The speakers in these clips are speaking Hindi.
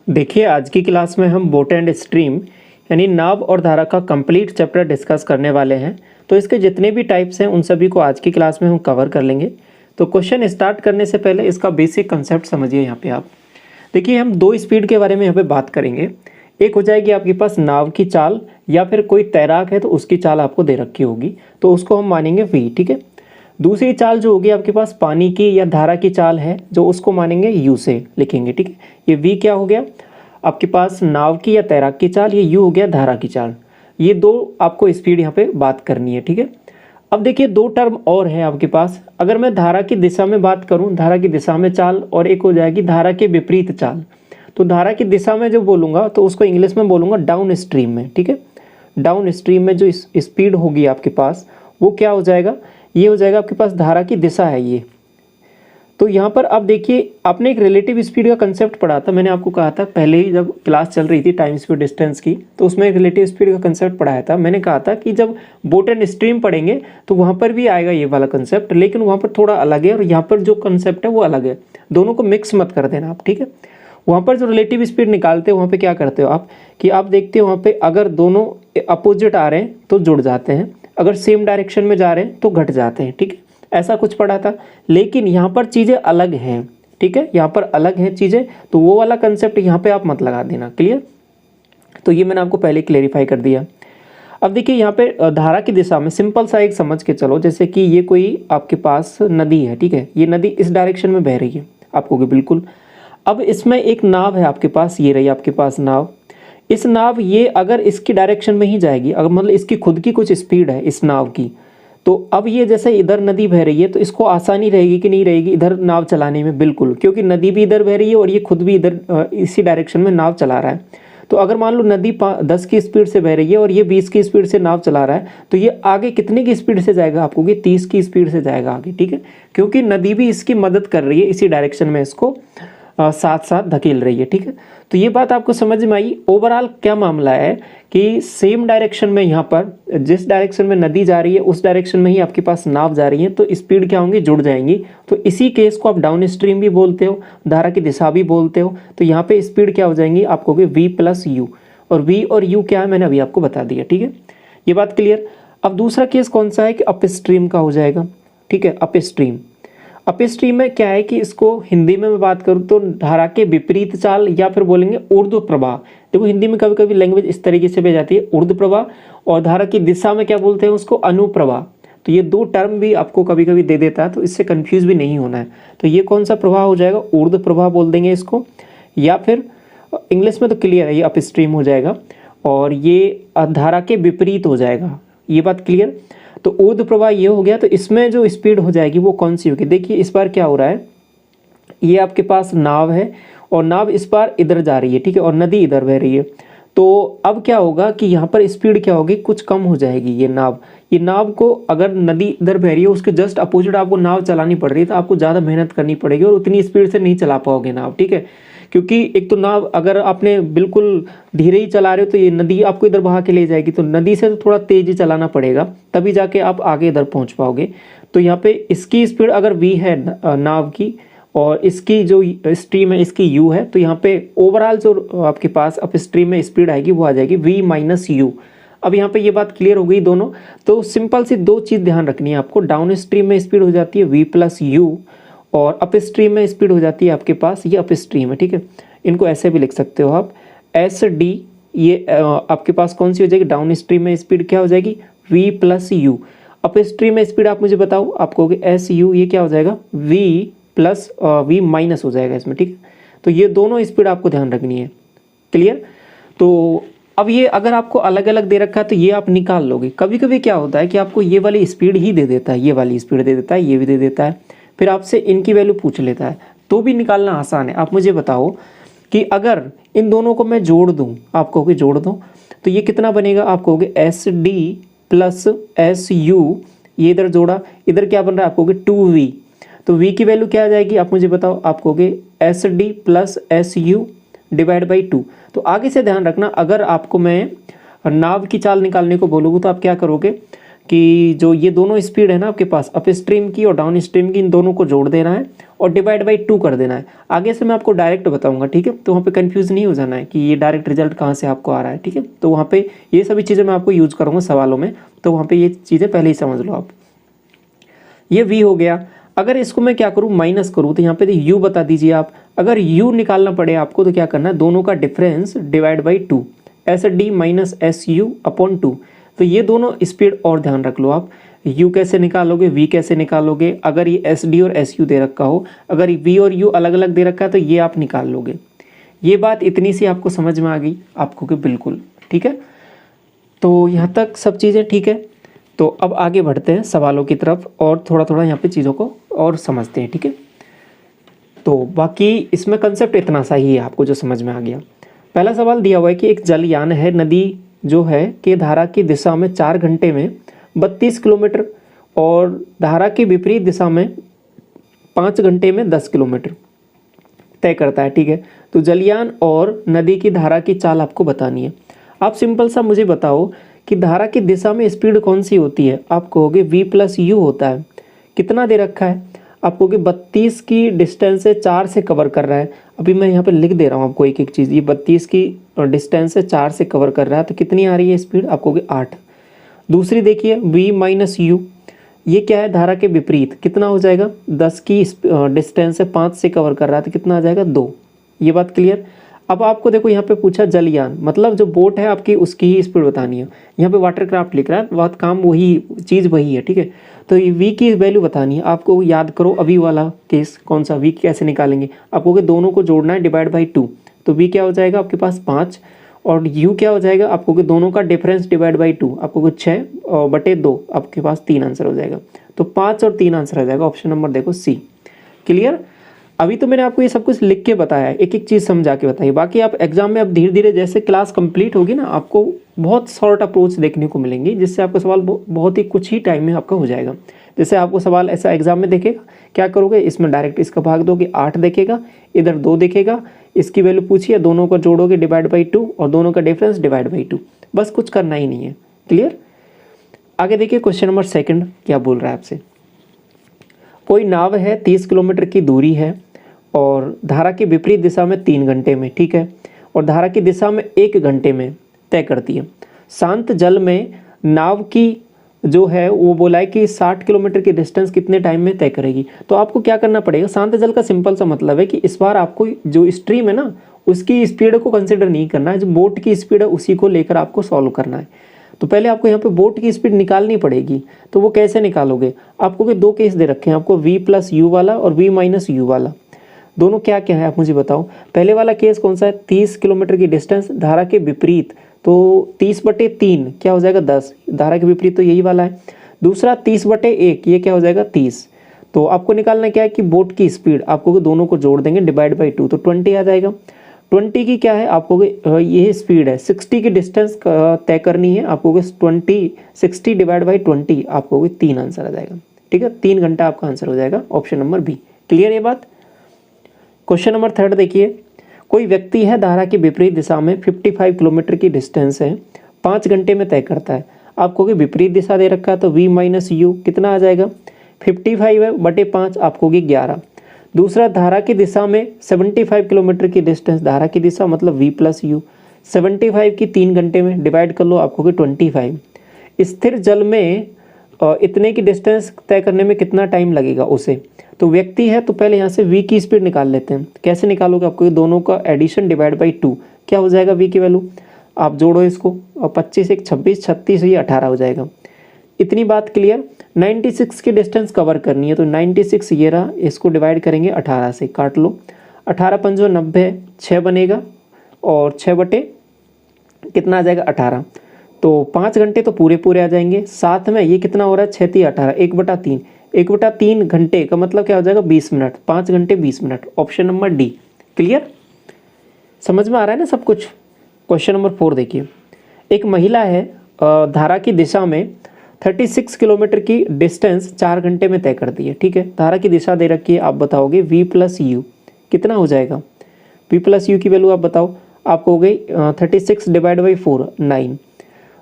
देखिए, आज की क्लास में हम बोट एंड स्ट्रीम यानी नाव और धारा का कंप्लीट चैप्टर डिस्कस करने वाले हैं। तो इसके जितने भी टाइप्स हैं उन सभी को आज की क्लास में हम कवर कर लेंगे। तो क्वेश्चन स्टार्ट करने से पहले इसका बेसिक कंसेप्ट समझिए। यहाँ पे आप देखिए, हम दो स्पीड के बारे में यहाँ पे बात करेंगे। एक हो जाएगी आपके पास नाव की चाल, या फिर कोई तैराक है तो उसकी चाल आपको दे रखी होगी, तो उसको हम मानेंगे v। ठीक है। दूसरी चाल जो होगी आपके पास पानी की या धारा की चाल है, जो उसको मानेंगे u से लिखेंगे। ठीक है। ये v क्या हो गया आपके पास नाव की या तैराक की चाल, ये u हो गया धारा की चाल। ये दो आपको स्पीड यहाँ पे बात करनी है। ठीक है। अब देखिए, दो टर्म और है आपके पास। अगर मैं धारा की दिशा में बात करूँ, धारा की दिशा में चाल, और एक हो जाएगी धारा के विपरीत चाल। तो धारा की दिशा में जो बोलूँगा तो उसको इंग्लिश में बोलूँगा डाउन स्ट्रीम में। ठीक है। डाउन स्ट्रीम में जो स्पीड होगी आपके पास वो क्या हो जाएगा, ये हो जाएगा आपके पास धारा की दिशा है ये। तो यहाँ पर अब देखिए, आपने एक रिलेटिव स्पीड का कंसेप्ट पढ़ा था। मैंने आपको कहा था पहले ही जब क्लास चल रही थी टाइम स्पीड डिस्टेंस की, तो उसमें एक रिलेटिव स्पीड का कंसेप्ट पढ़ाया था। मैंने कहा था कि जब बोट एंड स्ट्रीम पढ़ेंगे तो वहाँ पर भी आएगा ये वाला कंसेप्ट, लेकिन वहाँ पर थोड़ा अलग है और यहाँ पर जो कंसेप्ट है वो अलग है। दोनों को मिक्स मत कर देना आप। ठीक है। वहाँ पर जो रिलेटिव स्पीड निकालते हो वहाँ पे क्या करते हो आप कि आप देखते हो वहाँ पे अगर दोनों अपोजिट आ रहे हैं तो जुड़ जाते हैं, अगर सेम डायरेक्शन में जा रहे हैं तो घट जाते हैं। ठीक है। ऐसा कुछ पढ़ा था, लेकिन यहाँ पर चीज़ें अलग हैं। ठीक है। यहाँ पर अलग हैं चीज़ें, तो वो वाला कंसेप्ट यहाँ पे आप मत लगा देना। क्लियर। तो ये मैंने आपको पहले क्लेरिफाई कर दिया। अब देखिए, यहाँ पे धारा की दिशा में सिंपल सा एक समझ के चलो, जैसे कि ये कोई आपके पास नदी है। ठीक है। ये नदी इस डायरेक्शन में बह रही है, आप कहोगे बिल्कुल। अब इसमें एक नाव है आपके पास, ये रही आपके पास नाव। इस नाव ये अगर इसकी डायरेक्शन में ही जाएगी, अगर मतलब इसकी खुद की कुछ स्पीड है इस नाव की, तो अब ये जैसे इधर नदी बह रही है तो इसको आसानी रहेगी कि नहीं रहेगी इधर नाव चलाने में, बिल्कुल, क्योंकि नदी भी इधर बह रही है और ये खुद भी इधर इसी डायरेक्शन में नाव चला रहा है। तो अगर मान लो नदी 10 की स्पीड से बह रही है और ये 20 की स्पीड से नाव चला रहा है, तो ये आगे कितने की स्पीड से जाएगा, आपको कि 30 की स्पीड से जाएगा आगे। ठीक है। क्योंकि नदी भी इसकी मदद कर रही है, इसी डायरेक्शन में इसको साथ साथ धकेल रही है। ठीक है। तो ये बात आपको समझ में आई। ओवरऑल क्या मामला है कि सेम डायरेक्शन में यहाँ पर जिस डायरेक्शन में नदी जा रही है उस डायरेक्शन में ही आपके पास नाव जा रही है, तो स्पीड क्या होंगी, जुड़ जाएंगी। तो इसी केस को आप डाउन स्ट्रीम भी बोलते हो, धारा की दिशा भी बोलते हो। तो यहाँ पे स्पीड क्या हो जाएंगी, आपको v प्लस यू, और v और u क्या है मैंने अभी आपको बता दिया। ठीक है। ये बात क्लियर। अब दूसरा केस कौन सा है कि अप स्ट्रीम का हो जाएगा। ठीक है। अप स्ट्रीम, अप स्ट्रीम में क्या है कि इसको हिंदी में मैं बात करूँ तो धारा के विपरीत चाल, या फिर बोलेंगे ऊर्ध्व प्रवाह। देखो, हिंदी में कभी कभी लैंग्वेज इस तरीके से भी जाती है, ऊर्ध्व प्रवाह, और धारा की दिशा में क्या बोलते हैं उसको, अनुप्रवाह। तो ये दो टर्म भी आपको कभी कभी दे देता है, तो इससे कंफ्यूज भी नहीं होना है। तो ये कौन सा प्रवाह हो जाएगा, ऊर्ध्व प्रवाह बोल देंगे इसको, या फिर इंग्लिश में तो क्लियर है, ये अप स्ट्रीम हो जाएगा, और ये धारा के विपरीत हो जाएगा। ये बात क्लियर। तो ऊर्ध्व प्रवाह ये हो गया। तो इसमें जो स्पीड हो जाएगी वो कौन सी होगी, देखिए इस बार क्या हो रहा है, ये आपके पास नाव है और नाव इस बार इधर जा रही है। ठीक है। और नदी इधर बह रही है। तो अब क्या होगा कि यहाँ पर स्पीड क्या होगी, कुछ कम हो जाएगी। ये नाव को, अगर नदी इधर बह रही है उसके जस्ट अपोजिट आपको नाव चलानी पड़ रही है, तो आपको ज़्यादा मेहनत करनी पड़ेगी और उतनी स्पीड से नहीं चला पाओगे नाव। ठीक है। क्योंकि एक तो नाव अगर आपने बिल्कुल धीरे ही चला रहे हो तो ये नदी आपको इधर बहा के ले जाएगी, तो नदी से तो थोड़ा तेज ही चलाना पड़ेगा, तभी जाके आप आगे इधर पहुंच पाओगे। तो यहाँ पे इसकी स्पीड अगर v है नाव की, और इसकी जो स्ट्रीम है इसकी u है, तो यहाँ पे ओवरऑल जो आपके पास अप स्ट्रीम में स्पीड आएगी वो आ जाएगी v माइनस यू। अब यहाँ पे ये बात क्लियर हो गई दोनों। तो सिंपल सी दो चीज़ ध्यान रखनी है आपको, डाउन स्ट्रीम में स्पीड हो जाती है v प्लस यू, और अप स्ट्रीम में स्पीड हो जाती है आपके पास, ये अप स्ट्रीम है। ठीक है। इनको ऐसे भी लिख सकते हो आप, एस डी। ये आपके पास कौन सी हो जाएगी, डाउन स्ट्रीम में स्पीड क्या हो जाएगी, v plus you. Up stream में स्पीड आप मुझे बताओ, आप कहोगे एस यू, ये क्या हो जाएगा, v प्लस v माइनस हो जाएगा इसमें। ठीक है। तो ये दोनों स्पीड आपको ध्यान रखनी है। क्लियर। तो अब ये अगर आपको अलग अलग दे रखा है तो ये आप निकाल लोगे। कभी कभी क्या होता है कि आपको ये वाली स्पीड ही दे देता है, ये वाली स्पीड दे देता है, ये भी दे देता है, फिर आपसे इनकी वैल्यू पूछ लेता है, तो भी निकालना आसान है। आप मुझे बताओ कि अगर इन दोनों को मैं जोड़ दूं, आप कहोगे जोड़ दूं, तो ये कितना बनेगा, आप कहोगे S D plus S U, ये इधर जोड़ा, इधर क्या बन रहा है, आप कहोगे 2v। तो v की वैल्यू क्या आ जाएगी, आप मुझे बताओ, आप कहोगे S D plus S U divide by 2। तो आगे से ध्यान रखना, अगर आपको मैं नाव की चाल निकालने को बोलूँगा तो आप क्या करोगे कि जो ये दोनों स्पीड है ना आपके पास, अप स्ट्रीम की और डाउन स्ट्रीम की, इन दोनों को जोड़ देना है और डिवाइड बाई 2 कर देना है। आगे से मैं आपको डायरेक्ट बताऊंगा, ठीक है, तो वहाँ पे कंफ्यूज नहीं हो जाना है कि ये डायरेक्ट रिजल्ट कहाँ से आपको आ रहा है, ठीक है। तो वहाँ पे ये सभी चीज़ें मैं आपको यूज़ करूँगा सवालों में, तो वहाँ पे ये चीज़ें पहले ही समझ लो आप। ये v हो गया। अगर इसको मैं क्या करूँ, माइनस करूँ, तो यहाँ पे u बता दीजिए आप। अगर u निकालना पड़े आपको तो क्या करना है, दोनों का difference divide by 2, S D minus S U upon 2। तो ये दोनों स्पीड और ध्यान रख लो आप। u कैसे निकालोगे, v कैसे निकालोगे, अगर ये एस डी और एस यू दे रखा हो, अगर v और u अलग अलग दे रखा है तो ये आप निकाल लोगे। ये बात इतनी सी आपको समझ में आ गई आपको कि बिल्कुल ठीक है। तो यहाँ तक सब चीज़ें ठीक है। तो अब आगे बढ़ते हैं सवालों की तरफ और थोड़ा थोड़ा यहाँ पे चीज़ों को और समझते हैं, ठीक है। तो बाकी इसमें कंसेप्ट इतना सा ही है आपको जो समझ में आ गया। पहला सवाल दिया हुआ है कि एक जलयान है, नदी जो है कि धारा की दिशा में 4 घंटे में 32 किलोमीटर और धारा की विपरीत दिशा में 5 घंटे में 10 किलोमीटर तय करता है, ठीक है। तो जलयान और नदी की धारा की चाल आपको बतानी है। आप सिंपल सा मुझे बताओ कि धारा की दिशा में स्पीड कौन सी होती है। आप कहोगे v प्लस यू होता है। कितना दे रखा है, आप कहोगे 32 की डिस्टेंस से 4 से कवर कर रहा है। अभी मैं यहाँ पे लिख दे रहा हूँ आपको एक एक चीज़। ये 32 की डिस्टेंस से 4 से कवर कर रहा है, तो कितनी आ रही है स्पीड, आप कहोगे 8। दूसरी देखिए v माइनस यू, ये क्या है, धारा के विपरीत, कितना हो जाएगा, 10 की डिस्टेंस से 5 से कवर कर रहा है, तो कितना आ जाएगा 2। ये बात क्लियर। अब आपको देखो यहाँ पे पूछा जलयान, मतलब जो बोट है आपकी उसकी ही स्पीड बतानी है। यहाँ पे वाटरक्राफ्ट लिख रहा है, बात काम वही चीज़ वही है, ठीक है। तो ये v की वैल्यू बतानी है आपको। याद करो अभी वाला केस कौन सा, v कैसे निकालेंगे, आपको दोनों को जोड़ना है डिवाइड बाई 2। तो v क्या हो जाएगा आपके पास 5 और u क्या हो जाएगा आपको दोनों का डिफरेंस डिवाइड बाई 2, आपको 6/2, आपके पास 3 आंसर हो जाएगा। तो 5 और 3 आंसर हो जाएगा, ऑप्शन नंबर देखो सी। क्लियर। अभी तो मैंने आपको ये सब कुछ लिख के बताया है, एक एक चीज़ समझा के बताई। बाकी आप एग्जाम में अब धीरे धीरे जैसे क्लास कंप्लीट होगी ना, आपको बहुत शॉर्ट अप्रोच देखने को मिलेंगी, जिससे आपका सवाल बहुत ही कुछ ही टाइम में आपका हो जाएगा। जैसे आपको सवाल ऐसा एग्जाम में देखेगा, क्या करोगे, इसमें डायरेक्ट इसका भाग दोगे, 8 देखेगा, इधर 2 देखेगा, इसकी वैल्यू पूछिए, दोनों को जोड़ोगे डिवाइड बाई 2 और दोनों का डिफरेंस डिवाइड बाई 2, बस कुछ करना ही नहीं है। क्लियर। आगे देखिए क्वेश्चन नंबर 2 क्या बोल रहा है आपसे। कोई नाव है, 30 किलोमीटर की दूरी है और धारा की विपरीत दिशा में 3 घंटे में, ठीक है, और धारा की दिशा में 1 घंटे में तय करती है। शांत जल में नाव की जो है वो बोला है कि 60 किलोमीटर की डिस्टेंस कितने टाइम में तय करेगी। तो आपको क्या करना पड़ेगा, शांत जल का सिंपल सा मतलब है कि इस बार आपको जो स्ट्रीम है ना उसकी स्पीड को कंसिडर नहीं करना है, जो बोट की स्पीड है उसी को लेकर आपको सॉल्व करना है। तो पहले आपको यहाँ पे बोट की स्पीड निकालनी पड़ेगी। तो वो कैसे निकालोगे, आपको 2 केस दे रखे हैं आपको, v प्लस यू वाला और v माइनस यू वाला। दोनों क्या क्या है आप मुझे बताओ। पहले वाला केस कौन सा है, 30 किलोमीटर की डिस्टेंस धारा के विपरीत, तो 30/3 क्या हो जाएगा 10, धारा के विपरीत तो यही वाला है। दूसरा 30/1, ये क्या हो जाएगा 30। तो आपको निकालना क्या है कि बोट की स्पीड, आपको दोनों को जोड़ देंगे डिवाइड बाई 2, तो 20 आ जाएगा। 20 की क्या है, आपको ये स्पीड है, 60 की डिस्टेंस तय करनी है, आपको 60 डिवाइड बाई 20, आपको 3 आंसर आ जाएगा, ठीक है। 3 घंटा आपका आंसर हो जाएगा, ऑप्शन नंबर बी। क्लियर ये बात। क्वेश्चन नंबर 3 देखिए। कोई व्यक्ति है, धारा की विपरीत दिशा में 55 किलोमीटर की डिस्टेंस है, 5 घंटे में तय करता है। आपको विपरीत दिशा दे रखा है, तो v माइनस यू कितना आ जाएगा, 55/5, आपको 11। दूसरा धारा की दिशा में 75 किलोमीटर की डिस्टेंस, धारा की दिशा मतलब v प्लस यू, 75 की 3 घंटे में डिवाइड कर लो, आपको 25। स्थिर जल में इतने की डिस्टेंस तय करने में कितना टाइम लगेगा उसे। तो व्यक्ति है, तो पहले यहाँ से v की स्पीड निकाल लेते हैं। कैसे निकालोगे, आपको दोनों का एडिशन डिवाइड बाई 2, क्या हो जाएगा v की वैल्यू, आप जोड़ो इसको, और 25 1 26, 36 ये 18 हो जाएगा। इतनी बात क्लियर। 96 की डिस्टेंस कवर करनी है, तो 96 ये रहा, इसको डिवाइड करेंगे 18 से, काट लो, 18 पंजो 90, 6 बनेगा और 6 कितना आ जाएगा 18। तो 5 घंटे तो पूरे पूरे आ जाएंगे। साथ में ये कितना हो रहा है, 6 3 18, 1/3, 1/3 घंटे का मतलब क्या हो जाएगा 20 मिनट, 5 घंटे 20 minute, option number D. Clear, समझ में आ रहा है ना सब कुछ। क्वेश्चन नंबर 4 देखिए। एक महिला है, धारा की दिशा में 36 किलोमीटर की डिस्टेंस 4 घंटे में तय करती है, ठीक है। धारा की दिशा दे रखी है, आप बताओगे v प्लस यू कितना हो जाएगा, v प्लस यू की वैल्यू आप बताओ। आपको हो गई 36 डिवाइड बाई 4 9,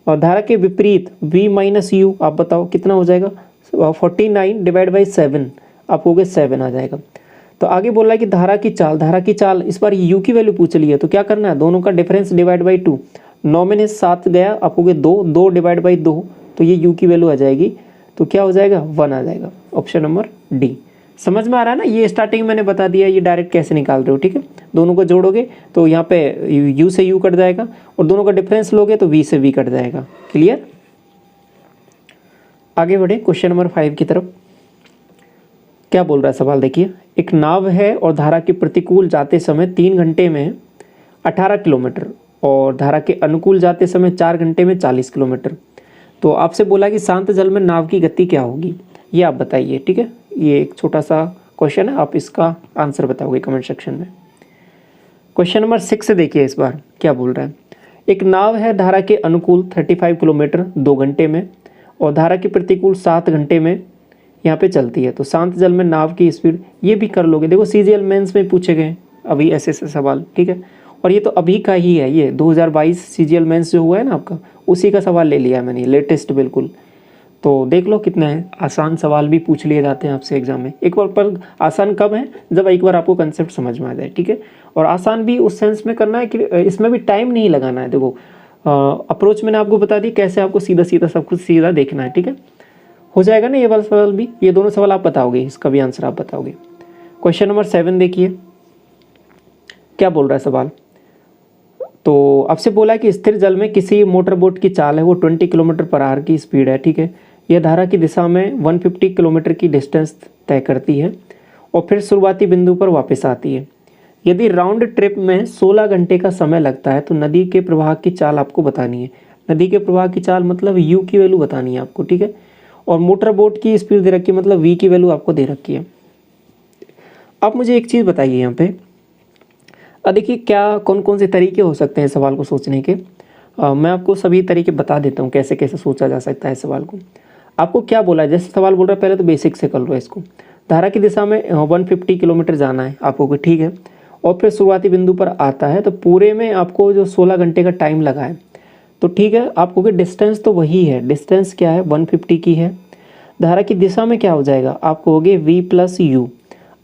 और धारा के विपरीत v माइनस यू, आप बताओ कितना हो जाएगा, 49 डिवाइड बाई 7, आप हो गए 7 आ जाएगा। तो आगे बोल रहा है कि धारा की चाल इस बार u की वैल्यू पूछ ली है, तो क्या करना है, दोनों का डिफरेंस डिवाइड बाई 2, 9 में 7 गया, आप हो गए 2, 2 डिवाइड बाई 2, तो ये u की वैल्यू आ जाएगी, तो क्या हो जाएगा 1 आ जाएगा, ऑप्शन नंबर डी। समझ में आ रहा है ना, ये स्टार्टिंग मैंने बता दिया, ये डायरेक्ट कैसे निकाल रहे हो, ठीक है। दोनों को जोड़ोगे तो यहाँ पे u से u कट जाएगा, और दोनों का डिफरेंस लोगे तो v से v कट जाएगा। क्लियर। आगे बढ़े क्वेश्चन नंबर 5 की तरफ। क्या बोल रहा है सवाल, देखिए, एक नाव है और धारा के प्रतिकूल जाते समय 3 घंटे में 18 किलोमीटर और धारा के अनुकूल जाते समय 4 घंटे में 40 किलोमीटर। तो आपसे बोला कि शांत जल में नाव की गति क्या होगी, ये आप बताइए, ठीक है। ये एक छोटा सा क्वेश्चन है, आप इसका आंसर बताओगे कमेंट सेक्शन में। क्वेश्चन नंबर 6 से देखिए इस बार क्या बोल रहा है। एक नाव है धारा के अनुकूल 35 किलोमीटर 2 घंटे में और धारा के प्रतिकूल 7 घंटे में यहाँ पे चलती है। तो शांत जल में नाव की स्पीड, ये भी कर लोगे, देखो सीजीएल मेंस में पूछे गए अभी ऐसे सवाल, ठीक है। और ये तो अभी का ही है, ये 2022 सीजीएल मेंस जो हुआ है ना आपका, उसी का सवाल ले लिया है मैंने, लेटेस्ट बिल्कुल। तो देख लो कितना है, आसान सवाल भी पूछ लिए जाते हैं आपसे एग्जाम में एक बार। पर आसान कब है, जब एक बार आपको कंसेप्ट समझ में आ जाए, ठीक है। और आसान भी उस सेंस में करना है कि इसमें भी टाइम नहीं लगाना है। देखो अप्रोच मैंने आपको बता दी, कैसे आपको सीधा सीधा सब कुछ सीधा देखना है, ठीक है। हो जाएगा ना ये वाला सवाल भी, ये दोनों सवाल आप बताओगे, इसका भी आंसर आप बताओगे। क्वेश्चन नंबर 7 देखिए क्या बोल रहा है सवाल। तो आपसे बोला है कि स्थिर जल में किसी मोटर बोट की चाल है वो 20 किलोमीटर पर आवर की स्पीड है, ठीक है। यह धारा की दिशा में 150 किलोमीटर की डिस्टेंस तय करती है और फिर शुरुआती बिंदु पर वापस आती है। यदि राउंड ट्रिप में 16 घंटे का समय लगता है तो नदी के प्रवाह की चाल आपको बतानी है। नदी के प्रवाह की चाल मतलब यू की वैल्यू बतानी है आपको, ठीक है। और मोटर बोट की स्पीड दे रखी है, मतलब वी की वैल्यू आपको दे रखी है। आप मुझे एक चीज़ बताइए यहाँ पे, देखिए क्या कौन कौन से तरीके हो सकते हैं सवाल को सोचने के। मैं आपको सभी तरीके बता देता हूँ कैसे कैसे सोचा जा सकता है सवाल को। आपको क्या बोला है, जैसे सवाल बोल रहा है पहले तो बेसिक से कर लो इसको। धारा की दिशा में 150 किलोमीटर जाना है आपको, ठीक है। और फिर शुरुआती बिंदु पर आता है, तो पूरे में आपको जो 16 घंटे का टाइम लगा है, तो ठीक है। आपको कि डिस्टेंस तो वही है, डिस्टेंस क्या है 150 की है। धारा की दिशा में क्या हो जाएगा, आप कहोगे v प्लस यू।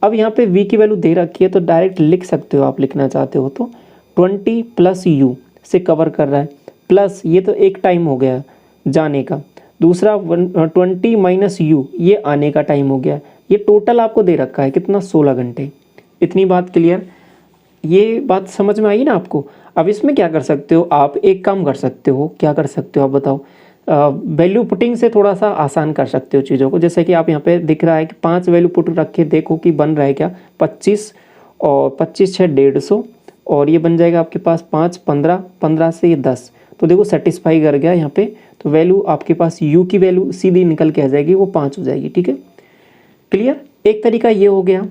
अब यहाँ पे v की वैल्यू दे रखी है तो डायरेक्ट लिख सकते हो, आप लिखना चाहते हो तो 20 प्लस यू से कवर कर रहा है, प्लस ये तो एक टाइम हो गया जाने का, दूसरा 20 माइनस यू ये आने का टाइम हो गया। ये टोटल आपको दे रखा है कितना, 16 घंटे। इतनी बात क्लियर, ये बात समझ में आई ना आपको। अब इसमें क्या कर सकते हो आप, एक काम कर सकते हो, क्या कर सकते हो आप बताओ। वैल्यू पुटिंग से थोड़ा सा आसान कर सकते हो चीज़ों को। जैसे कि आप यहाँ पे दिख रहा है कि 5 वैल्यू पुट रख के देखो कि बन रहा है क्या, 25 और 25 6 150, और ये बन जाएगा आपके पास 5 15, 15 से ये 10। तो देखो सेटिस्फाई कर गया यहाँ पे, तो वैल्यू आपके पास u की वैल्यू सीधी निकल के आ जाएगी, वो 5 हो जाएगी, ठीक है। क्लियर, एक तरीका ये हो गया,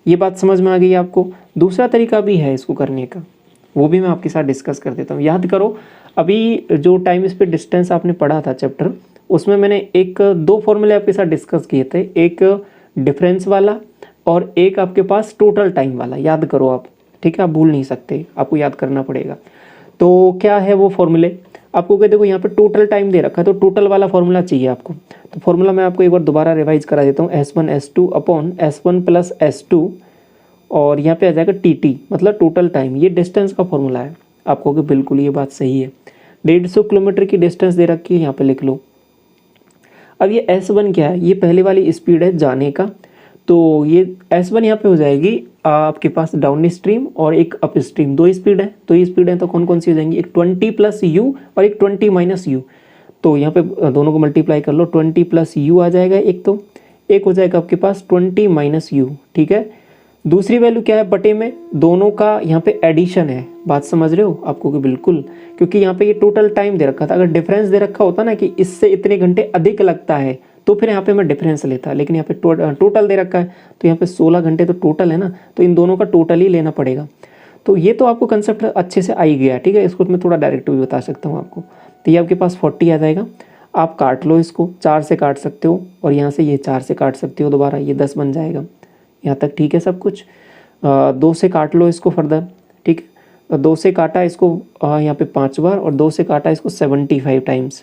ये बात समझ में आ गई आपको। दूसरा तरीका भी है इसको करने का, वो भी मैं आपके साथ डिस्कस कर देता हूँ। याद करो अभी जो टाइम स्पीड डिस्टेंस आपने पढ़ा था चैप्टर, उसमें मैंने 2 फॉर्मूले आपके साथ डिस्कस किए थे, एक डिफरेंस वाला और एक आपके पास टोटल टाइम वाला। याद करो आप, ठीक है, आप भूल नहीं सकते, आपको याद करना पड़ेगा। तो क्या है वो फॉर्मूले, आपको क्या, देखो यहाँ पे टोटल टाइम दे रखा है, तो टोटल वाला फॉर्मूला चाहिए आपको। तो फॉर्मूला मैं आपको एक बार दोबारा रिवाइज करा देता हूँ, S1 S2 upon S1 plus S2, और यहाँ पे आ जाएगा TT मतलब टोटल टाइम। ये डिस्टेंस का फॉर्मूला है, आपको कि बिल्कुल ये बात सही है। 150 किलोमीटर की डिस्टेंस दे रखी है, यहाँ पे लिख लो। अब ये S1 क्या है, ये पहले वाली स्पीड है जाने का, तो ये S1 यहाँ पे हो जाएगी आपके पास डाउन स्ट्रीम और एक अप स्ट्रीम, 2 स्पीड है। तो ये स्पीड है तो कौन कौन सी हो जाएंगी, एक 20 प्लस यू और एक 20 माइनस यू। तो यहाँ पे दोनों को मल्टीप्लाई कर लो, 20 प्लस यू आ जाएगा एक, तो एक हो जाएगा आपके पास 20 माइनस यू, ठीक है। दूसरी वैल्यू क्या है, बटे में दोनों का यहाँ पे एडिशन है। बात समझ रहे हो आपको कि बिल्कुल, क्योंकि यहाँ पे ये टोटल टाइम दे रखा था। अगर डिफरेंस दे रखा होता ना कि इससे इतने घंटे अधिक लगता है, तो फिर यहाँ पे मैं डिफरेंस लेता, लेकिन यहाँ पे टोटल दे रखा है, तो यहाँ पे 16 घंटे तो टोटल है ना, तो इन दोनों का टोटल ही लेना पड़ेगा। तो ये तो आपको कंसेप्ट अच्छे से आ ही गया, ठीक है। इसको मैं थोड़ा डायरेक्ट भी बता सकता हूँ आपको। तो ये आपके पास 40 आ जाएगा, आप काट लो इसको, 4 से काट सकते हो, और यहाँ से ये 4 से काट सकते हो दोबारा, ये 10 बन जाएगा यहाँ तक, ठीक है सब कुछ। 2 से काट लो इसको फर्दर, ठीक है। 2 से काटा इसको यहाँ पे 5 बार और 2 से काटा इसको 75 टाइम्स।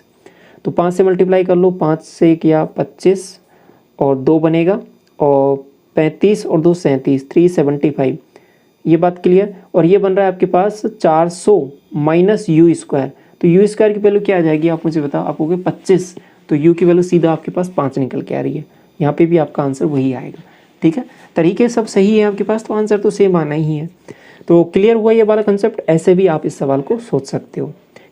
तो 5 से मल्टीप्लाई कर लो, 5 से किया 25 और 2 बनेगा और 35 और 2 37, 375। ये बात क्लियर। और ये बन रहा है आपके पास 400 माइनस यू स्क्वायर। तो यू स्क्वायर की वैल्यू क्या आ जाएगी आप मुझे बताओ, आप होगे 25, तो यू की वैल्यू सीधा आपके पास 5 निकल के आ रही है। यहाँ पे भी आपका आंसर वही आएगा। ठीक है, तरीके सब सही है आपके पास, तो आंसर तो सेम आना ही है। तो क्लियर हुआ ये वाला कंसेप्ट। ऐसे भी आप इस सवाल को सोच सकते हो,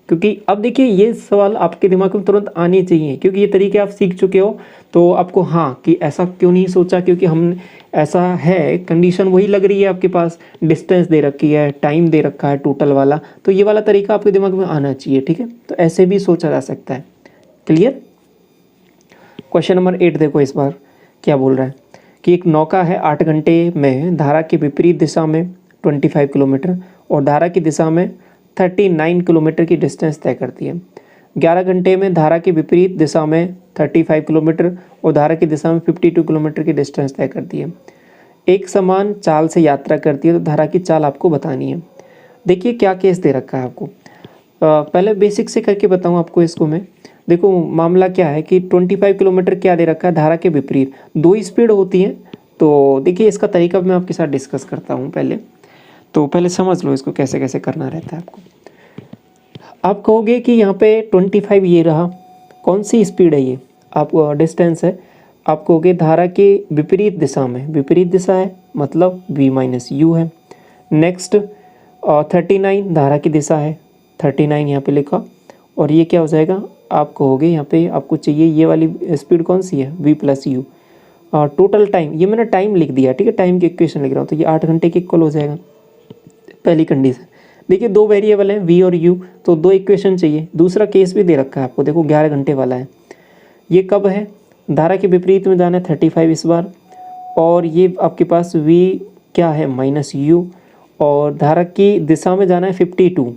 क्योंकि अब देखिए ये सवाल आपके दिमाग में तुरंत आने चाहिए, क्योंकि ये तरीके आप सीख चुके हो। तो आपको हाँ कि ऐसा क्यों नहीं सोचा, क्योंकि हम ऐसा है, कंडीशन वही लग रही है आपके पास, डिस्टेंस दे रखी है, टाइम दे रखा है टोटल वाला, तो ये वाला तरीका आपके दिमाग में आना चाहिए। ठीक है, तो ऐसे भी सोचा जा सकता है। क्लियर। क्वेश्चन नंबर 8 देखो इस बार क्या बोल रहा है कि एक नौका है 8 घंटे में धारा के विपरीत दिशा में 25 किलोमीटर और धारा की दिशा में 39 किलोमीटर की डिस्टेंस तय करती है। 11 घंटे में धारा के विपरीत दिशा में 35 किलोमीटर और धारा की दिशा में 52 किलोमीटर की डिस्टेंस तय करती है। एक समान चाल से यात्रा करती है, तो धारा की चाल आपको बतानी है। देखिए क्या केस दे रखा है आपको, पहले बेसिक से करके बताऊँ आपको इसको मैं। देखो मामला क्या है कि 25 किलोमीटर क्या दे रखा है, धारा के विपरीत 2 स्पीड होती हैं। तो देखिए इसका तरीका मैं आपके साथ डिस्कस करता हूँ पहले। तो पहले समझ लो इसको कैसे कैसे करना रहता है आपको। आप कहोगे कि यहाँ पे 25 ये रहा, कौन सी स्पीड है ये, आप डिस्टेंस है। आप कहोगे धारा के विपरीत दिशा में, विपरीत दिशा है मतलब v माइनस यू है। नेक्स्ट 39 धारा की दिशा है, 39 यहाँ पे लिखा, और ये क्या हो जाएगा, आप कहोगे यहाँ पे आपको चाहिए ये वाली स्पीड कौन सी है, v plus you. Total time, ये मैंने टाइम लिख दिया, ठीक है, टाइम की इक्वेशन लिख रहा हूँ, तो ये 8 घंटे के इक्वल हो जाएगा। पहली कंडीशन। देखिए 2 वेरिएबल हैं v और u, तो 2 इक्वेशन चाहिए। दूसरा केस भी दे रखा है आपको, देखो 11 घंटे वाला है। ये कब है, धारा के विपरीत में जाना है 35 इस बार, और ये आपके पास v क्या है माइनस u, और धारा की दिशा में जाना है 52,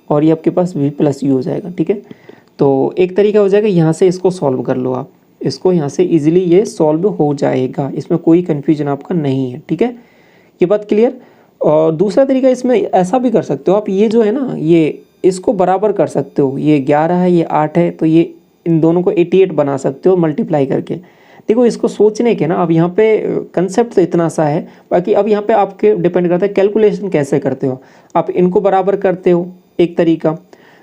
और ये आपके पास v प्लस यू हो जाएगा। ठीक है, तो एक तरीका हो जाएगा, यहाँ से इसको सॉल्व कर लो आप, इसको यहाँ से इजीली ये सॉल्व हो जाएगा, इसमें कोई कन्फ्यूजन आपका नहीं है। ठीक है, ये बात क्लियर। और दूसरा तरीका इसमें ऐसा भी कर सकते हो आप, ये जो है ना, ये इसको बराबर कर सकते हो, ये 11 है ये 8 है, तो ये इन दोनों को 88 बना सकते हो मल्टीप्लाई करके। देखो इसको सोचने के ना, अब यहाँ पे कंसेप्ट तो इतना सा है, बाकी अब यहाँ पे आपके डिपेंड करता है कैलकुलेशन कैसे करते हो। आप इनको बराबर करते हो एक तरीका,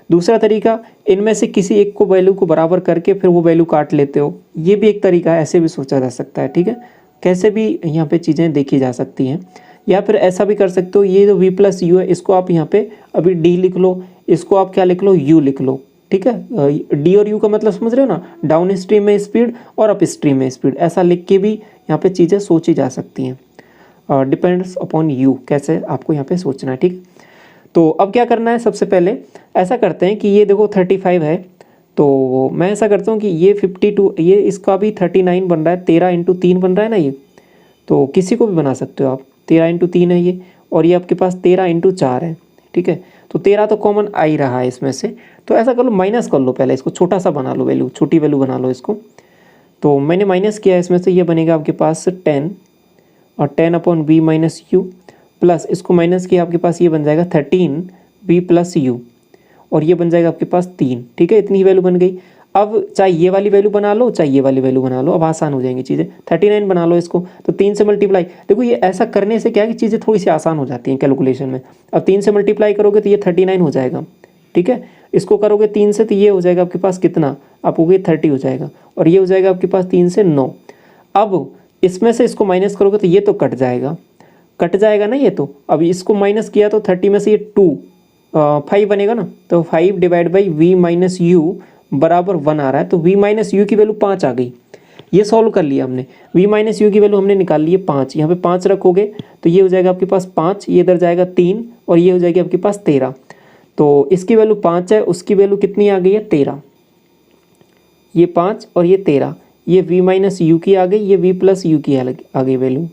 दूसरा तरीका इनमें से किसी एक को वैल्यू को बराबर करके फिर वो वैल्यू काट लेते हो, ये भी एक तरीका है, ऐसे भी सोचा जा सकता है। ठीक है, कैसे भी यहाँ पे चीज़ें देखी जा सकती हैं। या फिर ऐसा भी कर सकते हो, ये जो v प्लस यू है इसको आप यहाँ पे अभी d लिख लो, इसको आप क्या लिख लो, u लिख लो। ठीक है, d और u का मतलब समझ रहे हो ना, डाउन स्ट्रीम में स्पीड और अप स्ट्रीम में स्पीड, ऐसा लिख के भी यहाँ पे चीज़ें सोची जा सकती हैं। डिपेंड्स अपॉन यू कैसे आपको यहाँ पे सोचना है। ठीक, तो अब क्या करना है, सबसे पहले ऐसा करते हैं कि ये देखो 35 है, तो मैं ऐसा करता हूँ कि ये 52, ये इसका भी 39 बन रहा है, 13 इंटू 3 बन रहा है ना ये, तो किसी को भी बना सकते हो आप, 13 इंटू 3 है ये, और ये आपके पास 13 इंटू 4 है। ठीक है, तो 13 तो कॉमन आ ही रहा है इसमें से, तो ऐसा कर लो माइनस कर लो, पहले इसको छोटा सा बना लो, वैल्यू छोटी वैल्यू बना लो इसको। तो मैंने माइनस किया इसमें से, ये बनेगा आपके पास 10 और 10 upon v minus u, plus इसको माइनस किया आपके पास ये बन जाएगा 13 वी प्लस यू, और ये बन जाएगा आपके पास 3। ठीक है, इतनी ही वैल्यू बन गई। अब चाहे ये वाली वैल्यू बना लो चाहे ये वाली वैल्यू बना लो, अब आसान हो जाएंगी चीज़ें। 39 बना लो इसको, तो 3 से मल्टीप्लाई, देखो ये ऐसा करने से क्या है कि चीज़ें थोड़ी सी आसान हो जाती हैं कैलकुलेशन में। अब 3 से मल्टीप्लाई करोगे तो ये 39 हो जाएगा। ठीक है, इसको करोगे 3 से तो ये हो जाएगा आपके पास कितना, आप हो गए 30 हो जाएगा, और ये हो जाएगा आपके पास 3 से 9। अब इसमें से इसको माइनस करोगे तो ये तो कट जाएगा ना ये, तो अब इसको माइनस किया तो 30 में से ये 5 बनेगा ना, तो 5 divide by v minus u बराबर 1 आ रहा है, तो v माइनस यू की वैल्यू 5 आ गई। ये सॉल्व कर लिया हमने, v माइनस यू की वैल्यू हमने निकाल ली है 5, यहाँ पे 5 रखोगे तो ये हो जाएगा आपके पास 5, ये इधर जाएगा 3, और ये हो जाएगी आपके पास 13। तो इसकी वैल्यू 5 है, उसकी वैल्यू कितनी आ गई है 13, ये 5 और ये 13, ये v माइनस यू की आ गई, ये v प्लस यू की आ गई वैल्यू,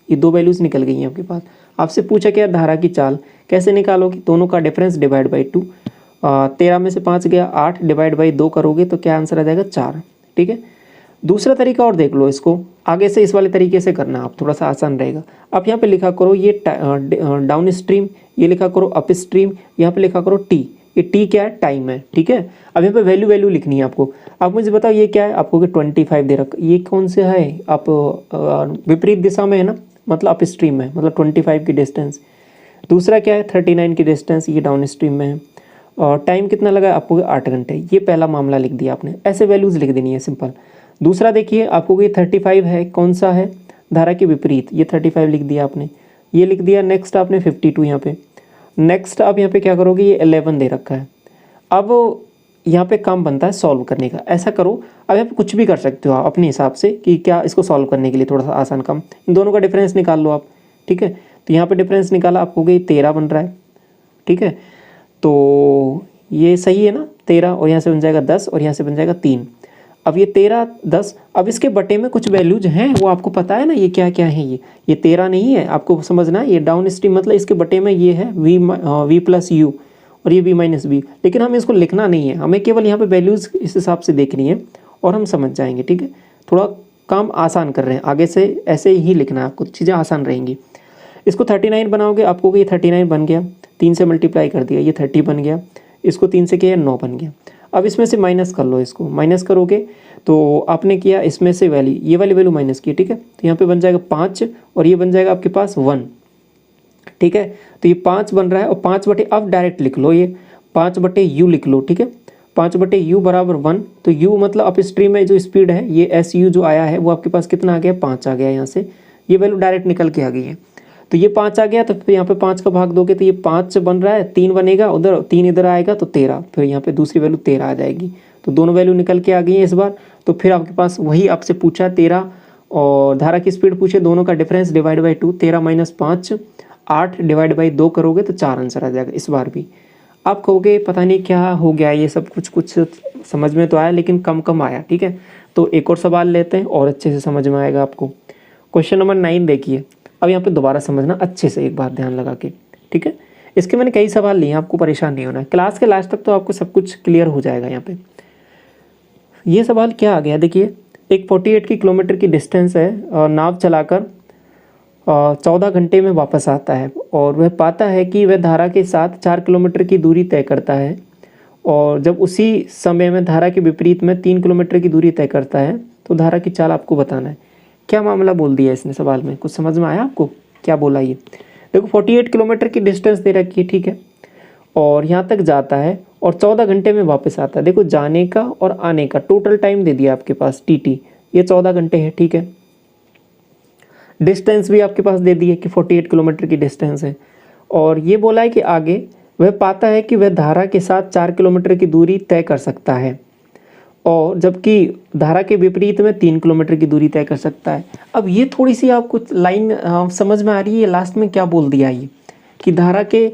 ये 2 वैल्यूज़ निकल गई हैं आपके पास। आपसे पूछा क्या धारा की चाल कैसे निकालोगे, दोनों का डिफरेंस डिवाइड बाई 2, 13 में से 5 गया 8 डिवाइड बाई 2 करोगे तो क्या आंसर आ जाएगा 4। ठीक है, दूसरा तरीका और देख लो, इसको आगे से इस वाले तरीके से करना आप, थोड़ा सा आसान रहेगा। आप यहाँ पे लिखा करो ये डाउन स्ट्रीम, ये लिखा करो अप स्ट्रीम, यहाँ पे लिखा करो टी। ये टी क्या है? टाइम है, ठीक है। अब यहाँ पे वैल्यू लिखनी है आपको। आप मुझे बताओ ये क्या है? आपको 25 दे रखा, ये कौन से है? आप विपरीत दिशा में है ना, मतलब अप स्ट्रीम में, मतलब 25 की डिस्टेंस। दूसरा क्या है? 39 की डिस्टेंस, ये डाउन स्ट्रीम में है। और टाइम कितना लगा आपको? 8 घंटे। ये पहला मामला लिख दिया आपने, ऐसे वैल्यूज़ लिख देनी है, सिंपल। दूसरा देखिए, आपको ये 35 है, कौन सा है? धारा के विपरीत, ये 35 लिख दिया आपने, ये लिख दिया। नेक्स्ट आपने 52 यहाँ पे। नेक्स्ट आप यहाँ पे क्या करोगे? ये 11 दे रखा है। अब यहाँ पे काम बनता है सॉल्व करने का। ऐसा करो, अब यहाँ पे कुछ भी कर सकते हो आप अपने हिसाब से कि क्या इसको सॉल्व करने के लिए थोड़ा सा आसान काम, इन दोनों का डिफरेंस निकाल लो आप, ठीक है। तो यहाँ पे डिफरेंस निकाला, आपको ये 13 बन रहा है, ठीक है। तो ये सही है ना, 13, और यहाँ से बन जाएगा 10, और यहाँ से बन जाएगा 3। अब ये 13, 10, अब इसके बटे में कुछ वैल्यूज हैं, वो आपको पता है ना, ये क्या क्या है? ये 13 नहीं है, आपको समझना है। ये डाउन स्ट्रीम मतलब इसके बटे में ये है v प्लस यू, और ये v माइनस बी। लेकिन हमें इसको लिखना नहीं है, हमें केवल यहाँ पे वैल्यूज़ इस हिसाब से देखनी है और हम समझ जाएंगे, ठीक है। थोड़ा काम आसान कर रहे हैं, आगे से ऐसे ही लिखना है आपको, चीज़ें आसान रहेंगी। इसको 39 बनाओगे, आपको ये 39 बन गया, 3 से मल्टीप्लाई कर दिया, ये 30 बन गया। इसको 3 से किया, 9 बन गया। अब इसमें से माइनस कर लो, इसको माइनस करोगे तो आपने किया इसमें से वैल्यू, ये वाली वैल्यू माइनस की, ठीक है। तो यहाँ पे बन जाएगा 5, और ये बन जाएगा आपके पास 1, ठीक है। तो ये 5 बन रहा है, और 5 बटे, अब डायरेक्ट लिख लो, ये 5 बटे यू लिख लो, ठीक है। 5 बटे यू बराबर 1। तो यू मतलब अप स्ट्रीम में जो स्पीड है, ये एस यू जो आया है वो आपके पास कितना आ गया? 5 आ गया। यहाँ से ये वैल्यू डायरेक्ट निकल के आ गई है। तो ये 5 आ गया, तो फिर यहाँ पे 5 का भाग दोगे तो ये 5 बन रहा है, 3 बनेगा, उधर 3 इधर आएगा तो 13, फिर यहाँ पे दूसरी वैल्यू 13 आ जाएगी। तो दोनों वैल्यू निकल के आ गई है इस बार। तो फिर आपके पास वही आपसे पूछा 13 और धारा की स्पीड पूछे, दोनों का difference divide by 2, 13 minus 5, 8 divide by 2 करोगे तो 4 आंसर आ जाएगा इस बार भी। आप कहोगे पता नहीं क्या हो गया, ये सब कुछ समझ में तो आया लेकिन कम आया, ठीक है। तो एक और सवाल लेते हैं और अच्छे से समझ में आएगा आपको। क्वेश्चन नंबर 9 देखिए। अब यहाँ पे दोबारा समझना अच्छे से, एक बार ध्यान लगा के, ठीक है। इसके मैंने कई सवाल लिए, आपको परेशान नहीं होना है, क्लास के लास्ट तक तो आपको सब कुछ क्लियर हो जाएगा। यहाँ पे ये सवाल क्या आ गया देखिए, एक 48 किलोमीटर की डिस्टेंस है, नाव चलाकर 14 घंटे में वापस आता है, और वह पाता है कि वह धारा के साथ 4 किलोमीटर की दूरी तय करता है, और जब उसी समय में धारा के विपरीत में 3 किलोमीटर की दूरी तय करता है, तो धारा की चाल आपको बताना है। क्या मामला बोल दिया इसने सवाल में? कुछ समझ में आया आपको क्या बोला? ये देखो 48 किलोमीटर की डिस्टेंस दे रखी है, ठीक है, और यहाँ तक जाता है और 14 घंटे में वापस आता है। देखो जाने का और आने का टोटल टाइम दे दिया आपके पास टी, ये 14 घंटे है, ठीक है। डिस्टेंस भी आपके पास दे दी है कि 48 किलोमीटर की डिस्टेंस है, और ये बोला है कि आगे वह पाता है कि वह धारा के साथ 4 किलोमीटर की दूरी तय कर सकता है, और जबकि धारा के विपरीत में 3 किलोमीटर की दूरी तय कर सकता है। अब ये थोड़ी सी आपको लाइन समझ में आ रही है, लास्ट में क्या बोल दिया ये कि धारा के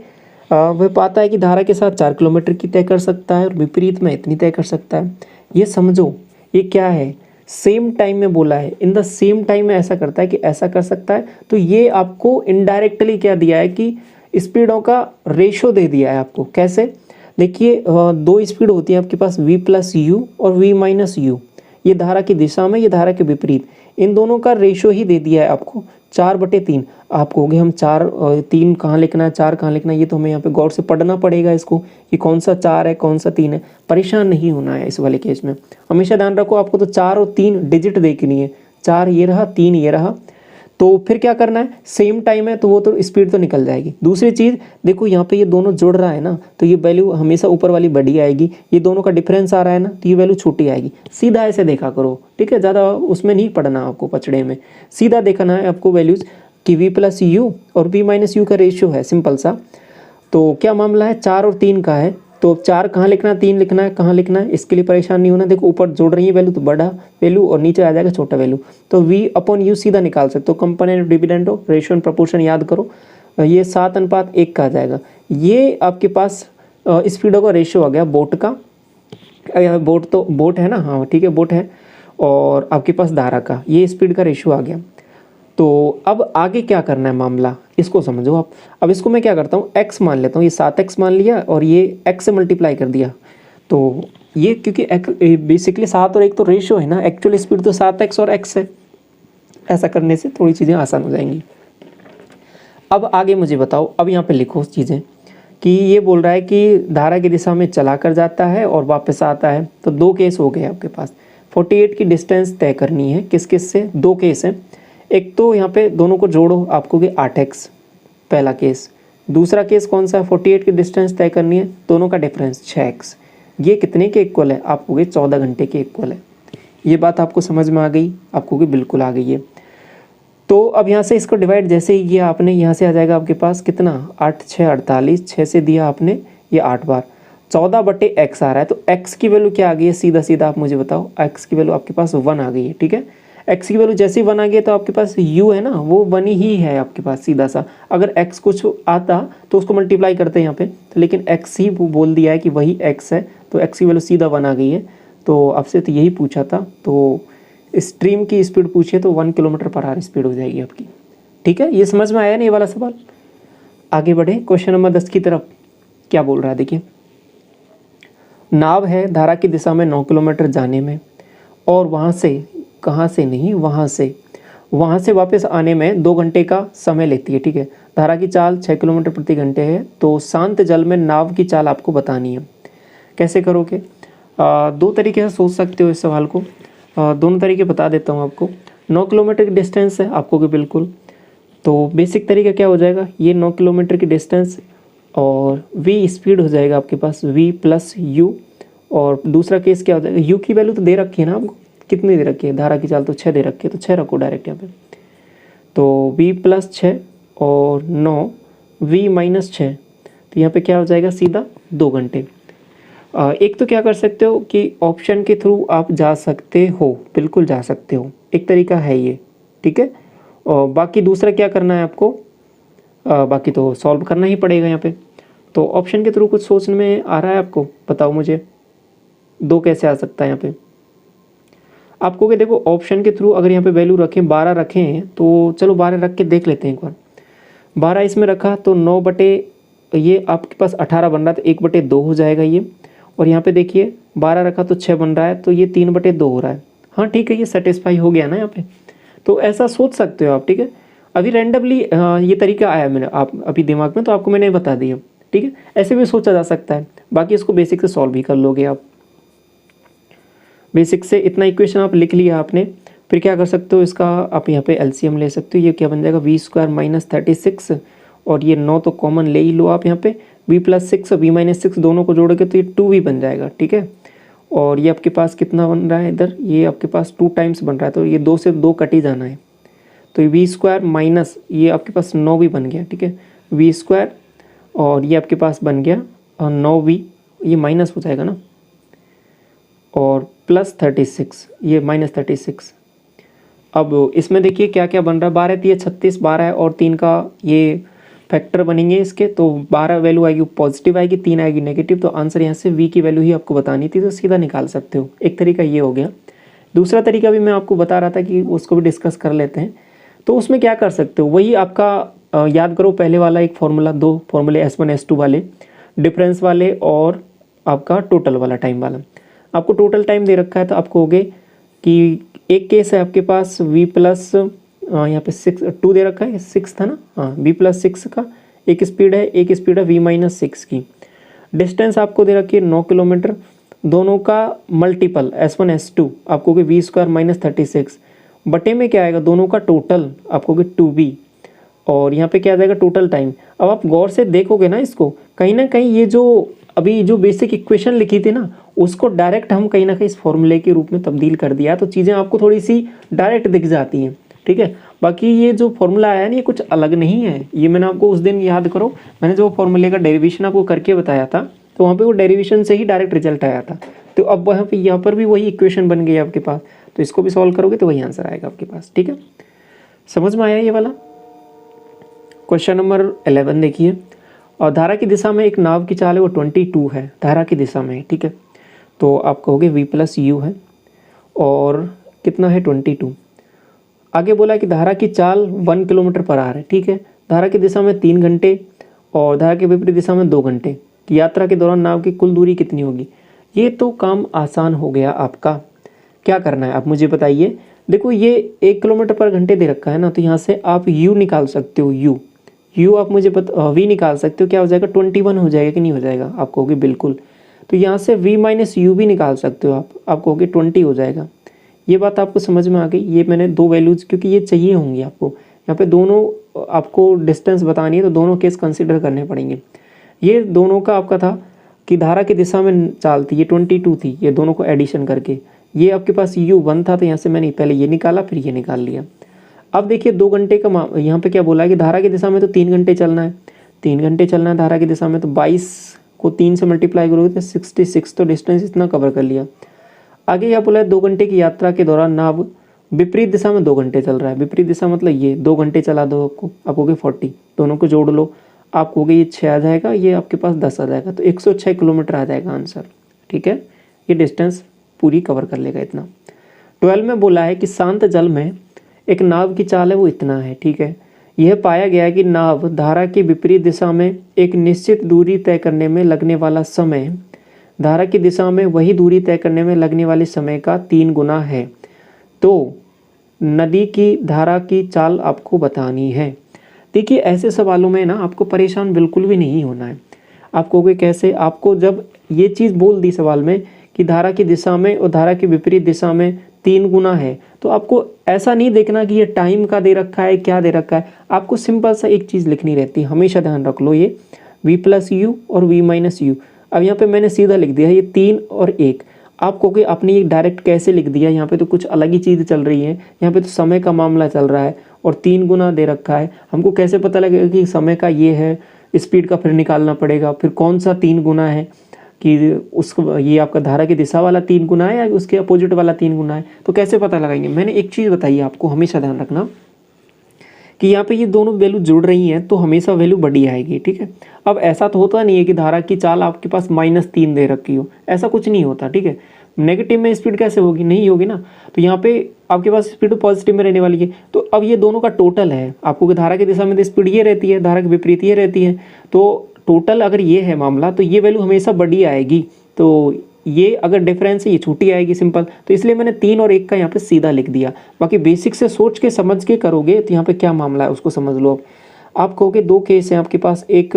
वह पाता है कि धारा के साथ 4 किलोमीटर की तय कर सकता है और विपरीत में इतनी तय कर सकता है। ये समझो ये क्या है, सेम टाइम में बोला है, इन द सेम टाइम में ऐसा करता है कि ऐसा कर सकता है। तो ये आपको इनडायरेक्टली क्या दिया है कि स्पीडों का रेशो दे दिया है आपको। कैसे? देखिए 2 स्पीड होती है आपके पास, v प्लस यू और v माइनस यू, ये धारा की दिशा में, ये धारा के विपरीत, इन दोनों का रेशो ही दे दिया है आपको 4/3। आप कहोगे हम 4 3 कहाँ लिखना है, 4 कहाँ लिखना है, ये तो हमें यहाँ पे गौर से पढ़ना पड़ेगा इसको कि कौन सा 4 है कौन सा 3 है। परेशान नहीं होना है इस वाले केस में, हमेशा ध्यान रखो आपको तो 4 और 3 डिजिट देखनी है, 4 ये रहा 3 ये रहा। तो फिर क्या करना है, सेम टाइम है तो वो तो स्पीड तो निकल जाएगी। दूसरी चीज़ देखो यहाँ पे ये दोनों जुड़ रहा है ना, तो ये वैल्यू हमेशा ऊपर वाली बड़ी आएगी, ये दोनों का डिफरेंस आ रहा है ना तो ये वैल्यू छोटी आएगी। सीधा ऐसे देखा करो, ठीक है, ज़्यादा उसमें नहीं पढ़ना आपको पचड़े में, सीधा देखना है आपको वैल्यूज़ कि v प्लस यू और v माइनस यू का रेशियो है सिंपल सा। तो क्या मामला है, 4 और 3 का है, तो 4 कहाँ लिखना है 3 लिखना है, कहाँ लिखना है, इसके लिए परेशान नहीं होना। देखो ऊपर जोड़ रही है वैल्यू तो बड़ा वैल्यू और नीचे आ जाएगा छोटा वैल्यू, तो v/u सीधा निकाल सकते हो। कंपोनेंट डिविडेंड हो, रेशियो एंड प्रोपोर्शन याद करो, ये 7:1 का आ जाएगा। ये आपके पास स्पीडों का रेशियो आ गया बोट का, बोट तो बोट है ना, हाँ ठीक है बोट है, और आपके पास धारा का ये स्पीड का रेशियो आ गया। तो अब आगे क्या करना है मामला, इसको समझो आप। अब इसको मैं क्या करता हूँ, x मान लेता हूँ, ये 7x मान लिया और ये x से मल्टीप्लाई कर दिया, तो ये क्योंकि बेसिकली 7 और 1 तो रेशो है ना, एक्चुअल स्पीड तो 7x और x है। ऐसा करने से थोड़ी चीज़ें आसान हो जाएंगी। अब आगे मुझे बताओ, अब यहाँ पे लिखो चीज़ें कि ये बोल रहा है कि धारा की दिशा में चला कर जाता है और वापस आता है। तो 2 केस हो गए आपके पास। 48 की डिस्टेंस तय करनी है किस किस से, 2 केस हैं। एक तो यहाँ पे दोनों को जोड़ो, आपको कि 8x पहला केस। दूसरा केस कौन सा है, 48 की डिस्टेंस तय करनी है, दोनों का डिफरेंस 6x। ये कितने के इक्वल है, आपको कि 14 घंटे के इक्वल है। ये बात आपको समझ में आ गई, आपको कि बिल्कुल आ गई है। तो अब यहाँ से इसको डिवाइड जैसे ही किया आपने, यहाँ से आ जाएगा आपके पास कितना, 8 6 48, 6 से दिया आपने ये 8 बार, 14/x आ रहा है। तो x की वैल्यू क्या आ गई है, सीधा सीधा आप मुझे बताओ। x की वैल्यू आपके पास 1 आ गई है, ठीक है। x की वैल्यू जैसे ही 1 आ गई तो आपके पास u है ना, वो 1 ही है आपके पास सीधा सा। अगर x कुछ आता तो उसको मल्टीप्लाई करते हैं यहाँ पे, तो लेकिन x ही बोल दिया है कि वही x है, तो x की वैल्यू सीधा 1 आ गई है। तो आपसे तो यही पूछा था, तो स्ट्रीम की स्पीड पूछिए तो 1 km/h स्पीड हो जाएगी आपकी, ठीक है। ये समझ में आया ना ये वाला सवाल। आगे बढ़े क्वेश्चन नंबर 10 की तरफ। क्या बोल रहा है देखिए, नाव है धारा की दिशा में 9 किलोमीटर जाने में और वहाँ से, कहाँ से नहीं, वहाँ से वापस आने में 2 घंटे का समय लेती है, ठीक है। धारा की चाल 6 किलोमीटर प्रति घंटे है। तो शांत जल में नाव की चाल आपको बतानी है। कैसे करोगे, 2 तरीके से सोच सकते हो इस सवाल को। दोनों तरीके बता देता हूँ आपको। 9 किलोमीटर की डिस्टेंस है आपको कि बिल्कुल, तो बेसिक तरीका क्या हो जाएगा, ये 9 किलोमीटर की डिस्टेंस और v स्पीड हो जाएगा आपके पास v प्लस u। और दूसरा केस क्या हो जाएगा, u की वैल्यू तो दे रखी है ना आपको, कितनी दे रखी है, धारा की चाल तो 6 दे रखी है, तो 6 रखो डायरेक्ट यहाँ पे। तो v प्लस 6 और 9 v माइनस 6, तो यहाँ पे क्या हो जाएगा सीधा 2 घंटे। एक तो क्या कर सकते हो कि ऑप्शन के थ्रू आप जा सकते हो, बिल्कुल जा सकते हो, एक तरीका है ये, ठीक है। और बाकी दूसरा क्या करना है आपको, बाकी तो सॉल्व करना ही पड़ेगा यहाँ पे। तो ऑप्शन के थ्रू कुछ सोचने में आ रहा है आपको, बताओ मुझे 2 कैसे आ सकता है यहाँ पे आपको। कि देखो ऑप्शन के थ्रू अगर यहाँ पे वैल्यू रखें, 12 रखें, तो चलो 12 रख के देख लेते हैं एक बार। 12 इसमें रखा तो 9 बटे, ये आपके पास 18 बन रहा है, तो 1/2 हो जाएगा ये। और यहाँ पे देखिए 12 रखा तो 6 बन रहा है, तो ये 3/2 हो रहा है। हाँ ठीक है, ये सेटिस्फाई हो गया ना यहाँ पे। तो ऐसा सोच सकते हो आप, ठीक है। अभी रैंडमली ये तरीका आया मेरे आप अभी दिमाग में, तो आपको मैंने बता दिया, ठीक है। ऐसे भी सोचा जा सकता है, बाकी इसको बेसिक से सॉल्व भी कर लोगे आप। बेसिक से इतना इक्वेशन आप लिख लिया आपने, फिर क्या कर सकते हो, इसका आप यहाँ पे एलसीएम ले सकते हो। ये क्या बन जाएगा, v² - 36, और ये 9 तो कॉमन ले ही लो आप यहाँ पे। v + 6 v - 6 दोनों को जोड़ोगे तो ये 2v बन जाएगा, ठीक है। और ये आपके पास कितना बन रहा है इधर, ये आपके पास 2 टाइम्स बन रहा है, तो ये 2 से 2 कट ही जाना है। तो v² माइनस ये आपके पास 9v बन गया, ठीक है। v² और ये आपके पास बन गया 9v, ये माइनस हो जाएगा ना, और प्लस 36, ये -36। अब इसमें देखिए क्या क्या बन रहा है, 12 3 36, 12 है और 3 का ये फैक्टर बनेंगे इसके, तो 12 वैल्यू आएगी पॉजिटिव आएगी, 3 आएगी नेगेटिव। तो आंसर यहाँ से v की वैल्यू ही आपको बतानी थी, तो सीधा निकाल सकते हो। एक तरीका ये हो गया। दूसरा तरीका भी मैं आपको बता रहा था कि उसको भी डिस्कस कर लेते हैं। तो उसमें क्या कर सकते हो, वही आपका याद करो पहले वाला एक फार्मूला, 2 फार्मूले S1 S2 वाले, डिफरेंस वाले और आपका टोटल वाला टाइम वाला। आपको टोटल टाइम दे रखा है, तो आपको हो गए कि एक केस है आपके पास v प्लस यहाँ पे 2 दे रखा है, 6 था ना, हाँ v + 6 का एक स्पीड है, एक स्पीड है v - 6 की। डिस्टेंस आपको दे रखी है 9 किलोमीटर, दोनों का मल्टीपल S1 S2 आपको कि v² - 36 बटे में क्या आएगा, दोनों का टोटल आपको कि 2v, और यहाँ पे क्या आ जाएगा टोटल टाइम। अब आप गौर से देखोगे ना इसको, कहीं ना कहीं ये जो अभी जो बेसिक इक्वेशन लिखी थी ना, उसको डायरेक्ट हम कहीं ना कहीं इस फॉर्मूले के रूप में तब्दील कर दिया, तो चीज़ें आपको थोड़ी सी डायरेक्ट दिख जाती हैं, ठीक है। बाकी ये जो फॉर्मूला आया ना, ये कुछ अलग नहीं है। ये मैंने आपको उस दिन याद करो, मैंने जो फॉर्मूले का डेरिवेशन आपको करके बताया था, तो वहाँ पे वो डेरिवेशन से ही डायरेक्ट रिजल्ट आया था। तो अब वहाँ पे यहाँ पर भी वही इक्वेशन बन गई आपके पास, तो इसको भी सॉल्व करोगे तो वही आंसर आएगा आपके पास, ठीक है। समझ में आया ये वाला। क्वेश्चन नंबर 11 देखिए, और धारा की दिशा में एक नाव की चाल है वो 22 है, धारा की दिशा में, ठीक है। तो आप कहोगे v + u है और कितना है 22। आगे बोला कि धारा की चाल 1 km/h है, ठीक है। धारा की दिशा में 3 घंटे और धारा के विपरीत दिशा में 2 घंटे की यात्रा के दौरान नाव की कुल दूरी कितनी होगी। ये तो काम आसान हो गया आपका। क्या करना है आप मुझे बताइए। देखो ये 1 किलोमीटर पर घंटे दे रखा है ना, तो यहाँ से आप u निकाल सकते हो। u आप मुझे v निकाल सकते हो। क्या हो जाएगा 21 हो जाएगा कि नहीं हो जाएगा, आप कहोगे बिल्कुल। तो यहाँ से v माइनस यू भी निकाल सकते हो आप कहोगे 20 हो जाएगा। ये बात आपको समझ में आ गई। ये मैंने दो वैल्यूज़ क्योंकि ये चाहिए होंगी आपको, यहाँ पे दोनों आपको डिस्टेंस बतानी है तो दोनों केस कंसिडर करने पड़ेंगे। ये दोनों का आपका था कि धारा की दिशा में चाल थी, ये 22 थी, ये दोनों को एडिशन करके ये आपके पास u1 था, तो यहाँ से मैंने पहले ये निकाला फिर ये निकाल लिया। अब देखिए 2 घंटे का यहाँ पे क्या बोला है कि धारा की दिशा में तो 3 घंटे चलना है, 3 घंटे चलना है धारा की दिशा में, तो 22 को 3 से मल्टीप्लाई करोगे तो 66, तो डिस्टेंस इतना कवर कर लिया। आगे क्या बोला है 2 घंटे की यात्रा के दौरान नाव विपरीत दिशा में 2 घंटे चल रहा है। विपरीत दिशा मतलब ये 2 घंटे चला दो आप कहोगे 40, दोनों को जोड़ लो आप कहोगे ये 6 आ जाएगा, ये आपके पास 10 आ जाएगा, तो 106 किलोमीटर आ जाएगा आंसर। ठीक है, ये डिस्टेंस पूरी कवर कर लेगा इतना। 12 में बोला है कि शांत जल में एक नाव की चाल है वो इतना है। ठीक है, यह पाया गया है कि नाव धारा के विपरीत दिशा में एक निश्चित दूरी तय करने में लगने वाला समय धारा की दिशा में वही दूरी तय करने में लगने वाले समय का 3 गुना है। तो नदी की धारा की चाल आपको बतानी है। देखिए ऐसे सवालों में ना आपको परेशान बिल्कुल भी नहीं होना है। आप कहोगे कैसे, आपको जब ये चीज़ बोल दी सवाल में कि धारा की दिशा में और धारा की विपरीत दिशा में 3 गुना है, तो आपको ऐसा नहीं देखना कि ये टाइम का दे रखा है क्या दे रखा है। आपको सिंपल सा एक चीज़ लिखनी रहती है, हमेशा ध्यान रख लो, ये v प्लस यू और v माइनस यू। अब यहाँ पे मैंने सीधा लिख दिया ये 3 और 1। आप कहोगे आपने ये डायरेक्ट कैसे लिख दिया, यहाँ पे तो कुछ अलग ही चीज़ चल रही है, यहाँ पे तो समय का मामला चल रहा है और 3 गुना दे रखा है। हमको कैसे पता लगेगा कि समय का ये है, स्पीड का फिर निकालना पड़ेगा, फिर कौन सा 3 गुना है कि उसको ये आपका धारा की दिशा वाला 3 गुना है या उसके अपोजिट वाला 3 गुना है, तो कैसे पता लगाएंगे। मैंने एक चीज़ बताई आपको, हमेशा ध्यान रखना कि यहाँ पे ये दोनों वैल्यू जुड़ रही हैं तो हमेशा वैल्यू बड़ी आएगी। ठीक है, अब ऐसा तो होता नहीं है कि धारा की चाल आपके पास -3 दे रखी हो, ऐसा कुछ नहीं होता। ठीक है, नेगेटिव में स्पीड कैसे होगी, नहीं होगी ना। तो यहाँ पे आपके पास स्पीड पॉजिटिव में रहने वाली है। तो अब ये दोनों का टोटल है, आपको कि धारा की दिशा में तो स्पीड ये रहती है, धारा की विपरीत ये रहती है, तो टोटल अगर ये है मामला तो ये वैल्यू हमेशा बड़ी आएगी। तो ये अगर डिफरेंस है ये छोटी आएगी सिंपल, तो इसलिए मैंने 3 और 1 का यहाँ पे सीधा लिख दिया। बाकी बेसिक से सोच के समझ के करोगे तो यहाँ पे क्या मामला है उसको समझ लो। आप कहोगे 2 केस हैं आपके पास, एक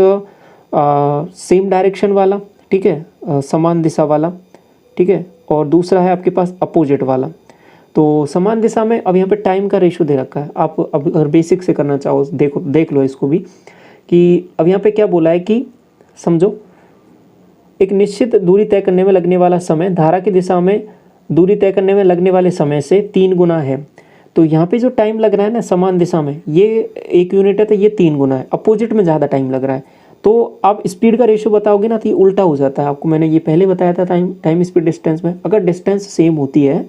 सेम डायरेक्शन वाला, ठीक है, समान दिशा वाला, ठीक है, और दूसरा है आपके पास अपोजिट वाला। तो समान दिशा में अब यहाँ पे टाइम का रेशो दे रखा है। आप अब अगर बेसिक से करना चाहो देख लो इसको भी कि अब यहाँ पे क्या बोला है कि समझो एक निश्चित दूरी तय करने में लगने वाला समय धारा की दिशा में दूरी तय करने में लगने वाले समय से 3 गुना है। तो यहाँ पे जो टाइम लग रहा है ना समान दिशा में, ये 1 यूनिट है तो ये 3 गुना है, अपोजिट में ज़्यादा टाइम लग रहा है। तो आप स्पीड का रेशो बताओगे ना तो ये उल्टा हो जाता है। आपको मैंने ये पहले बताया था टाइम स्पीड डिस्टेंस में, अगर डिस्टेंस सेम होती है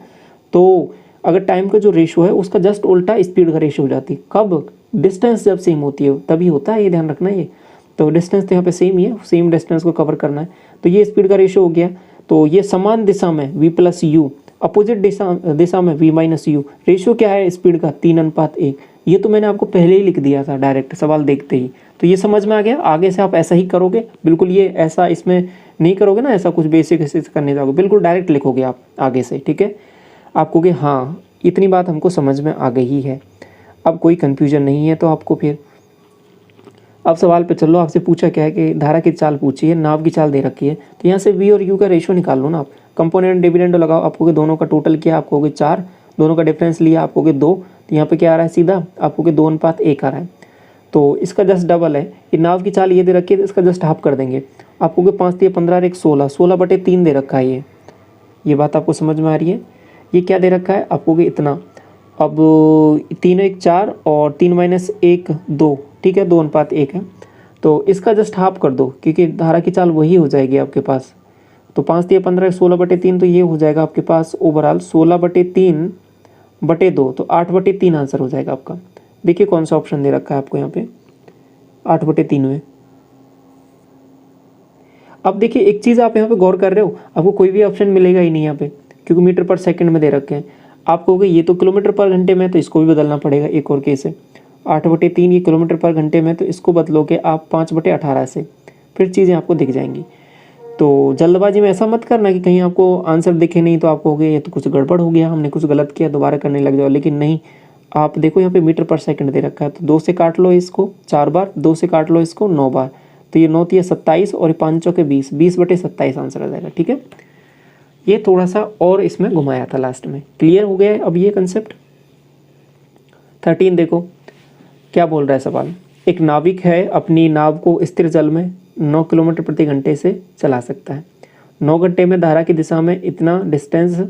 तो अगर टाइम का जो रेशो है उसका जस्ट उल्टा स्पीड का रेशो हो जाती है। कब, डिस्टेंस जब सेम होती है तभी होता है, ये ध्यान रखना। ये तो डिस्टेंस तो यहाँ पे सेम ही है, सेम डिस्टेंस को कवर करना है, तो ये स्पीड का रेशो हो गया। तो ये समान दिशा में v प्लस यू, अपोजिट दिशा में v माइनस यू, रेशो क्या है स्पीड का 3:1। ये तो मैंने आपको पहले ही लिख दिया था डायरेक्ट सवाल देखते ही, तो ये समझ में आ गया। आगे से आप ऐसा ही करोगे, बिल्कुल ये ऐसा इसमें नहीं करोगे ना, ऐसा कुछ बेसिक ऐसे करने जाओगे, बिल्कुल डायरेक्ट लिखोगे आप आगे से। ठीक है, आप कहोगे हाँ इतनी बात हमको समझ में आ गई है, अब कोई कन्फ्यूजन नहीं है। तो आपको फिर अब सवाल पे चलो, आपसे पूछा क्या है कि धारा की चाल पूछी है, नाव की चाल दे रखी है, तो यहाँ से v और u का रेशो निकाल लो ना आप। कंपोनेंट डिविडेंड लगाओ, आपको दोनों का टोटल किया, आपको 4, दोनों का डिफरेंस लिया आपको 2, तो यहाँ पे क्या आ रहा है सीधा आपको 2:1 आ रहा है। तो इसका जस्ट डबल है, ये नाव की चाल ये दे रखी है, इसका जस्ट हाफ कर देंगे, आपको 5 × 15 = 16, 16/3 दे रखा है ये बात आपको समझ में आ रही है। ये क्या दे रखा है आपको इतना, अब 3 × 1 = 4 और 3 - 1 = 2, ठीक है, 2:1 है। तो इसका जस्ट हाफ कर दो क्योंकि धारा की चाल वही हो जाएगी आपके पास। तो 5 × 15 = 16/3, तो ये हो जाएगा आपके पास ओवरऑल 16/3/2, तो 8/3 आंसर हो जाएगा आपका। देखिए कौन सा ऑप्शन दे रखा है आपको यहाँ पे 8/3 में। अब देखिए एक चीज़ आप यहाँ पे गौर कर रहे हो, आपको कोई भी ऑप्शन मिलेगा ही नहीं यहाँ पे क्योंकि मीटर पर सेकंड में दे रखे हैं। आप कहोगे ये तो किलोमीटर पर घंटे में, तो इसको भी बदलना पड़ेगा। एक और केस है 8/3, ये किलोमीटर पर घंटे में, तो इसको बदलोगे आप 5/18 से, फिर चीज़ें आपको दिख जाएंगी। तो जल्दबाजी में ऐसा मत करना कि कहीं आपको आंसर दिखे नहीं तो आप कहोगे ये तो कुछ गड़बड़ हो गया, हमने कुछ गलत किया, दोबारा करने लग जाओ। लेकिन नहीं, आप देखो यहाँ पे मीटर पर सेकंड दे रखा है, तो 2 से काट लो इसको 4 बार, 2 से काट लो इसको 9 बार, तो ये 9 तिया 27 और 5 चौके 20, 20/27 आंसर आ जाएगा। ठीक है, ये थोड़ा सा और इसमें घुमाया था लास्ट में। क्लियर हो गया है अब ये कंसेप्ट। 13 देखो क्या बोल रहा है सवाल। एक नाविक है, अपनी नाव को स्थिर जल में 9 किलोमीटर प्रति घंटे से चला सकता है। 9 घंटे में धारा की दिशा में इतना डिस्टेंस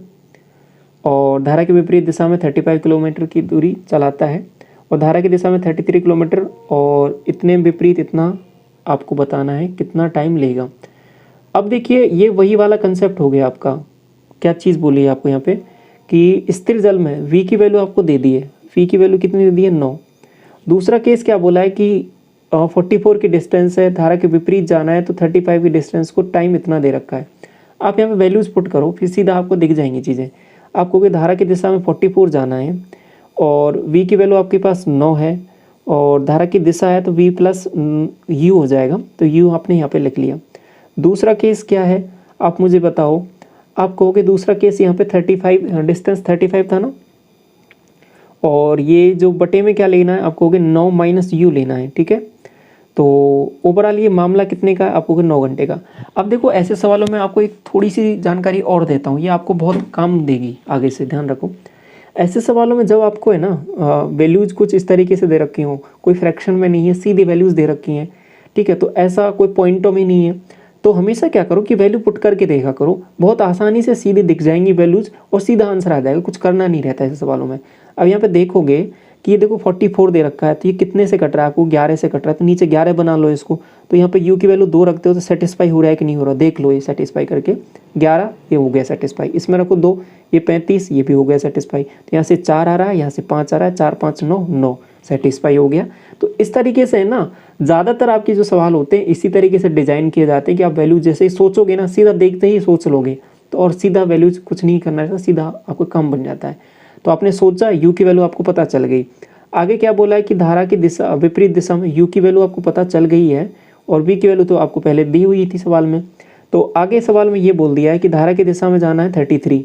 और धारा के विपरीत दिशा में 35 किलोमीटर की दूरी चलाता है, और धारा की दिशा में 33 किलोमीटर और इतने विपरीत इतना आपको बताना है कितना टाइम लेगा। अब देखिए ये वही वाला कंसेप्ट हो गया आपका। क्या चीज़ बोली है आपको यहाँ पे कि स्थिर जल में v की वैल्यू आपको दे दी है, v की वैल्यू कितनी दे दी है 9। दूसरा केस क्या बोला है कि 44 की डिस्टेंस है, धारा के विपरीत जाना है, तो 35 की डिस्टेंस को टाइम इतना दे रखा है। आप यहाँ पे वैल्यूज़ पुट करो, फिर सीधा आपको दिख जाएंगी चीज़ें। आपको कि धारा की दिशा में 44 जाना है और v की वैल्यू आपके पास 9 है और धारा की दिशा है तो v प्लस u हो जाएगा, तो u आपने यहाँ पे लिख लिया। दूसरा केस क्या है आप मुझे बताओ। आप कहोगे दूसरा केस यहाँ पे 35 डिस्टेंस 35 था ना, और ये जो बटे में क्या लेना है आप कहोगे 9 माइनस u लेना है। ठीक है, तो ओवरऑल ये मामला कितने का है आप कहोगे 9 घंटे का। अब देखो ऐसे सवालों में आपको एक थोड़ी सी जानकारी और देता हूँ, ये आपको बहुत काम देगी आगे से, ध्यान रखो। ऐसे सवालों में जब आपको है ना वैल्यूज़ कुछ इस तरीके से दे रखी हो, कोई फ्रैक्शन में नहीं है, सीधी वैल्यूज़ दे रखी हैं, ठीक है, तो ऐसा कोई पॉइंटों में नहीं है, तो हमेशा क्या करो कि वैल्यू पुट करके देखा करो, बहुत आसानी से सीधे दिख जाएंगी वैल्यूज़ और सीधा आंसर आ जाएगा, कुछ करना नहीं रहता ऐसे सवालों में। अब यहाँ पे देखोगे कि ये देखो 44 दे रखा है, तो ये कितने से कट रहा है आपको 11 से कट रहा है, तो नीचे 11 बना लो इसको। तो यहाँ पे u की वैल्यू 2 रखते हो तो सेटिस्फाई हो रहा है कि नहीं हो रहा, देख लो ये सेटिस्फाई करके। 11 ये हो गया सेटिस्फाई, इसमें रखो 2, ये 35 ये भी हो गया सेटिस्फाई। तो यहाँ से 4 आ रहा है, यहाँ से 5 आ रहा है, 4 5 9 9 सेटिस्फाई हो गया। तो इस तरीके से है ना ज़्यादातर आपके जो सवाल होते हैं इसी तरीके से डिज़ाइन किए जाते हैं कि आप वैल्यू जैसे ही सोचोगे ना, सीधा देखते ही सोच लोगे, तो और सीधा वैल्यूज कुछ नहीं करना रहता, सीधा आपको काम बन जाता है। तो आपने सोचा u की वैल्यू आपको पता चल गई। आगे क्या बोला है कि धारा की दिशा विपरीत दिशा में u की वैल्यू आपको पता चल गई है और v की वैल्यू तो आपको पहले दी हुई थी सवाल में। तो आगे सवाल में ये बोल दिया है कि धारा की दिशा में जाना है 33,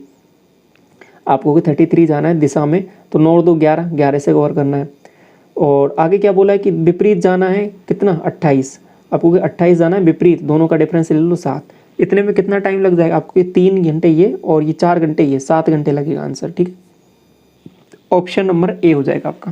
आपको 33 जाना है दिशा में, तो 9 2 11, 11 से कवर करना है। और आगे क्या बोला है कि विपरीत जाना है कितना 28, आपको 28 जाना है विपरीत, दोनों का डिफरेंस ले लो 7। इतने में कितना टाइम लग जाएगा आपको, 3 घंटे ये और ये 4 घंटे ये, 7 घंटे लगेगा आंसर। ठीक है, ऑप्शन नंबर ए हो जाएगा आपका।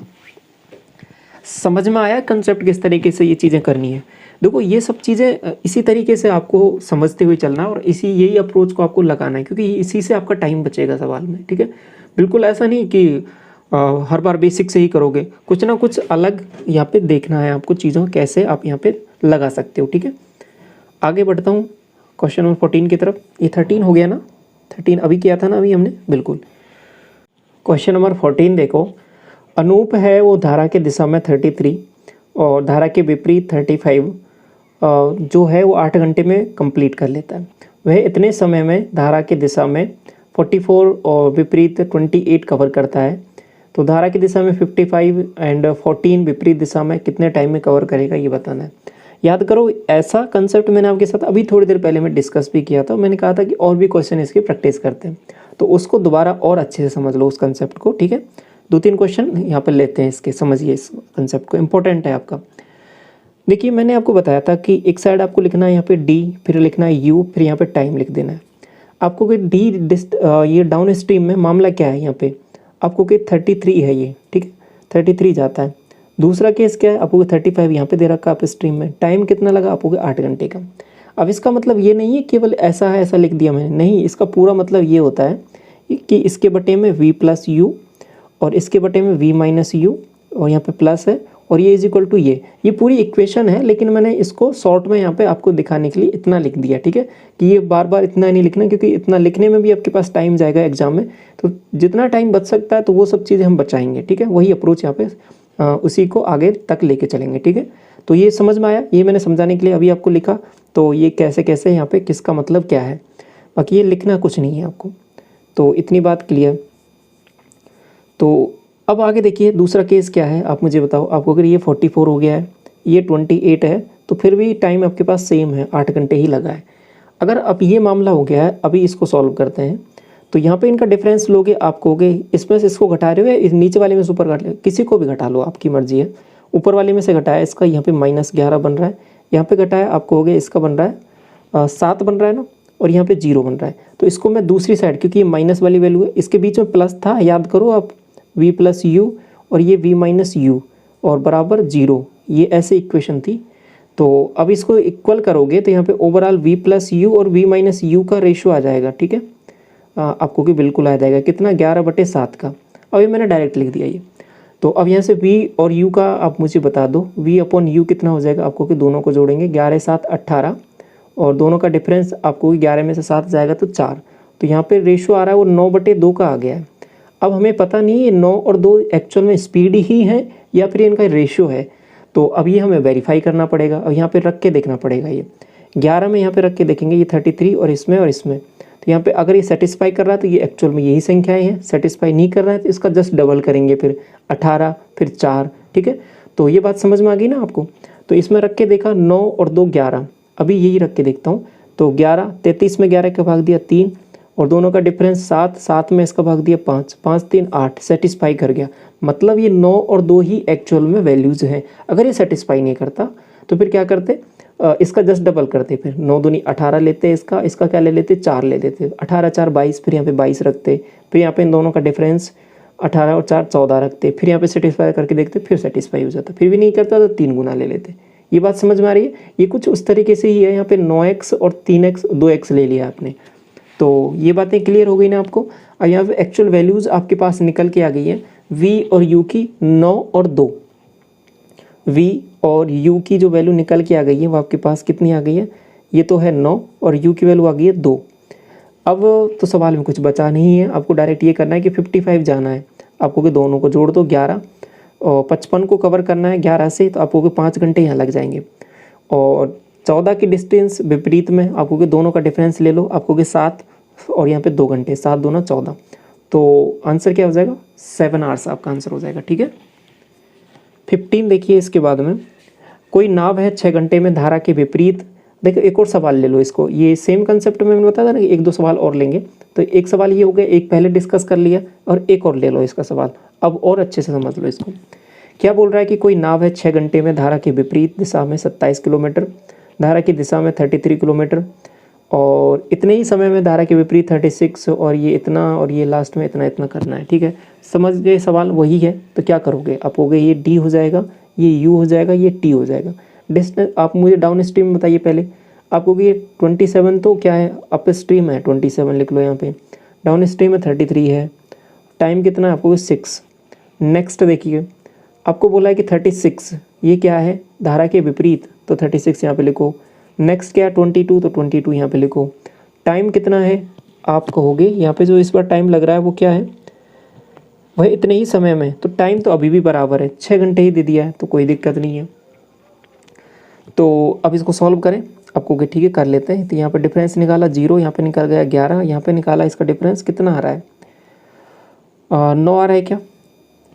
समझ में आया कंसेप्ट किस तरीके से ये चीज़ें करनी है। देखो ये सब चीज़ें इसी तरीके से आपको समझते हुए चलना है और यही अप्रोच को आपको लगाना है, क्योंकि इसी से आपका टाइम बचेगा सवाल में। ठीक है, बिल्कुल ऐसा नहीं कि हर बार बेसिक से ही करोगे, कुछ ना कुछ अलग यहाँ पे देखना है आपको, चीज़ों कैसे आप यहाँ पे लगा सकते हो। ठीक है, आगे बढ़ता हूँ क्वेश्चन नंबर 14 की तरफ। ये 13 हो गया ना, 13 अभी किया था ना अभी हमने, बिल्कुल। क्वेश्चन नंबर 14 देखो। अनूप है वो धारा के दिशा में 33 और धारा के विपरीत 35 जो है वो 8 घंटे में कंप्लीट कर लेता है। वह इतने समय में धारा की दिशा में 44 और विपरीत 28 कवर करता है, तो धारा की दिशा में 55 एंड 14 विपरीत दिशा में कितने टाइम में कवर करेगा ये बताना है। याद करो ऐसा कंसेप्ट मैंने आपके साथ अभी थोड़ी देर पहले मैं डिस्कस भी किया था, मैंने कहा था कि और भी क्वेश्चन इसकी प्रैक्टिस करते हैं, तो उसको दोबारा और अच्छे से समझ लो उस कंसेप्ट को। ठीक है, 2-3 क्वेश्चन यहाँ पर लेते हैं इसके, समझिए इस कंसेप्ट को, इंपॉर्टेंट है आपका। देखिए मैंने आपको बताया था कि एक साइड आपको लिखना है यहाँ पे डी, फिर लिखना है यू, फिर यहाँ पे टाइम लिख देना है आपको कि डी ये डाउन स्ट्रीम में मामला क्या है यहाँ पे आपको कि 33 है ये। ठीक है, 33 जाता है। दूसरा केस क्या है आपको 35 यहाँ पे दे रखा आप स्ट्रीम में, टाइम कितना लगा आपको 8 घंटे का। अब इसका मतलब ये नहीं है केवल ऐसा है ऐसा लिख दिया मैंने, नहीं, इसका पूरा मतलब ये होता है कि इसके बटे में v प्लस यू और इसके बटे में v माइनस यू और यहाँ पे प्लस है और ये इज इक्वल टू ये पूरी इक्वेशन है, लेकिन मैंने इसको शॉर्ट में यहाँ पे आपको दिखाने के लिए इतना लिख दिया। ठीक है, कि ये बार बार इतना नहीं लिखना, क्योंकि इतना लिखने में भी आपके पास टाइम जाएगा एग्जाम में, तो जितना टाइम बच सकता है तो वो सब चीज़ें हम बचाएंगे। ठीक है, वही अप्रोच यहाँ पे उसी को आगे तक लेके चलेंगे। ठीक है, तो ये समझ में आया, ये मैंने समझाने के लिए अभी आपको लिखा, तो ये कैसे कैसे यहाँ पे किसका मतलब क्या है, बाकी ये लिखना कुछ नहीं है आपको, तो इतनी बात क्लियर। तो अब आगे देखिए दूसरा केस क्या है आप मुझे बताओ। आपको अगर ये 44 हो गया है, ये 28 है, तो फिर भी टाइम आपके पास सेम है, 8 घंटे ही लगा है। अगर अब ये मामला हो गया है, अभी इसको सॉल्व करते हैं। तो यहाँ पे इनका डिफरेंस लोगे, आप कहोगे इसमें से इसको घटा रहे हो या इस नीचे वाले में से ऊपर घटा रहे हो, किसी को भी घटा लो, आपकी मर्जी है। ऊपर वाले में से घटाया इसका, यहाँ पे -11 बन रहा है, यहाँ पे घटाया आप कहोगे इसका बन रहा है 7 बन रहा है ना, और यहाँ पे 0 बन रहा है। तो इसको मैं दूसरी साइड, क्योंकि ये माइनस वाली वैल्यू है, इसके बीच में प्लस था, याद करो आप, v + u और ये v - u और बराबर 0, ये ऐसे इक्वेशन थी। तो अब इसको इक्वल करोगे तो यहाँ पे ओवरऑल v + u और v - u का रेशियो आ जाएगा, ठीक है। आपको कि बिल्कुल आ जाएगा कितना, 11/7 का। अब ये मैंने डायरेक्ट लिख दिया ये। तो अब यहाँ से v और u का आप मुझे बता दो, v/u कितना हो जाएगा आपको, कि दोनों को जोड़ेंगे 11 7 18 और दोनों का डिफरेंस आपको 11 में से 7 जाएगा तो 4। तो यहाँ पे रेशियो आ रहा है वो 9/2 का आ गया है। अब हमें पता नहीं है 9 और 2 एक्चुअल में स्पीड ही है या फिर इनका रेशियो है। तो अब ये हमें वेरीफाई करना पड़ेगा। अब यहाँ पे रख के देखना पड़ेगा, ये 11 में यहाँ पे रख के देखेंगे, ये 33 और इसमें। तो यहाँ पे अगर ये सेटिस्फाई कर रहा है तो ये एक्चुअल में यही संख्याएं हैं, सेटिस्फाई नहीं कर रहा है तो इसका जस्ट डबल करेंगे, फिर 18 फिर 4, ठीक है। तो ये बात समझ में आ गई ना आपको। तो इसमें रख के देखा 9 और 2 11, अभी यही रख के देखता हूँ। तो 11 33 में 11 का भाग दिया 3 और दोनों का डिफरेंस 7 7 में इसका भाग दिया 5 5 3 8, सेटिस्फाई कर गया। मतलब ये 9 और 2 ही एक्चुअल में वैल्यूज़ हैं। अगर ये सेटिस्फाई नहीं करता तो फिर क्या करते, इसका जस्ट डबल करते, फिर 9 दूनी 18 लेते, इसका क्या ले लेते, 4 ले लेते, 18 4 22, फिर यहाँ पे 22 रखते, फिर यहाँ पे इन दोनों का डिफरेंस 18 और 4 14 रखते, फिर यहाँ पे सेटिस्फाई करके देखते, फिर सेटिस्फाई हो जाता, फिर भी नहीं करता तो 3 गुना ले लेते। ये बात समझ में आ रही है। ये कुछ उस तरीके से ही है। यहाँ पे 9x और 3x 2x ले लिया आपने। तो ये बातें क्लियर हो गई ना आपको। और यहाँ पे एक्चुअल वैल्यूज़ आपके पास निकल के आ गई है, v और u की 9 और 2। v और u की जो वैल्यू निकल के आ गई है वो आपके पास कितनी आ गई है, ये तो है 9 और u की वैल्यू आ गई है 2। अब तो सवाल में कुछ बचा नहीं है, आपको डायरेक्ट ये करना है कि 55 जाना है आपको, कि दोनों को जोड़ दो 11 और 55 को कवर करना है 11 से, तो आपको 5 घंटे यहाँ लग जाएंगे। और 14 की डिस्टेंस विपरीत में आपको कि दोनों का डिफरेंस ले लो, आपको कि 7 और यहाँ पे 2 घंटे, 7 दूना 14। तो आंसर क्या हो जाएगा, 7 आवर्स आपका आंसर हो जाएगा, ठीक है। 15 देखिए इसके बाद में, कोई नाव है 6 घंटे में धारा के विपरीत। देखो एक और सवाल ले लो इसको, ये सेम कंसेप्ट में मैंने बताया था ना कि 1 2 सवाल और लेंगे। तो एक सवाल ये हो गया, एक पहले डिस्कस कर लिया और एक और ले लो इसका सवाल, अब और अच्छे से समझ लो इसको। क्या बोल रहा है कि कोई नाव है 6 घंटे में धारा के विपरीत दिशा में 27 किलोमीटर, धारा की दिशा में 33 किलोमीटर और इतने ही समय में धारा के विपरीत 36 और ये इतना और ये लास्ट में इतना इतना करना है, ठीक है। समझ गए सवाल वही है। तो क्या करोगे, आप हो गए ये डी हो जाएगा, ये यू हो जाएगा, ये टी हो जाएगा। डिस्टेंस आप मुझे डाउन स्ट्रीम बताइए पहले आपको कि ये 27 तो क्या है, अप स्ट्रीम है 27 लिख लो यहाँ पे, डाउन स्ट्रीम में 33 है, टाइम कितना है आपको 6। नेक्स्ट देखिए आपको बोला है कि 36 ये क्या है, धारा के विपरीत, तो 36 यहाँ पे लिखो। नेक्स्ट क्या है 22, तो 22 यहाँ पे लिखो। टाइम कितना है आप कहोगे, यहाँ पे जो इस बार टाइम लग रहा है वो क्या है, वह इतने ही समय में, तो टाइम तो अभी भी बराबर है, 6 घंटे ही दे दिया है, तो कोई दिक्कत नहीं है। तो अब इसको सॉल्व करें, आपको कि ठीक है कर लेते हैं। तो यहाँ पे डिफरेंस निकाला 0, यहाँ पे निकल गया 11, यहाँ पे निकाला, इसका डिफरेंस कितना आ रहा है 9 आ रहा है क्या,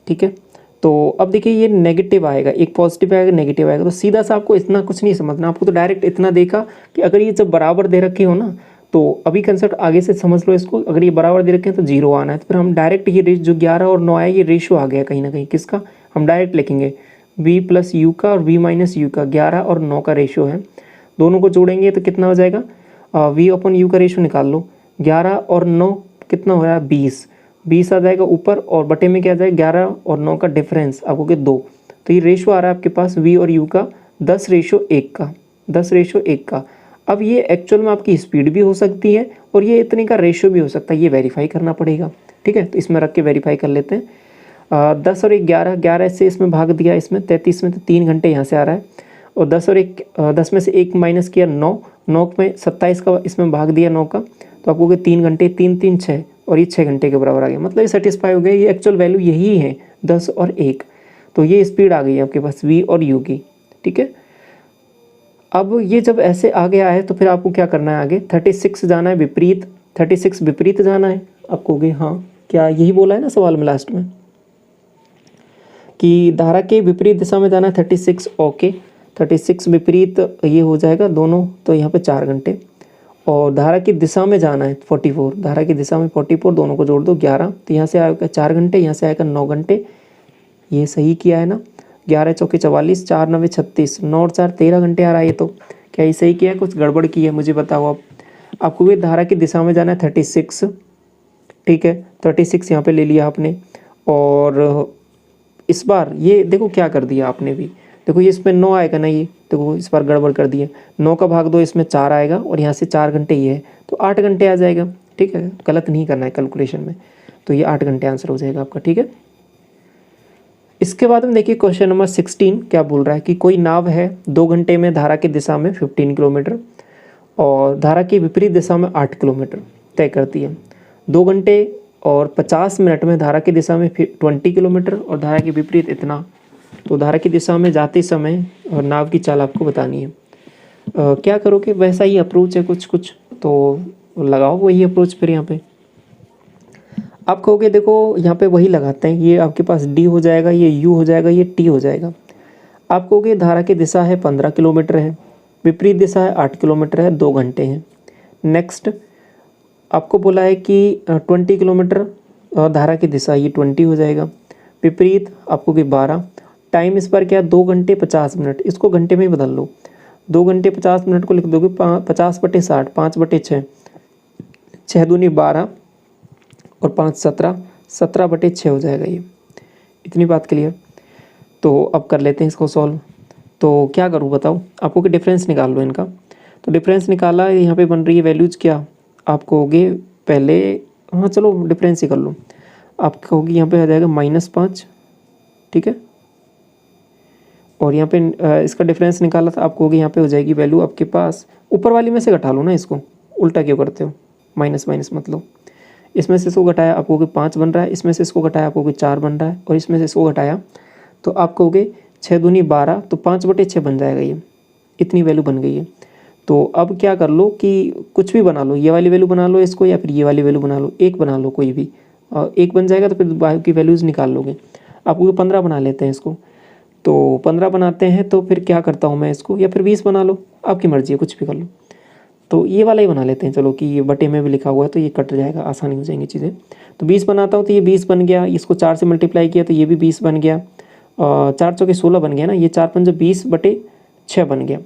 ठीक है। तो अब देखिए ये नेगेटिव आएगा, एक पॉजिटिव आएगा नेगेटिव आएगा, तो सीधा सा आपको इतना कुछ नहीं समझना, आपको तो डायरेक्ट इतना देखा कि अगर ये जब बराबर दे रखे हो ना, तो अभी कंसेप्ट आगे से समझ लो इसको, अगर ये बराबर दे रखे हैं तो 0 आना है। तो फिर हम डायरेक्ट ये जो 11 और 9 आया ये रेशियो आ गया कहीं ना कहीं, किसका, हम डायरेक्ट लिखेंगे v + u का और v - u का, 11 और 9 का रेशियो है, दोनों को जोड़ेंगे तो कितना हो जाएगा, v/u का रेशियो निकाल लो, 11 और 9 कितना हो रहा है 20 आ जाएगा ऊपर, और बटे में क्या आ जाएगा 11 और 9 का डिफरेंस आपको कि 2। तो ये रेशियो आ रहा है आपके पास v और u का 10:1 का, 10:1 का। अब ये एक्चुअल में आपकी स्पीड भी हो सकती है और ये इतने का रेशियो भी हो सकता है, ये वेरीफाई करना पड़ेगा, ठीक है। तो इसमें रख के वेरीफाई कर लेते हैं। 10 और 1 11, 11 से इसमें भाग दिया, इसमें 33 में, तो 3 घंटे यहाँ से आ रहा है। और 10 और 1 10 में से 1 माइनस किया 9, 9 में 27 का इसमें भाग दिया 9 का, तो आपको कि 3 घंटे, 3 3 6 और ये 6 घंटे के बराबर आ गया। मतलब ये सेटिस्फाई हो गया, ये एक्चुअल वैल्यू यही है 10 और 1। तो ये स्पीड आ गई है आपके पास v और u की, ठीक है। अब ये जब ऐसे आ गया है तो फिर आपको क्या करना है आगे, 36 जाना है विपरीत, 36 विपरीत जाना है आपको कि हाँ, क्या यही बोला है ना सवाल में लास्ट में कि धारा के विपरीत दिशा में जाना है 36, ओके। 36 विपरीत ये हो जाएगा दोनों, तो यहाँ पे 4 घंटे। और धारा की दिशा में जाना है 44, धारा की दिशा में 44, दोनों को जोड़ दो 11, तो यहाँ से आएगा 4 घंटे, यहाँ से आएगा 9 घंटे। ये सही किया है ना, 11 चौके 44, 4 9 36, 9 और 4 13 घंटे आ रहा है। ये तो क्या ये सही किया है, कुछ गड़बड़ की है, मुझे बताओ आप। आपको भी धारा की दिशा में जाना है 36, ठीक है, 36 यहाँ पे ले लिया आपने। और इस बार ये देखो क्या कर दिया आपने भी, देखो ये इसमें 9 आएगा ना, ये देखो इस बार गड़बड़ कर दिए, 9 का भाग 2 इसमें 4 आएगा और यहाँ से 4 घंटे ये है तो 8 घंटे आ जाएगा, ठीक है, गलत नहीं करना है कैलकुलेशन में, तो ये 8 घंटे आंसर हो जाएगा आपका, ठीक है। इसके बाद में देखिए क्वेश्चन नंबर 16 क्या बोल रहा है कि कोई नाव है 2 घंटे में धारा की दिशा में 15 किलोमीटर और धारा की विपरीत दिशा में 8 किलोमीटर तय करती है। 2 घंटे और 50 मिनट में धारा की दिशा में 20 किलोमीटर और धारा के विपरीत इतना। तो धारा की दिशा में जाते समय और नाव की चाल आपको बतानी है। क्या करोगे, वैसा ही अप्रोच है कुछ कुछ, तो लगाओ वही अप्रोच फिर यहाँ पे। आप कहोगे देखो यहाँ पे वही लगाते हैं, ये आपके पास डी हो जाएगा, ये यू हो जाएगा, ये टी हो जाएगा। आप कहोगे धारा की दिशा है 15 किलोमीटर है, विपरीत दिशा है 8 किलोमीटर है, 2 घंटे हैं। नेक्स्ट आपको बोला है कि 20 किलोमीटर धारा की दिशा, ये 20 हो जाएगा, विपरीत आपको कि 12। टाइम इस पर क्या है 2 घंटे 50 मिनट, इसको घंटे में ही बदल लो, 2 घंटे 50 मिनट को लिख दोगे 50/60, 5/6, 6 दूनी 12 और 5 17, 17/6 हो जाएगा ये। इतनी बात क्लियर। तो अब कर लेते हैं इसको सॉल्व। तो क्या करूँ बताओ, आपको कि डिफरेंस निकाल लो इनका। तो डिफरेंस निकाला, यहाँ पे बन रही है वैल्यूज़ क्या, आप कहोगे पहले, हाँ चलो डिफरेंस ही कर लो। आप कहोगे यहाँ पे आ जाएगा -5, ठीक है, और यहाँ पे इसका डिफरेंस निकाला था, आप कहोगे यहाँ पे हो जाएगी वैल्यू आपके पास, ऊपर वाली में से घटा लो ना इसको, उल्टा क्यों करते हो, माइनस माइनस मत लो। इसमें से इसको घटाया आप कहोगे 5 बन रहा है, इसमें से इसको घटाया आप कहोगे 4 बन रहा है, और इसमें से इसको घटाया तो आप कहोगे 6 दूनी 12, तो 5/6 बन जाएगा ये, इतनी वैल्यू बन गई है। तो अब क्या कर लो कि कुछ भी बना लो, ये वाली वैल्यू बना लो इसको, या फिर ये वाली वैल्यू बना लो, एक बना लो कोई भी, और एक बन जाएगा तो फिर बाकी की वैल्यूज़ निकाल लोगे। आपको 15 बना लेते हैं इसको, तो 15 बनाते हैं तो फिर क्या करता हूँ मैं इसको, या फिर 20 बना लो, आपकी मर्जी है, कुछ भी कर लो। तो ये वाला ही बना लेते हैं चलो, कि ये बटे में भी लिखा हुआ है तो ये कट जाएगा, आसानी हो जाएंगी चीज़ें। तो 20 बनाता हूँ तो ये 20 बन गया, इसको 4 से मल्टीप्लाई किया तो ये भी 20 बन गया, 4 चौके 16 बन गया ना, ये 4 पंजे 20/6 बन गया।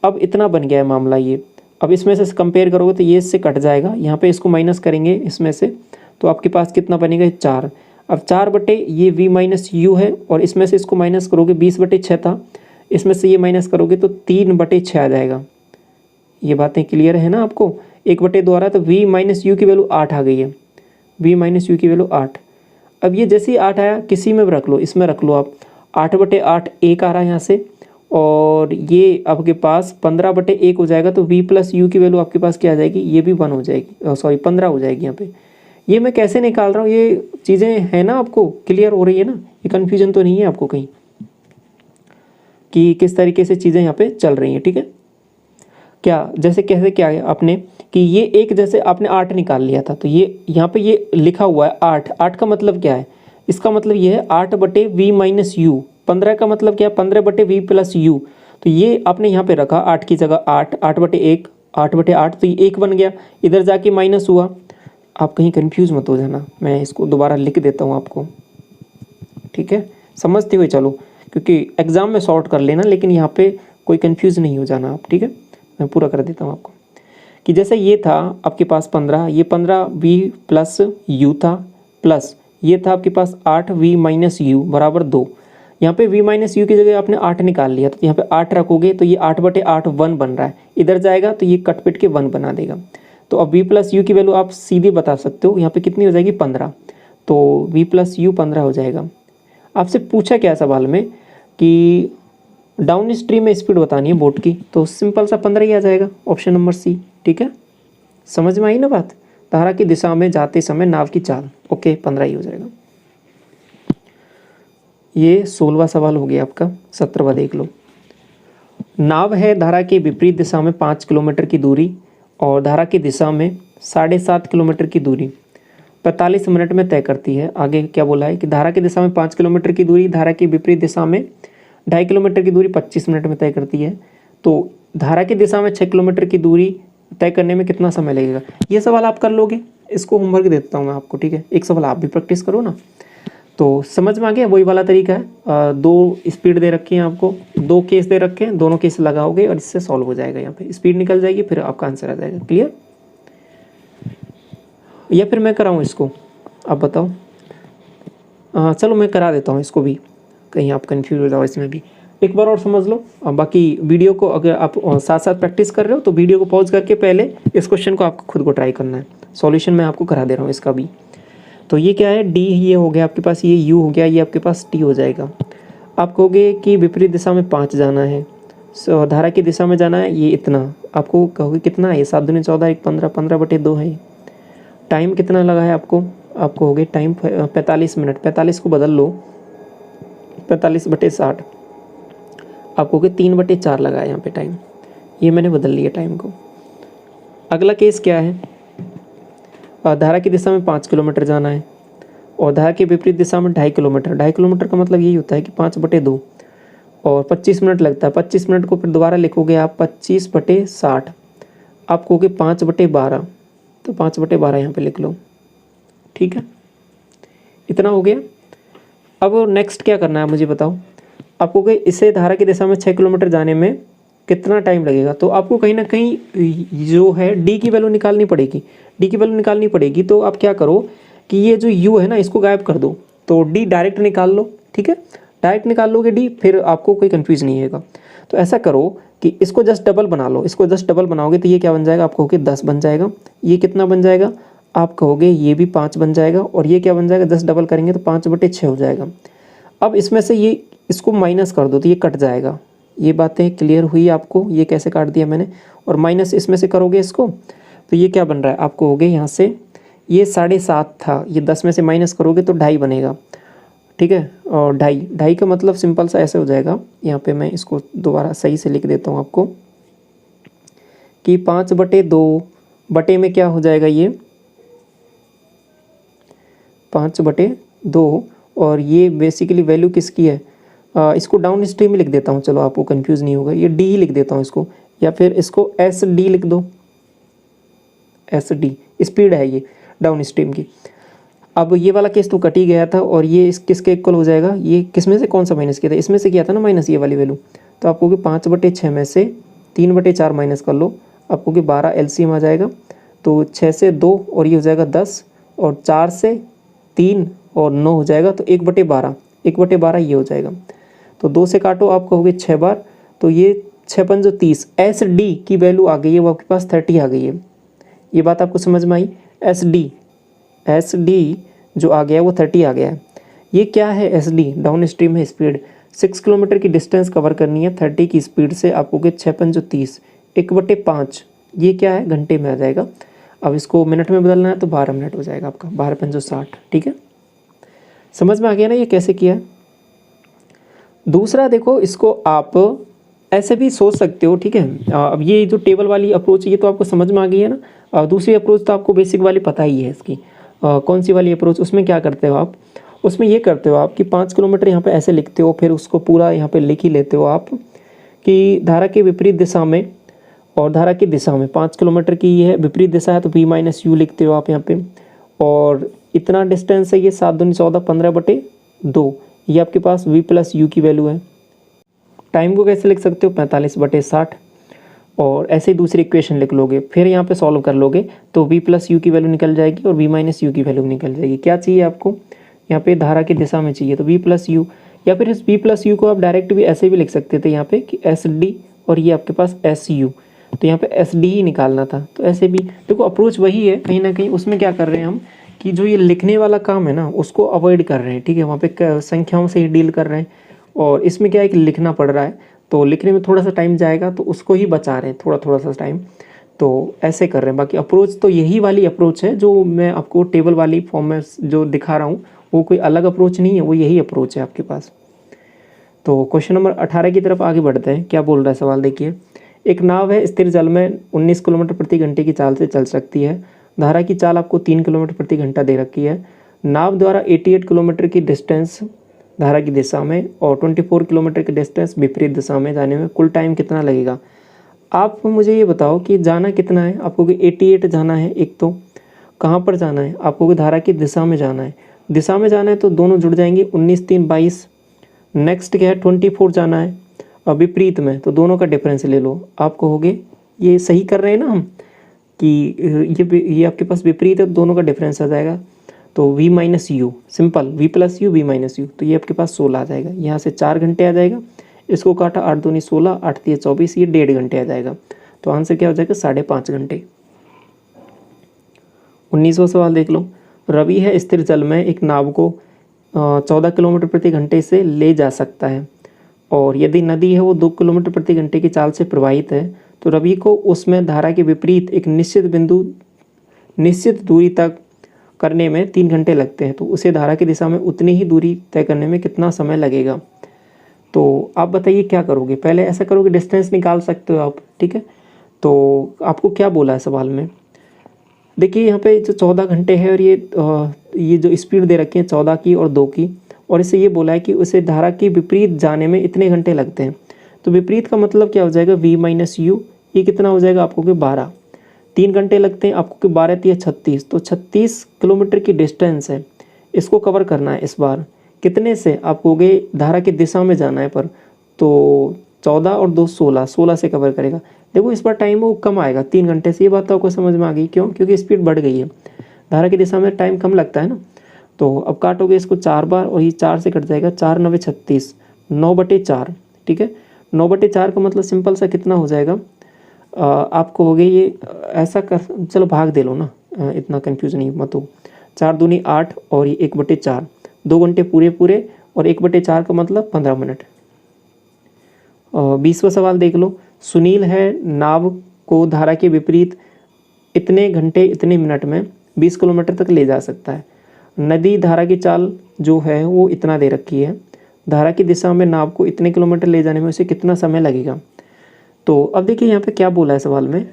अब इतना बन गया है मामला ये। अब इसमें से कंपेयर करोगे तो ये इससे कट जाएगा, यहाँ पे इसको माइनस करेंगे इसमें से, तो आपके पास कितना बनेगा 4। अब 4 बटे ये v माइनस यू है, और इसमें से इसको माइनस करोगे 20/6 था, इसमें से ये माइनस करोगे तो 3/6 आ जाएगा। ये बातें क्लियर है ना आपको, 1/2 आ रहा है तो v माइनस यू की वैल्यू 8 आ गई है, v माइनस यू की वैल्यू 8। अब ये जैसे ही 8 आया किसी में भी रख लो, इसमें रख लो आप, 8/8 1 आ रहा है यहाँ से, और ये आपके पास 15/1 हो जाएगा, तो v प्लस यू की वैल्यू आपके पास क्या आ जाएगी, ये भी 1 हो जाएगी, सॉरी 15 हो जाएगी यहाँ पे। ये मैं कैसे निकाल रहा हूँ, ये चीज़ें हैं ना आपको क्लियर हो रही है ना, ये कन्फ्यूजन तो नहीं है आपको कहीं कि किस तरीके से चीज़ें यहाँ पे चल रही हैं, ठीक है। क्या जैसे कैसे क्या है आपने कि ये एक जैसे आपने 8 निकाल लिया था, तो ये यहाँ पे ये लिखा हुआ है 8, 8 का मतलब क्या है, इसका मतलब ये है 8/v माइनस यू, 15 का मतलब क्या है 15/v प्लस यू। तो ये आपने यहाँ पे रखा 8 की जगह 8, 8/1, 8/8, तो ये 1 बन गया, इधर जाके माइनस हुआ। आप कहीं कंफ्यूज मत हो जाना, मैं इसको दोबारा लिख देता हूँ आपको, ठीक है, समझते हुए चलो, क्योंकि एग्ज़ाम में सॉर्ट कर लेना, लेकिन यहाँ पे कोई कंफ्यूज नहीं हो जाना आप, ठीक है। मैं पूरा कर देता हूँ आपको कि जैसे ये था आपके पास 15, ये 15v प्लस यू था, प्लस ये था आपके पास 8v माइनस यू बराबर 2। यहाँ पे v माइनस यू की जगह आपने 8 निकाल लिया, तो यहाँ पे 8 रखोगे तो ये 8/8 1 बन रहा है, इधर जाएगा तो ये कट पिट के 1 बना देगा। तो अब v प्लस यू की वैल्यू आप सीधे बता सकते हो, यहाँ पे कितनी हो जाएगी 15, तो v प्लस यू 15 हो जाएगा। आपसे पूछा क्या सवाल में कि डाउन स्ट्रीम में स्पीड बतानी है बोट की, तो सिंपल सा 15 ही आ जाएगा, ऑप्शन नंबर सी, ठीक है। समझ में आई ना बात, धारा की दिशा में जाते समय नाव की चाल, ओके 15 ही हो जाएगा। ये 16वां सवाल हो गया आपका, 17वां देख लो। नाव है धारा के विपरीत दिशा में 5 किलोमीटर की दूरी और धारा की दिशा में 7.5 किलोमीटर की दूरी 45 मिनट में तय करती है। आगे क्या बोला है कि धारा की दिशा में 5 किलोमीटर की दूरी, धारा की विपरीत दिशा में 2.5 किलोमीटर की दूरी 25 मिनट में तय करती है। तो धारा की दिशा में 6 किलोमीटर की दूरी तय करने में कितना समय लगेगा। ये सवाल आप कर लोगे, इसको होमवर्क देता हूँ मैं आपको, ठीक है। एक सवाल आप भी प्रैक्टिस करो ना। तो समझ में आ गया, वही वाला तरीका है। 2 स्पीड दे रखी हैं आपको, 2 केस दे रखे हैं, दोनों केस लगाओगे और इससे सॉल्व हो जाएगा। यहाँ पे स्पीड निकल जाएगी, फिर आपका आंसर आ जाएगा। क्लियर? या फिर मैं कराऊँ इसको, आप बताओ। चलो मैं करा देता हूँ इसको भी, कहीं आप कंफ्यूज हो जाओ इसमें भी। एक बार और समझ लो। बाकी वीडियो को अगर आप साथ साथ प्रैक्टिस कर रहे हो तो वीडियो को पॉज करके पहले इस क्वेश्चन को आपको खुद को ट्राई करना है। सॉल्यूशन मैं आपको करा दे रहा हूँ इसका भी। तो ये क्या है, डी ये हो गया आपके पास, ये यू हो गया, ये आपके पास टी हो जाएगा। आप कहोगे कि विपरीत दिशा में 5 जाना है, धारा की दिशा में जाना है, ये इतना। आपको कहोगे कितना है, 7 दूनी 14, 1 15, 15/2 है। टाइम कितना लगा है आपको हो गए टाइम 45 मिनट। 45 को बदल लो, 45/60। आपको कहोगे 3/4 लगा है यहाँ पे टाइम। ये मैंने बदल लिया टाइम को। अगला केस क्या है, धारा की दिशा में 5 किलोमीटर जाना है और धारा के विपरीत दिशा में 2.5 किलोमीटर। 2.5 किलोमीटर का मतलब यही होता है कि 5/2 और 25 मिनट लगता है। 25 मिनट को फिर दोबारा लिखोगे आप 25/60। आप कहोगे 5/12, तो 5/12 यहाँ पे लिख लो, ठीक है। इतना हो गया। अब नेक्स्ट क्या करना है मुझे बताओ। आपको कहीं इसे धारा की दिशा में 6 किलोमीटर जाने में कितना टाइम लगेगा। तो आपको कहीं ना कहीं जो है डी की वैल्यू निकालनी पड़ेगी। डी की वैल्यू निकालनी पड़ेगी तो आप क्या करो कि ये जो यू है ना, इसको गायब कर दो, तो डी डायरेक्ट निकाल लो, ठीक है। डायरेक्ट निकाल लोगे डी, फिर आपको कोई कन्फ्यूज नहीं होगा। तो ऐसा करो कि इसको जस्ट डबल बना लो। इसको जस्ट डबल बनाओगे तो ये क्या बन जाएगा, आप कहोगे 10 बन जाएगा। ये कितना बन जाएगा, आप कहोगे ये भी 5 बन जाएगा। और ये क्या बन जाएगा, 10 डबल करेंगे तो 5/6 हो जाएगा। अब इसमें से ये इसको माइनस कर दो तो ये कट जाएगा। ये बातें क्लियर हुई आपको, ये कैसे काट दिया मैंने। और माइनस इसमें से करोगे इसको तो ये क्या बन रहा है, आपको हो गए यहाँ से ये 7.5 था, ये 10 में से माइनस करोगे तो 2.5 बनेगा, ठीक है। और 2.5 का मतलब सिंपल सा ऐसे हो जाएगा। यहाँ पे मैं इसको दोबारा सही से लिख देता हूँ आपको कि 5/2 बटे में क्या हो जाएगा, ये 5/2। और ये बेसिकली वैल्यू किसकी है, इसको डाउन स्ट्रीम ही लिख देता हूँ, चलो आपको कंफ्यूज नहीं होगा। ये डी ही लिख देता हूँ इसको, या फिर इसको एस डी लिख दो। एस डी स्पीड है ये डाउन स्ट्रीम की। अब ये वाला केस तो कट ही गया था और ये इस किसके इक्वल हो जाएगा, ये किस में से कौन सा माइनस किया था, इसमें से किया था ना माइनस, ये वाली वैल्यू। तो आपको कि 5/6 में से 3/4 माइनस कर लो, आपको कि 12 एलसीएम आ जाएगा। तो 6 से 2 और ये हो जाएगा 10, और 4 से 3 और 9 हो जाएगा, तो 1/12, 1/12 ये हो जाएगा। तो 2 से काटो, आप कहोगे 6 बार, तो ये 6 पंजो 30। एस डी की वैल्यू आ गई है, वो आपके पास 30 आ गई है। ये बात आपको समझ में आई। एस डी जो आ गया वो 30 आ गया है। ये क्या है, एस डी डाउन स्ट्रीम है स्पीड। 6 किलोमीटर की डिस्टेंस कवर करनी है 30 की स्पीड से, आपको कि 6 पंजो 30, 1/5 ये क्या है, घंटे में आ जाएगा। अब इसको मिनट में बदलना है तो 12 मिनट हो जाएगा आपका, 12 पंजो 60, ठीक है। समझ में आ गया ना ये कैसे किया है। दूसरा देखो, इसको आप ऐसे भी सोच सकते हो, ठीक है। अब ये जो टेबल वाली अप्रोच है ये तो आपको समझ में आ गई है ना। दूसरी अप्रोच तो आपको बेसिक वाली पता ही है इसकी। कौन सी वाली अप्रोच, उसमें क्या करते हो आप, उसमें ये करते हो आप कि 5 किलोमीटर यहाँ पे ऐसे लिखते हो, फिर उसको पूरा यहाँ पे लिख ही लेते हो आप कि धारा के विपरीत दिशा में और धारा की दिशा में 5 किलोमीटर की ये है विपरीत दिशा है, तो v माइनस यू लिखते हो आप यहाँ पे। और इतना डिस्टेंस है ये 7 दूनी 14, 15/2, ये आपके पास v प्लस यू की वैल्यू है। टाइम को कैसे लिख सकते हो, 45/60। और ऐसे ही दूसरी इक्वेशन लिख लोगे, फिर यहाँ पे सॉल्व कर लोगे तो v प्लस यू की वैल्यू निकल जाएगी और v माइनस यू की वैल्यू निकल जाएगी। क्या चाहिए आपको, यहाँ पे धारा की दिशा में चाहिए तो v प्लस यू, या फिर इस v प्लस यू को आप डायरेक्ट भी ऐसे भी लिख सकते थे यहाँ पे कि एस डी और ये आपके पास एस यू, तो यहाँ पे एस डी ही निकालना था। तो ऐसे भी देखो अप्रोच वही है कहीं ना कहीं। उसमें क्या कर रहे हैं हम कि जो ये लिखने वाला काम है ना उसको अवॉइड कर रहे हैं, ठीक है। वहाँ पे संख्याओं से ही डील कर रहे हैं, और इसमें क्या है कि लिखना पड़ रहा है, तो लिखने में थोड़ा सा टाइम जाएगा, तो उसको ही बचा रहे हैं थोड़ा सा टाइम। तो ऐसे कर रहे हैं। बाकी अप्रोच तो यही वाली अप्रोच है जो मैं आपको टेबल वाली फॉर्म में जो दिखा रहा हूँ, वो कोई अलग अप्रोच नहीं है, वो यही अप्रोच है आपके पास। तो क्वेश्चन नंबर 18 की तरफ आगे बढ़ते हैं। क्या बोल रहा है सवाल, देखिए। एक नाव है, स्थिर जल में 19 किलोमीटर प्रति घंटे की चाल से चल सकती है। धारा की चाल आपको 3 किलोमीटर प्रति घंटा दे रखी है। नाव द्वारा 88 किलोमीटर की डिस्टेंस धारा की दिशा में और 24 किलोमीटर की डिस्टेंस विपरीत दिशा में जाने में कुल टाइम कितना लगेगा। आप मुझे ये बताओ कि जाना कितना है आपको, कि 88 जाना है। एक तो कहाँ पर जाना है आपको, कि धारा की दिशा में जाना है। दिशा में जाना है तो दोनों जुड़ जाएंगे, 19 3 22। नेक्स्ट क्या है, 24 जाना है और विपरीत में, तो दोनों का डिफरेंस ले लो। आप कहोगे ये सही कर रहे हैं ना हम, कि ये आपके पास विपरीत है तो दोनों का डिफरेंस आ जाएगा। तो v minus you, simple v plus you v minus you, तो ये आपके पास 16 आ जाएगा। यहाँ से 4 घंटे आ जाएगा, इसको काटा 8 दूनी 16, 8 3 24, ये 1.5 घंटे आ जाएगा। तो आंसर क्या हो जाएगा, 5.5 घंटे। 19वां सवाल देख लो। रवि है स्थिर जल में एक नाव को 14 किलोमीटर प्रति घंटे से ले जा सकता है, और यदि नदी है वो 2 किलोमीटर प्रति घंटे की चाल से प्रवाहित है, तो रवि को उसमें धारा के विपरीत एक निश्चित दूरी तक करने में 3 घंटे लगते हैं, तो उसे धारा की दिशा में उतनी ही दूरी तय करने में कितना समय लगेगा। तो आप बताइए क्या करोगे। पहले ऐसा करोगे, डिस्टेंस निकाल सकते हो आप, ठीक है। तो आपको क्या बोला है सवाल में, देखिए यहाँ पे जो 14 घंटे है, और ये जो स्पीड दे रखी है 14 की और 2 की, और इससे ये बोला है कि उसे धारा के विपरीत जाने में इतने घंटे लगते हैं। तो विपरीत का मतलब क्या हो जाएगा, v माइनस यू, ये कितना हो जाएगा आपको कि 12। 3 घंटे लगते हैं आपको कि 12 3 36, तो 36 किलोमीटर की डिस्टेंस है, इसको कवर करना है इस बार। कितने से, आप कहोगे धारा की दिशा में जाना है पर, तो 14 और 2 16, 16 से कवर करेगा। देखो इस बार टाइम वो कम आएगा 3 घंटे से, ये बात तो आपको समझ में आ गई। क्यों, क्योंकि स्पीड बढ़ गई है, धारा की दिशा में टाइम कम लगता है ना। तो अब काटोगे इसको 4 बार, और ये 4 से कट जाएगा, 4 9 36, 9/4, ठीक है। 9/4 का मतलब सिंपल सा कितना हो जाएगा, आप कहोगे ये ऐसा कर, चलो भाग दे लो ना, इतना कन्फ्यूज नहीं मत हो। 4 दूनी 8 और ये 1/4, 2 घंटे पूरे पूरे, और 1/4 का मतलब 15 मिनट। 20वां सवाल देख लो। सुनील है नाव को धारा के विपरीत इतने घंटे इतने मिनट में 20 किलोमीटर तक ले जा सकता है। नदी धारा की चाल जो है वो इतना दे रखी है, धारा की दिशा में नाव को इतने किलोमीटर ले जाने में उसे कितना समय लगेगा। तो अब देखिए यहाँ पे क्या बोला है सवाल में,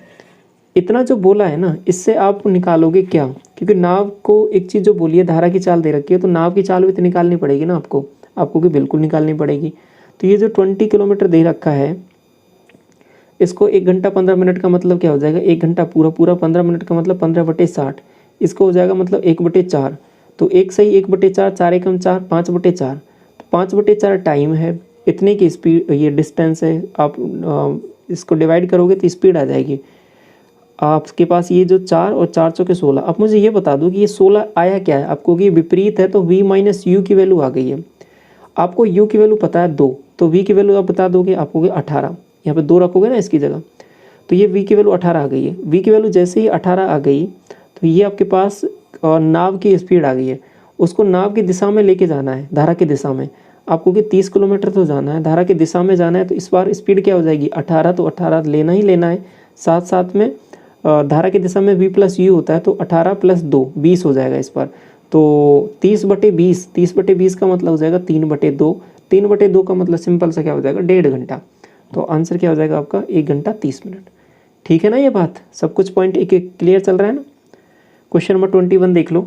इतना जो बोला है ना, इससे आप निकालोगे क्या, क्योंकि नाव को एक चीज़ जो बोली है धारा की चाल दे रखी है, तो नाव की चाल भी तो निकालनी पड़ेगी ना आपको कि बिल्कुल निकालनी पड़ेगी। तो ये जो 20 किलोमीटर दे रखा है, इसको 1 घंटा 15 मिनट का मतलब क्या हो जाएगा, 1 घंटा पूरा पूरा, 15 मिनट का मतलब 15/60, इसको हो जाएगा मतलब 1/4। तो 1 सही 1/4, 4 एकम 4, 5/4, तो 5/4 टाइम है, इतने की स्पीड, ये डिस्टेंस है। आप इसको डिवाइड करोगे तो स्पीड आ जाएगी आपके पास, ये जो 4 और 4 चौके 16। अब मुझे ये बता दो कि ये 16 आया क्या है आपको, कि विपरीत है तो v माइनस यू की वैल्यू आ गई है। आपको u की वैल्यू पता है 2, तो v की वैल्यू आप बता दोगे, आपको 18, यहाँ पे 2 रखोगे ना इसकी जगह, तो ये v की वैल्यू 18 आ गई है। v की वैल्यू जैसे ही 18 आ गई, तो ये आपके पास नाव की स्पीड आ गई है। उसको नाव की दिशा में लेके जाना है, धारा की दिशा में। आपको कि 30 किलोमीटर तो जाना है, धारा की दिशा में जाना है, तो इस बार स्पीड क्या हो जाएगी 18, तो 18 लेना ही लेना है। साथ साथ में धारा की दिशा में v प्लस यू होता है, तो 18 + 2 20 हो जाएगा इस बार। तो 30/20, 30/20 का मतलब हो जाएगा 3/2, 3/2 का मतलब सिंपल सा क्या हो जाएगा 1.5 घंटा। तो आंसर क्या हो जाएगा आपका 1 घंटा 30 मिनट। ठीक है ना, ये बात सब कुछ पॉइंट एक एक क्लियर चल रहा है ना। क्वेश्चन नंबर 21 देख लो।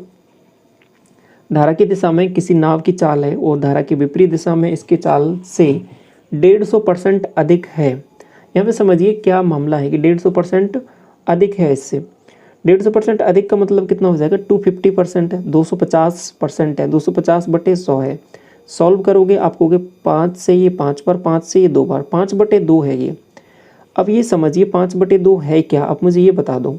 धारा की दिशा में किसी नाव की चाल है और धारा की विपरीत दिशा में इसकी चाल से 150% अधिक है। यहाँ पे समझिए क्या मामला है कि 150% अधिक है, इससे 150% अधिक का मतलब कितना हो जाएगा 250% है, 250% है, 250/100 है। सॉल्व करोगे आपको 5 से ये 5 बार, 5 से ये 2 बार, 5/2 है ये। अब ये समझिए 5/2 है क्या, आप मुझे ये बता दो।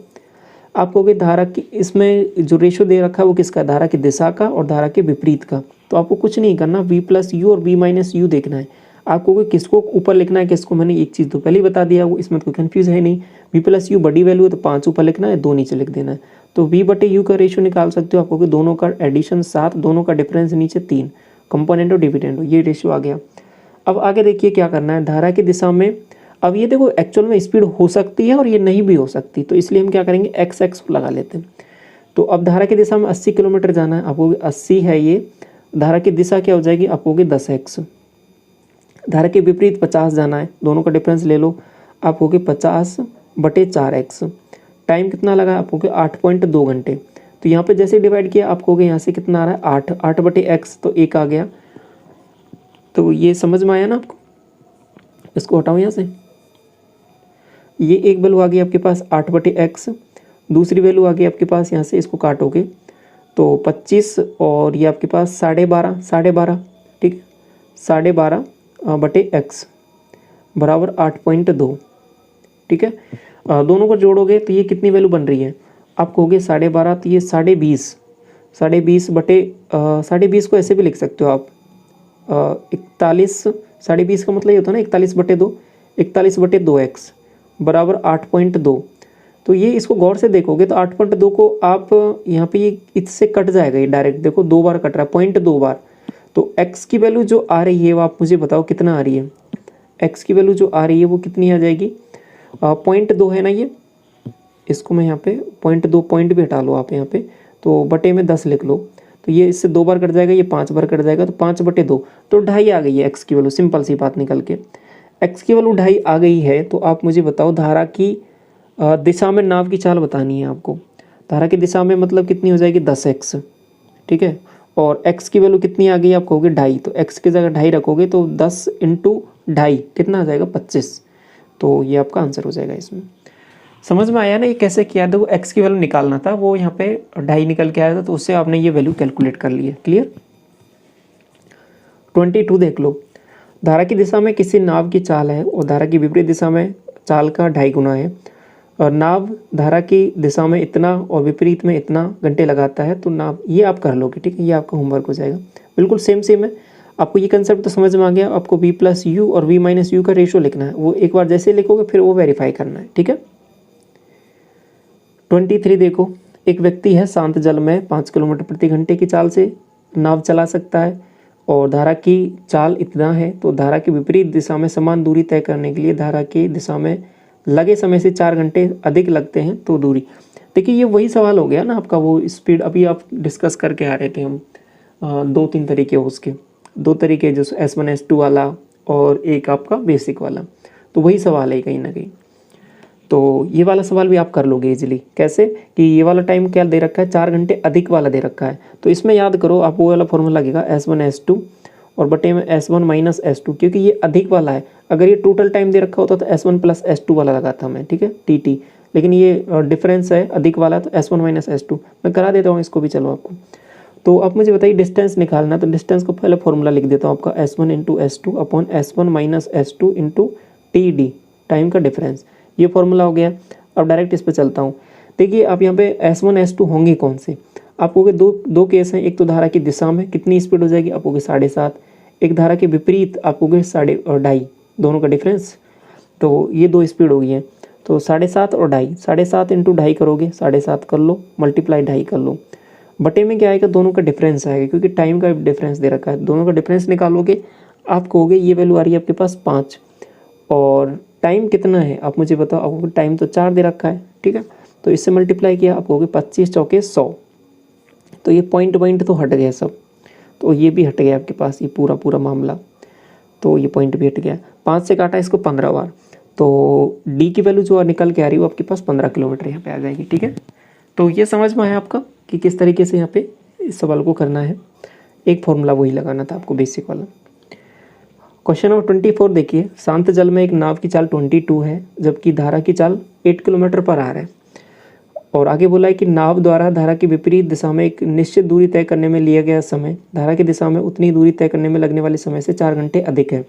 आपको कि धारा की इसमें जो रेशो दे रखा है वो किसका, धारा की दिशा का और धारा के विपरीत का। तो आपको कुछ नहीं करना, v प्लस यू और v माइनस यू देखना है आपको कि किसको ऊपर लिखना है किसको। मैंने एक चीज़ तो पहले ही बता दिया, वो इसमें कोई कन्फ्यूज है नहीं। v प्लस यू बड़ी वैल्यू है तो 5 ऊपर लिखना है, 2 नीचे लिख देना है। तो v/u का रेशो निकाल सकते हो आपको कि दोनों का एडिशन 7, दोनों का डिफरेंस नीचे 3, कंपोनेंट और डिविडेंड, ये रेशो आ गया। अब आगे देखिए क्या करना है, धारा की दिशा में। अब ये देखो एक्चुअल में स्पीड हो सकती है और ये नहीं भी हो सकती, तो इसलिए हम क्या करेंगे x लगा लेते हैं। तो अब धारा की दिशा में 80 किलोमीटर जाना है, आपको 80 है ये, धारा की दिशा क्या हो जाएगी आपको 10x। धारा के विपरीत 50 जाना है, दोनों का डिफरेंस ले लो, आपको 50/4x। टाइम कितना लगा आपको 8.2 घंटे। तो यहाँ पे जैसे डिवाइड किया आपको यहाँ से कितना आ रहा है 8, 8/x, तो 1 आ गया। तो ये समझ में आया ना आपको, इसको हटाओ यहाँ से, ये एक वैल्यू आ गई आपके पास 8/x, दूसरी वैल्यू आ गई आपके पास, यहाँ से इसको काटोगे तो 25 और ये आपके पास 12.5, ठीक है, 12.5/x बराबर 8.2, ठीक है। दोनों को जोड़ोगे तो ये कितनी वैल्यू बन रही है, आप कहोगे 12.5, तो ये 20.5, 20.5 को ऐसे भी लिख सकते हो आप 41, 20.5 का मतलब ये होता है ना 41/2, 41/2x बराबर 8.2। तो ये इसको गौर से देखोगे तो 8.2 को आप यहाँ पे ये इससे कट जाएगा, ये डायरेक्ट देखो 2 बार कट रहा है, 0.2 बार। तो x की वैल्यू जो आ रही है वो आप मुझे बताओ कितना आ रही है, x की वैल्यू जो आ रही है वो कितनी आ जाएगी, 0.2 है ना ये, इसको मैं यहाँ पे 0.2 पॉइंट भी हटा लो आप यहाँ पे, तो बटे में 10 लिख लो, तो ये इससे 2 बार कट जाएगा, ये 5 बार कट जाएगा, तो 5/2, तो 2.5 आ गई है x की वैल्यू, सिंपल सी बात निकल के। x की वैल्यू 2.5 आ गई है, तो आप मुझे बताओ धारा की दिशा में नाव की चाल बतानी है आपको। धारा की दिशा में मतलब कितनी हो जाएगी 10x, ठीक है, और x की वैल्यू कितनी आ गई आप कहोगे 2.5, तो x की जगह 2.5 रखोगे तो 10 × 2.5 कितना आ जाएगा 25, तो ये आपका आंसर हो जाएगा इसमें। समझ में आया ना ये कैसे किया, देखो x की वैल्यू निकालना था, वो यहाँ पे 2.5 निकल के आया था, तो उससे आपने ये वैल्यू कैलकुलेट कर ली है। क्लियर। 22 देख लो, धारा की दिशा में किसी नाव की चाल है और धारा की विपरीत दिशा में चाल का 2.5 गुना है, और नाव धारा की दिशा में इतना और विपरीत में इतना घंटे लगाता है, तो नाव, ये आप कर लोगे, ठीक है, ये आपका होमवर्क हो जाएगा। बिल्कुल सेम है, आपको ये कंसेप्ट तो समझ में आ गया। आपको v+u और v-u का रेशियो लिखना है, वो एक बार जैसे लिखोगे फिर वो वेरीफाई करना है, ठीक है। 23 देखो, एक व्यक्ति है शांत जल में 5 किलोमीटर प्रति घंटे की चाल से नाव चला सकता है और धारा की चाल इतना है, तो धारा की विपरीत दिशा में समान दूरी तय करने के लिए धारा की दिशा में लगे समय से 4 घंटे अधिक लगते हैं, तो दूरी। देखिए ये वही सवाल हो गया ना आपका, वो स्पीड अभी आप डिस्कस करके आ रहे थे हम, 2-3 तरीके हो उसके, 2 तरीके जो S1 S2 वाला और एक आपका बेसिक वाला, तो वही सवाल है कहीं ना कहीं। तो ये वाला सवाल भी आप कर लोगे इजीली। कैसे कि ये वाला टाइम क्या दे रखा है, 4 घंटे अधिक वाला दे रखा है, तो इसमें याद करो आप वो वाला फॉर्मूला लगेगा S1 S2 और बटे में S1 - S2, क्योंकि ये अधिक वाला है। अगर ये टोटल टाइम दे रखा होता तो S1 + S2 वाला लगाता मैं, ठीक है, TT, लेकिन ये डिफरेंस है अधिक वाला, तो S1 - S2 मैं करा देता हूँ इसको भी, चलो आपको। तो आप मुझे बताइए डिस्टेंस निकालना, तो डिस्टेंस को पहले फॉर्मूला लिख देता हूँ आपका, S1 × S2 upon S1 - S2 × TD, time का डिफरेंस, ये फॉर्मूला हो गया। अब डायरेक्ट इस पर चलता हूँ। देखिए आप यहाँ पे S1 S2 होंगे कौन से, आप कहोगे दो केस हैं, एक तो धारा की दिशा में कितनी स्पीड हो जाएगी, आप कहोगे 7.5, एक धारा के विपरीत आप कहोगे 2.5, दोनों का डिफरेंस, तो ये 2 स्पीड हो गई है, तो 7.5 और 2.5, 7.5 × 2.5 करोगे, 7.5 कर लो, मल्टीप्लाई 2.5 कर लो, बटे में क्या आएगा, दोनों का डिफरेंस आएगा, क्योंकि टाइम का डिफरेंस दे रखा है, दोनों का डिफरेंस निकालोगे, आप कहोगे ये वैल्यू आ रही है आपके पास 5, और टाइम कितना है आप मुझे बताओ, आपको टाइम तो 4 दे रखा है, ठीक है, तो इससे मल्टीप्लाई किया, आप कहोगे 25 चौके 100, तो ये पॉइंट तो हट गया सब, तो ये भी हट गया आपके पास, ये पूरा मामला, तो ये पॉइंट भी हट गया। 5 से काटा इसको 15 बार, तो डी की वैल्यू जो निकल के आ रही है वो आपके पास 15 किलोमीटर यहाँ पे आ जाएगी, ठीक है। तो ये समझ में आया आपका कि किस तरीके से यहाँ पे इस सवाल को करना है। एक फॉर्मूला वही लगाना था आपको, बेसिक वाला। क्वेश्चन नंबर 24 देखिए, शांत जल में एक नाव की चाल 22 है जबकि धारा की चाल 8 किलोमीटर पर आ रहा है, और आगे बोला है कि नाव द्वारा धारा की विपरीत दिशा में एक निश्चित दूरी तय करने में लिया गया समय धारा की दिशा में उतनी दूरी तय करने में लगने वाले समय से 4 घंटे अधिक है,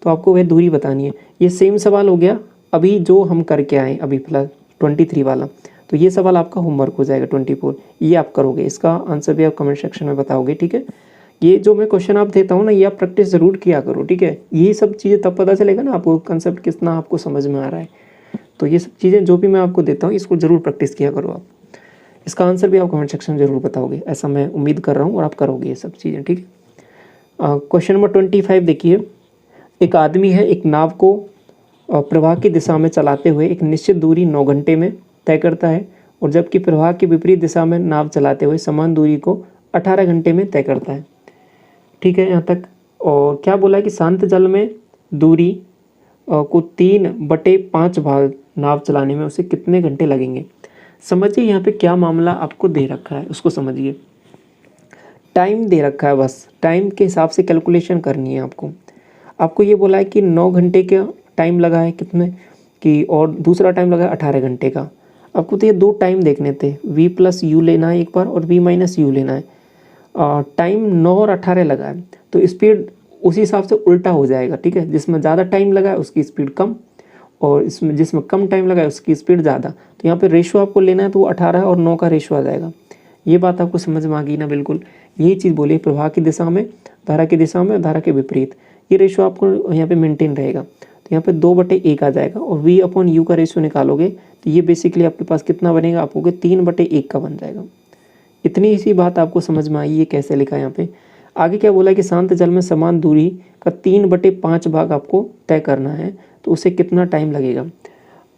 तो आपको वह दूरी बतानी है। ये सेम सवाल हो गया अभी जो हम करके आए अभी फिलहाल 23 वाला, तो ये सवाल आपका होमवर्क हो जाएगा 24, ये आप करोगे, इसका आंसर भी आप कमेंट सेक्शन में बताओगे, ठीक है। ये जो मैं क्वेश्चन आप देता हूँ ना, ये आप प्रैक्टिस ज़रूर किया करो, ठीक है। ये सब चीज़ें तब पता चलेगा ना आपको कंसेप्ट कितना आपको समझ में आ रहा है, तो ये सब चीज़ें जो भी मैं आपको देता हूँ इसको ज़रूर प्रैक्टिस किया करो आप। इसका आंसर भी आप कमेंट सेक्शन में ज़रूर बताओगे, ऐसा मैं उम्मीद कर रहा हूँ, और आप करोगे ये सब चीज़ें, ठीक है। क्वेश्चन नंबर 25 देखिए, एक आदमी है एक नाव को प्रवाह की दिशा में चलाते हुए एक निश्चित दूरी 9 घंटे में तय करता है, और जबकि प्रवाह की विपरीत दिशा में नाव चलाते हुए समान दूरी को 18 घंटे में तय करता है, ठीक है यहाँ तक। और क्या बोला है कि शांत जल में दूरी को 3/5 भाग नाव चलाने में उसे कितने घंटे लगेंगे। समझिए यहाँ पे क्या मामला आपको दे रखा है, उसको समझिए। टाइम दे रखा है, बस टाइम के हिसाब से कैलकुलेशन करनी है आपको। आपको ये बोला है कि 9 घंटे का टाइम लगा है कितने, कि और दूसरा टाइम लगा 18 घंटे का। आपको तो ये 2 टाइम देखने थे, v प्लस यू लेना है एक बार और v माइनस यू लेना है। टाइम 9 और 18 लगा है तो स्पीड उसी हिसाब से उल्टा हो जाएगा, ठीक है। जिसमें ज़्यादा टाइम लगा है उसकी स्पीड कम, और इसमें जिसमें कम टाइम लगा है उसकी स्पीड ज़्यादा। तो यहाँ पे रेशो आपको लेना है तो वो 18 और 9 का रेशो आ जाएगा। ये बात आपको समझ में आ गई ना। बिल्कुल यही चीज़ बोली, प्रवाह की दिशा में, धारा की दिशा में, धारा के विपरीत, ये रेशो आपको यहाँ पे मेंटेन रहेगा। तो यहाँ पे 2/1 आ जाएगा, और v अपॉन यू का रेशो निकालोगे तो ये बेसिकली आपके पास कितना बनेगा, आपको 3/1 का बन जाएगा। इतनी सी बात आपको समझ में आई, ये कैसे लिखा है यहाँ पे। आगे क्या बोला है कि शांत जल में समान दूरी का 3/5 भाग आपको तय करना है, तो उसे कितना टाइम लगेगा।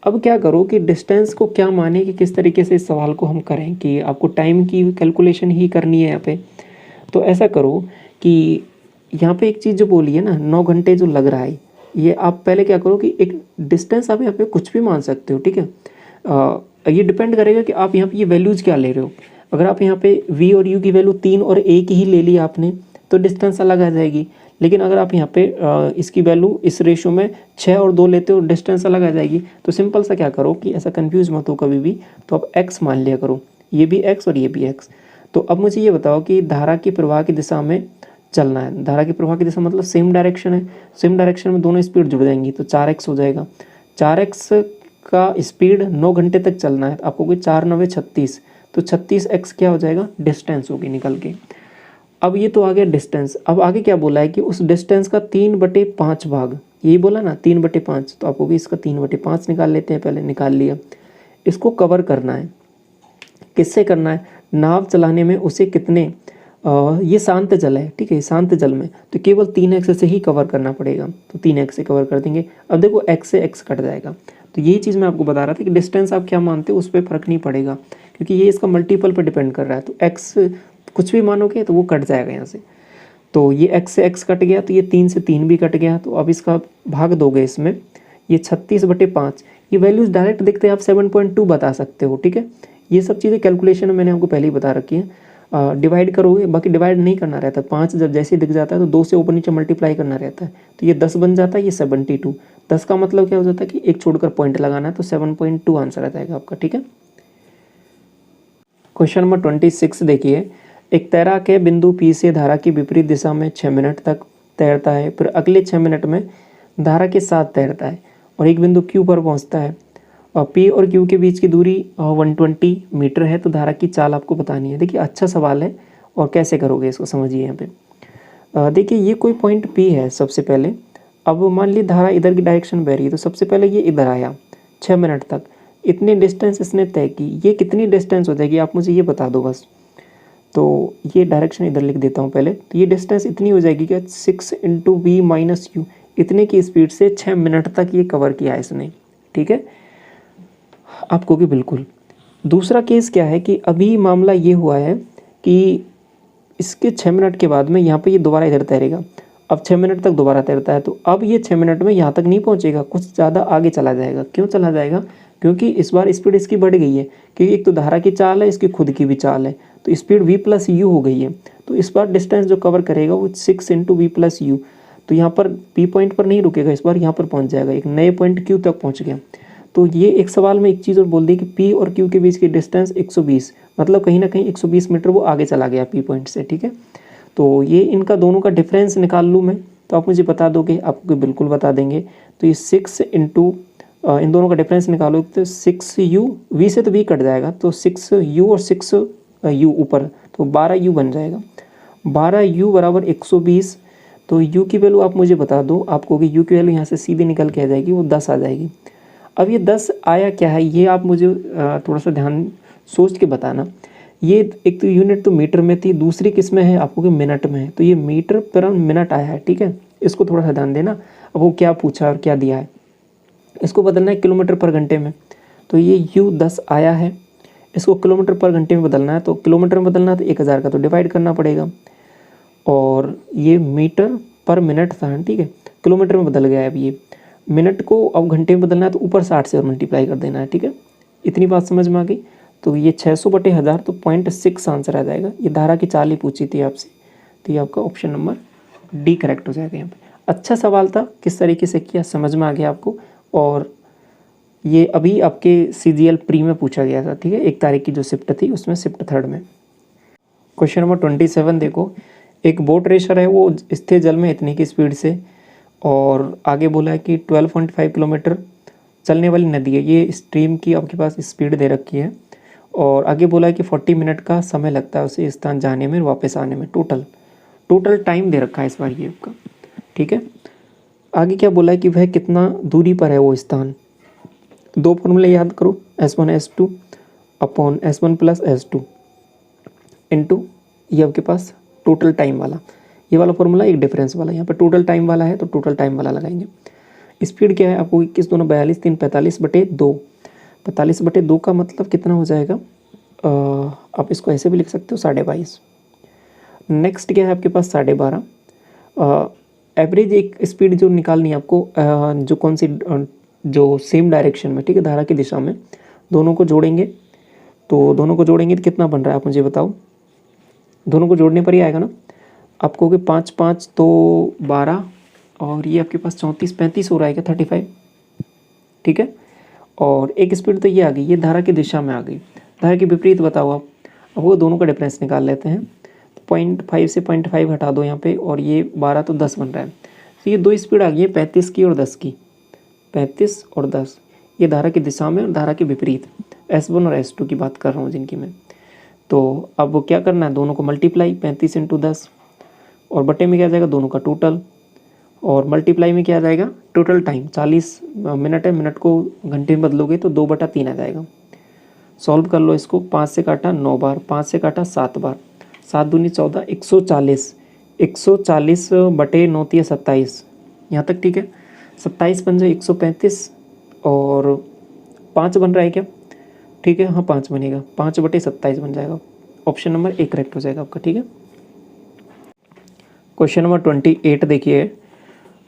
अब क्या करो कि डिस्टेंस को क्या माने कि किस तरीके से इस सवाल को हम करें, कि आपको टाइम की कैलकुलेशन ही करनी है यहाँ पे। तो ऐसा करो कि यहाँ पे एक चीज़ जो बोली है ना, 9 घंटे जो लग रहा है, ये आप पहले क्या करो कि एक डिस्टेंस आप यहाँ पे कुछ भी मान सकते हो, ठीक है। ये डिपेंड करेगा कि आप यहाँ पे ये वैल्यूज़ क्या ले रहे हो। अगर आप यहाँ पे v और u की वैल्यू 3 और 1 ही ले ली आपने तो डिस्टेंस अलग आ जाएगी। लेकिन अगर आप यहाँ पे इसकी वैल्यू इस रेशो में 6 और 2 लेते हो, डिस्टेंस अलग आ जाएगी। तो सिंपल सा क्या करो कि ऐसा कंफ्यूज मत हो कभी भी, तो आप x मान लिया करो, ये भी x और ये भी x। तो अब मुझे ये बताओ कि धारा की प्रवाह की दिशा में चलना है। धारा की प्रवाह की दिशा मतलब सेम डायरेक्शन है, सेम डायरेक्शन में दोनों स्पीड जुड़ जाएंगी तो 4x हो जाएगा। 4x का स्पीड 9 घंटे तक चलना है, आपको कोई 4 9 36, तो 36x क्या हो जाएगा, डिस्टेंस होगी निकल के। अब ये तो आ गया डिस्टेंस। अब आगे क्या बोला है कि उस डिस्टेंस का 3/5 भाग, यही बोला ना 3/5, तो आपको भी इसका 3/5 निकाल लेते हैं। पहले निकाल लिया। इसको कवर करना है, किससे करना है, नाव चलाने में उसे कितने, ये शांत जल है, ठीक है, शांत जल में तो केवल 3x से ही कवर करना पड़ेगा, तो 3x से कवर कर देंगे। अब देखो x से x कट जाएगा, तो यही चीज़ मैं आपको बता रहा था कि डिस्टेंस आप क्या मानते हो उस पर फर्क नहीं पड़ेगा, क्योंकि ये इसका मल्टीपल पर डिपेंड कर रहा है। तो x कुछ भी मानोगे तो वो कट जाएगा यहाँ से। तो ये x से x कट गया, तो ये 3 से 3 भी कट गया। तो अब इसका भाग दोगे इसमें, ये 36/5, ये वैल्यूज़ डायरेक्ट दिखते हैं, आप 7.2 बता सकते हो, ठीक है। ये सब चीज़ें कैलकुलेशन मैंने आपको पहले ही बता रखी है। डिवाइड करोगे, बाकी डिवाइड नहीं करना रहता, 5 जब जैसे ही दिख जाता है तो 2 से ऊपर नीचे मल्टीप्लाई करना रहता है। तो ये 10 बन जाता है, ये 72। 10 का मतलब क्या हो जाता है कि एक छोड़कर पॉइंट लगाना है, तो 7.2 आंसर आ जाएगा आपका, ठीक है। क्वेश्चन नंबर 26 देखिए, एक तैराक है बिंदु P से धारा की विपरीत दिशा में 6 मिनट तक तैरता है, फिर अगले 6 मिनट में धारा के साथ तैरता है और एक बिंदु Q पर पहुंचता है। और P और Q के बीच की दूरी 120 मीटर है, तो धारा की चाल आपको बतानी है। देखिए अच्छा सवाल है, और कैसे करोगे इसको समझिए यहाँ पे। देखिए ये कोई पॉइंट P है सबसे पहले। अब मान ली धारा इधर की डायरेक्शन बह रही है, तो सबसे पहले ये इधर आया 6 मिनट तक, इतनी डिस्टेंस इसने तय की। ये कितनी डिस्टेंस हो जाएगी आप मुझे ये बता दो बस। तो ये डायरेक्शन इधर लिख देता हूँ पहले। तो ये डिस्टेंस इतनी हो जाएगी कि 6 × v - u, इतने की स्पीड से 6 मिनट तक ये कवर किया है इसने, ठीक है आपको भी बिल्कुल। दूसरा केस क्या है कि अभी मामला ये हुआ है कि इसके 6 मिनट के बाद में यहाँ पे ये दोबारा इधर तैरेगा। अब 6 मिनट तक दोबारा तैरता है, तो अब ये 6 मिनट में यहाँ तक नहीं पहुँचेगा, कुछ ज़्यादा आगे चला जाएगा। क्यों चला जाएगा, क्योंकि इस बार स्पीड इसकी बढ़ गई है, क्योंकि एक तो धारा की चाल है, इसकी खुद की भी चाल है, तो स्पीड v + u हो गई है। तो इस बार डिस्टेंस जो कवर करेगा वो 6 × v + u, तो यहाँ पर P पॉइंट पर नहीं रुकेगा, इस बार यहाँ पर पहुँच जाएगा, एक नए पॉइंट Q तक पहुँच गया। तो ये एक सवाल में एक चीज़ और बोल दी कि P और Q के बीच की डिस्टेंस 120, मतलब कहीं ना कहीं 120 मीटर वो आगे चला गया P पॉइंट से, ठीक है। तो ये इनका दोनों का डिफरेंस निकाल लूँ मैं, तो आप मुझे बता दोगे, आपको बिल्कुल बता देंगे। तो ये 6 × इन दोनों का डिफरेंस निकालो तो 6u, v से तो v कट जाएगा, तो 6u और 6u ऊपर, तो 12u बन जाएगा। 12u = 120। तो u की वैल्यू आप मुझे बता दो, आपको कि u की वैल्यू यहाँ से सीधे निकल के आ जाएगी, वो 10 आ जाएगी। अब ये 10 आया क्या है, ये आप मुझे थोड़ा सा ध्यान सोच के बताना। ये एक तो यूनिट तो मीटर में थी, दूसरी किस में है आपको कि मिनट में है, तो ये मीटर पर मिनट आया है, ठीक है। इसको थोड़ा सा ध्यान देना। अब वो क्या पूछा और क्या दिया है, इसको बदलना है किलोमीटर पर घंटे में। तो ये u10 आया है, इसको किलोमीटर पर घंटे में बदलना है, तो किलोमीटर में बदलना है तो 1000 का तो डिवाइड करना पड़ेगा। और ये मीटर पर मिनट था, ठीक है, किलोमीटर में बदल गया है। अब ये मिनट को अब घंटे में बदलना है, तो ऊपर 60 से और मल्टीप्लाई कर देना है, ठीक है। इतनी बात समझ में आ गई। तो ये 600/1000, तो 0.6 आंसर आ जाएगा। ये धारा की चाल ही पूछी थी आपसे, तो ये आपका ऑप्शन नंबर डी करेक्ट हो जाएगा यहाँ पे। अच्छा सवाल था, किस तरीके से किया समझ में आ गया आपको। और ये अभी आपके CGL प्री में पूछा गया था, ठीक है, 1 तारीख की जो शिफ्ट थी उसमें शिफ्ट 3rd में। क्वेश्चन नंबर 27 देखो, एक बोट रेसर है वो स्थिर जल में इतनी की स्पीड से, और आगे बोला है कि 12.5 किलोमीटर चलने वाली नदी है, ये स्ट्रीम की आपके पास स्पीड दे रखी है, और आगे बोला है कि 40 मिनट का समय लगता है उसे स्थान जाने में वापस आने में, टोटल टाइम दे रखा है इस बार ये आपका, ठीक है। आगे क्या बोला है कि वह कितना दूरी पर है वो स्थान। दो फॉर्मूले याद करो, S1 S2 upon S1 plus S2 into ये आपके पास टोटल टाइम वाला, ये वाला फॉर्मूला एक डिफरेंस वाला, यहाँ पर टोटल टाइम वाला है तो टोटल टाइम वाला लगाएंगे। स्पीड क्या है आपको 21 दोनों 42 3 45/2, 45/2 का मतलब कितना हो जाएगा, आप इसको ऐसे भी लिख सकते हो 22.5। नेक्स्ट क्या है आपके पास 12.5। एवरेज एक स्पीड जो निकालनी है आपको, जो कौन सी जो सेम डायरेक्शन में, ठीक है, धारा की दिशा में, दोनों को जोड़ेंगे तो कितना बन रहा है आप मुझे बताओ। दोनों को जोड़ने पर ही आएगा ना, आपको कि 5 5 तो 12 और ये आपके पास 34 35 हो रहा है 35, ठीक है। और एक स्पीड तो ये आ गई, ये धारा की दिशा में आ गई, धारा के विपरीत बताओ आप। अब वो दोनों का डिफरेंस निकाल लेते हैं, तो 0.5 से 0.5 हटा दो यहाँ पे, और ये 12 तो 10 बन रहा है, तो ये दो स्पीड आ गई है 35 की और 10 की, 35 और 10, ये धारा की दिशा में और धारा के विपरीत, S1 और S2 की बात कर रहा हूँ जिनकी मैं। तो अब क्या करना है, दोनों को मल्टीप्लाई 35 × 10, और बटे में क्या आ जाएगा दोनों का टोटल, और मल्टीप्लाई में क्या आ जाएगा टोटल टाइम, 40 मिनट है, मिनट को घंटे में बदलोगे तो 2/3 आ जाएगा। सॉल्व कर लो इसको, 5 से काटा 9 बार, 5 से काटा 7 बार, 7 दूनी 14, 140, 140/9 × 27, यहाँ तक ठीक है। 27 बन जाए 135, और 5 बन रहा है क्या, ठीक है, हाँ 5 बनेगा, 5/27 बन जाएगा। ऑप्शन नंबर 1 करेक्ट हो जाएगा आपका, ठीक है। क्वेश्चन नंबर 28 देखिए,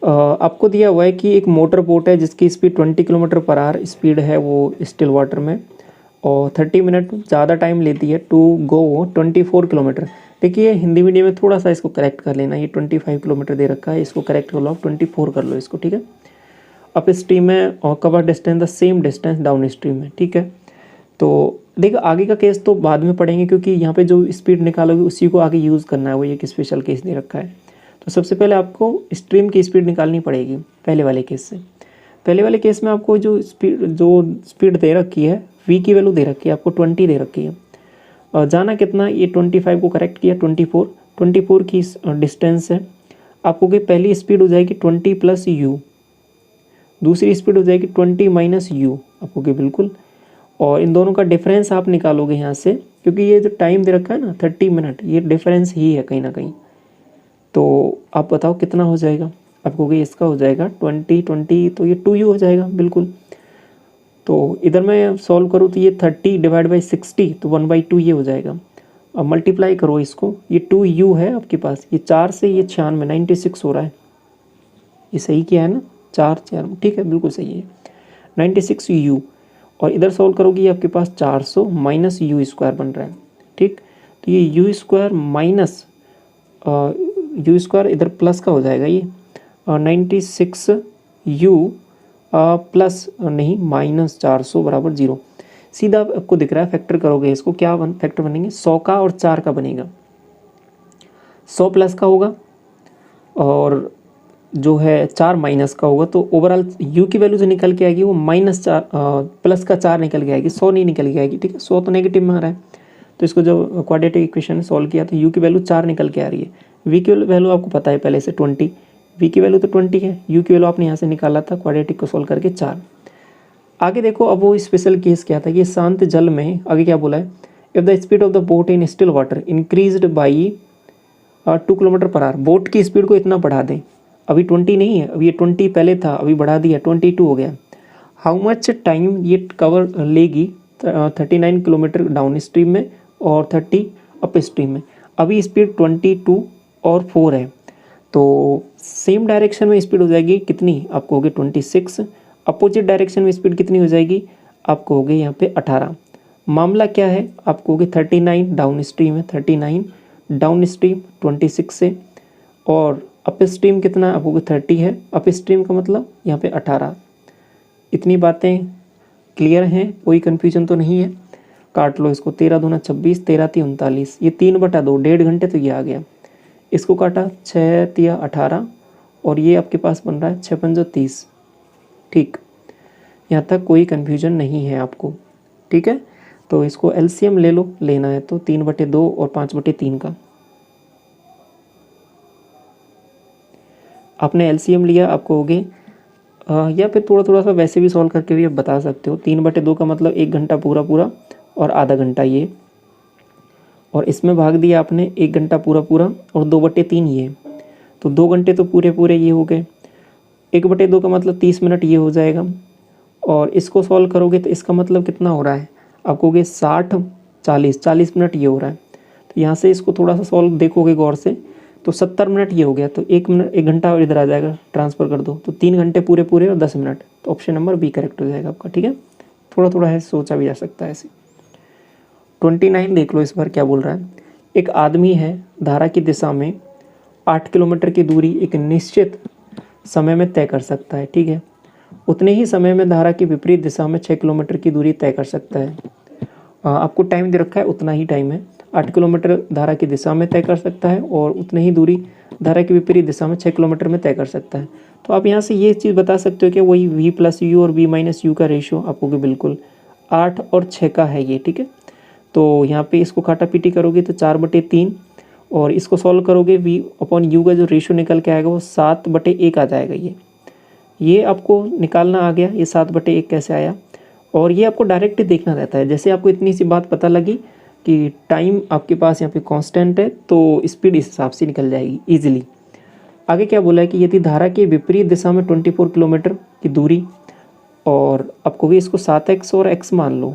आपको दिया हुआ है कि एक मोटर बोट है जिसकी स्पीड 20 किलोमीटर/आवर स्पीड है वो स्टिल वाटर में, और 30 मिनट ज़्यादा टाइम लेती है टू गो 24 किलोमीटर। देखिए हिंदी मीडियम में थोड़ा सा इसको करेक्ट कर लेना, ये 25 किलोमीटर दे रखा है, इसको करेक्ट कर लो आप, 24 कर लो इसको, ठीक है। अप स्ट्रीम में और cover distance the same distance down stream में, ठीक है। तो देखो आगे का केस तो बाद में पढ़ेंगे, क्योंकि यहाँ पे जो स्पीड निकालोगे उसी को आगे यूज़ करना है, वो एक स्पेशल केस दे रखा है। तो सबसे पहले आपको स्ट्रीम की स्पीड निकालनी पड़ेगी पहले वाले केस से। पहले वाले केस में आपको जो स्पीड दे रखी है, v की वैल्यू दे रखी है आपको 20 दे रखी है, और जाना कितना, ये 25 को करेक्ट किया 24 की डिस्टेंस है आपको, कि पहली स्पीड हो जाएगी 20 + u, दूसरी स्पीड हो जाएगी 20 - u आपको कि बिल्कुल, और इन दोनों का डिफरेंस आप निकालोगे यहाँ से, क्योंकि ये जो टाइम दे रखा है ना 30 मिनट, ये डिफरेंस ही है कहीं ना कहीं। तो आप बताओ कितना हो जाएगा आपको, कि इसका हो जाएगा 20 तो ये 2u हो जाएगा बिल्कुल। तो इधर मैं सॉल्व करूँ तो ये 30/60 तो 1/2 ये हो जाएगा। अब मल्टीप्लाई करो इसको, ये 2u है आपके पास, ये 4 से ये 96 हो रहा है, ये सही किया है ना, 4 ठीक है बिल्कुल सही है 96u, और इधर सॉल्व करोगे ये आपके पास 400 - u² बन रहा है, ठीक। तो ये u² इधर प्लस का हो जाएगा, ये 96u प्लस नहीं -400 = 0। सीधा आपको दिख रहा है, फैक्टर करोगे इसको, क्या फैक्टर बनेंगे 100 का और 4 का बनेगा, 100 प्लस का होगा और जो है 4 माइनस का होगा, तो ओवरऑल u की वैल्यू जो निकल के आएगी वो -4 प्लस का 4 निकल के आएगी, 100 नहीं निकल के आएगी, ठीक है। 100 तो नेगेटिव में आ रहा है, तो इसको जब क्वाड्रेटिक इक्वेशन सॉल्व किया तो u की वैल्यू 4 निकल के आ रही है। v की वैल्यू आपको पता है पहले से 20, v की वैल्यू तो 20 है, u की वैल्यू आपने यहाँ से निकाला था क्वाड्रेटिक को सॉल्व करके 4। आगे देखो, अब वो स्पेशल केस क्या था, ये शांत जल में आगे क्या बोला है, if the speed of the boat in still water increased by 2 किलोमीटर/आवर, boat की स्पीड को इतना बढ़ा दें, अभी 20 नहीं है, अभी ये 20 पहले था, अभी बढ़ा दिया 22 हो गया। हाउ मच टाइम ये कवर लेगी 39 किलोमीटर डाउन स्ट्रीम में और 30 अप स्ट्रीम में। अभी स्पीड 22 और 4 है, तो सेम डायरेक्शन में स्पीड हो जाएगी कितनी, आपको होगी 26, अपोजिट डायरेक्शन में स्पीड कितनी हो जाएगी, आपको होगी यहाँ पे 18। मामला क्या है, आपको होगी 39 डाउन स्ट्रीम है, 39 डाउन स्ट्रीम 26 से, और अप स्ट्रीम कितना आपको 30 है, अप स्ट्रीम का मतलब यहाँ पे 18। इतनी बातें क्लियर हैं, कोई कन्फ्यूजन तो नहीं है? काट लो इसको, 13 दूना 26, 13 × 39, ये 3/2, 1.5 घंटे तो ये आ गया। इसको काटा 6 × 18 और ये आपके पास बन रहा है 6 × 5 = 30। ठीक, यहाँ तक कोई कन्फ्यूजन नहीं है आपको, ठीक है। तो इसको एलसीएम ले लो, लेना है तो 3/2 और 5/3 का। आपने एलसीएम लिया, आपको हो गए या फिर थोड़ा सा वैसे भी सॉल्व करके भी आप बता सकते हो। 3/2 का मतलब 1 घंटा पूरा पूरा और आधा घंटा ये, और इसमें भाग दिया आपने 1 घंटा पूरा पूरा और 2/3 ये, तो 2 घंटे तो पूरे पूरे ये हो गए। 1/2 का मतलब 30 मिनट ये हो जाएगा, और इसको सॉल्व करोगे तो इसका मतलब कितना हो रहा है आपको, हो गए 60 40 मिनट ये हो रहा है। तो यहाँ से इसको थोड़ा सा सॉल्व देखोगे गौर से तो 70 मिनट ये हो गया, तो 1 घंटा और इधर आ जाएगा, ट्रांसफ़र कर दो तो 3 घंटे पूरे पूरे और 10 मिनट। तो ऑप्शन नंबर बी करेक्ट हो जाएगा आपका, ठीक है। थोड़ा है, सोचा भी जा सकता है ऐसे। 29 देख लो इस बार क्या बोल रहा है। एक आदमी है, धारा की दिशा में 8 किलोमीटर की दूरी एक निश्चित समय में तय कर सकता है, ठीक है। उतने ही समय में धारा की विपरीत दिशा में 6 किलोमीटर की दूरी तय कर सकता है। आपको टाइम दे रखा है, उतना ही टाइम है। 8 किलोमीटर धारा की दिशा में तय कर सकता है और उतने ही दूरी धारा की विपरीत दिशा में 6 किलोमीटर में तय कर सकता है। तो आप यहाँ से ये चीज़ बता सकते हो कि वही v+u और v-u का रेशियो आपको कि बिल्कुल 8 और 6 का है ये, ठीक है। तो यहाँ पे इसको काटा पीटी करोगे तो 4/3 और इसको सॉल्व करोगे v/u का जो रेशियो निकल के आएगा वो 7/1 आ जाएगा। ये आपको निकालना आ गया, ये 7/1 कैसे आया। और ये आपको डायरेक्ट ही देखना रहता है। जैसे आपको इतनी सी बात पता लगी कि टाइम आपके पास यहाँ पे कांस्टेंट है तो स्पीड इस हिसाब से निकल जाएगी इजीली। आगे क्या बोला है कि यदि धारा के विपरीत दिशा में 24 किलोमीटर की दूरी, और आपको भी इसको 7x और x मान लो,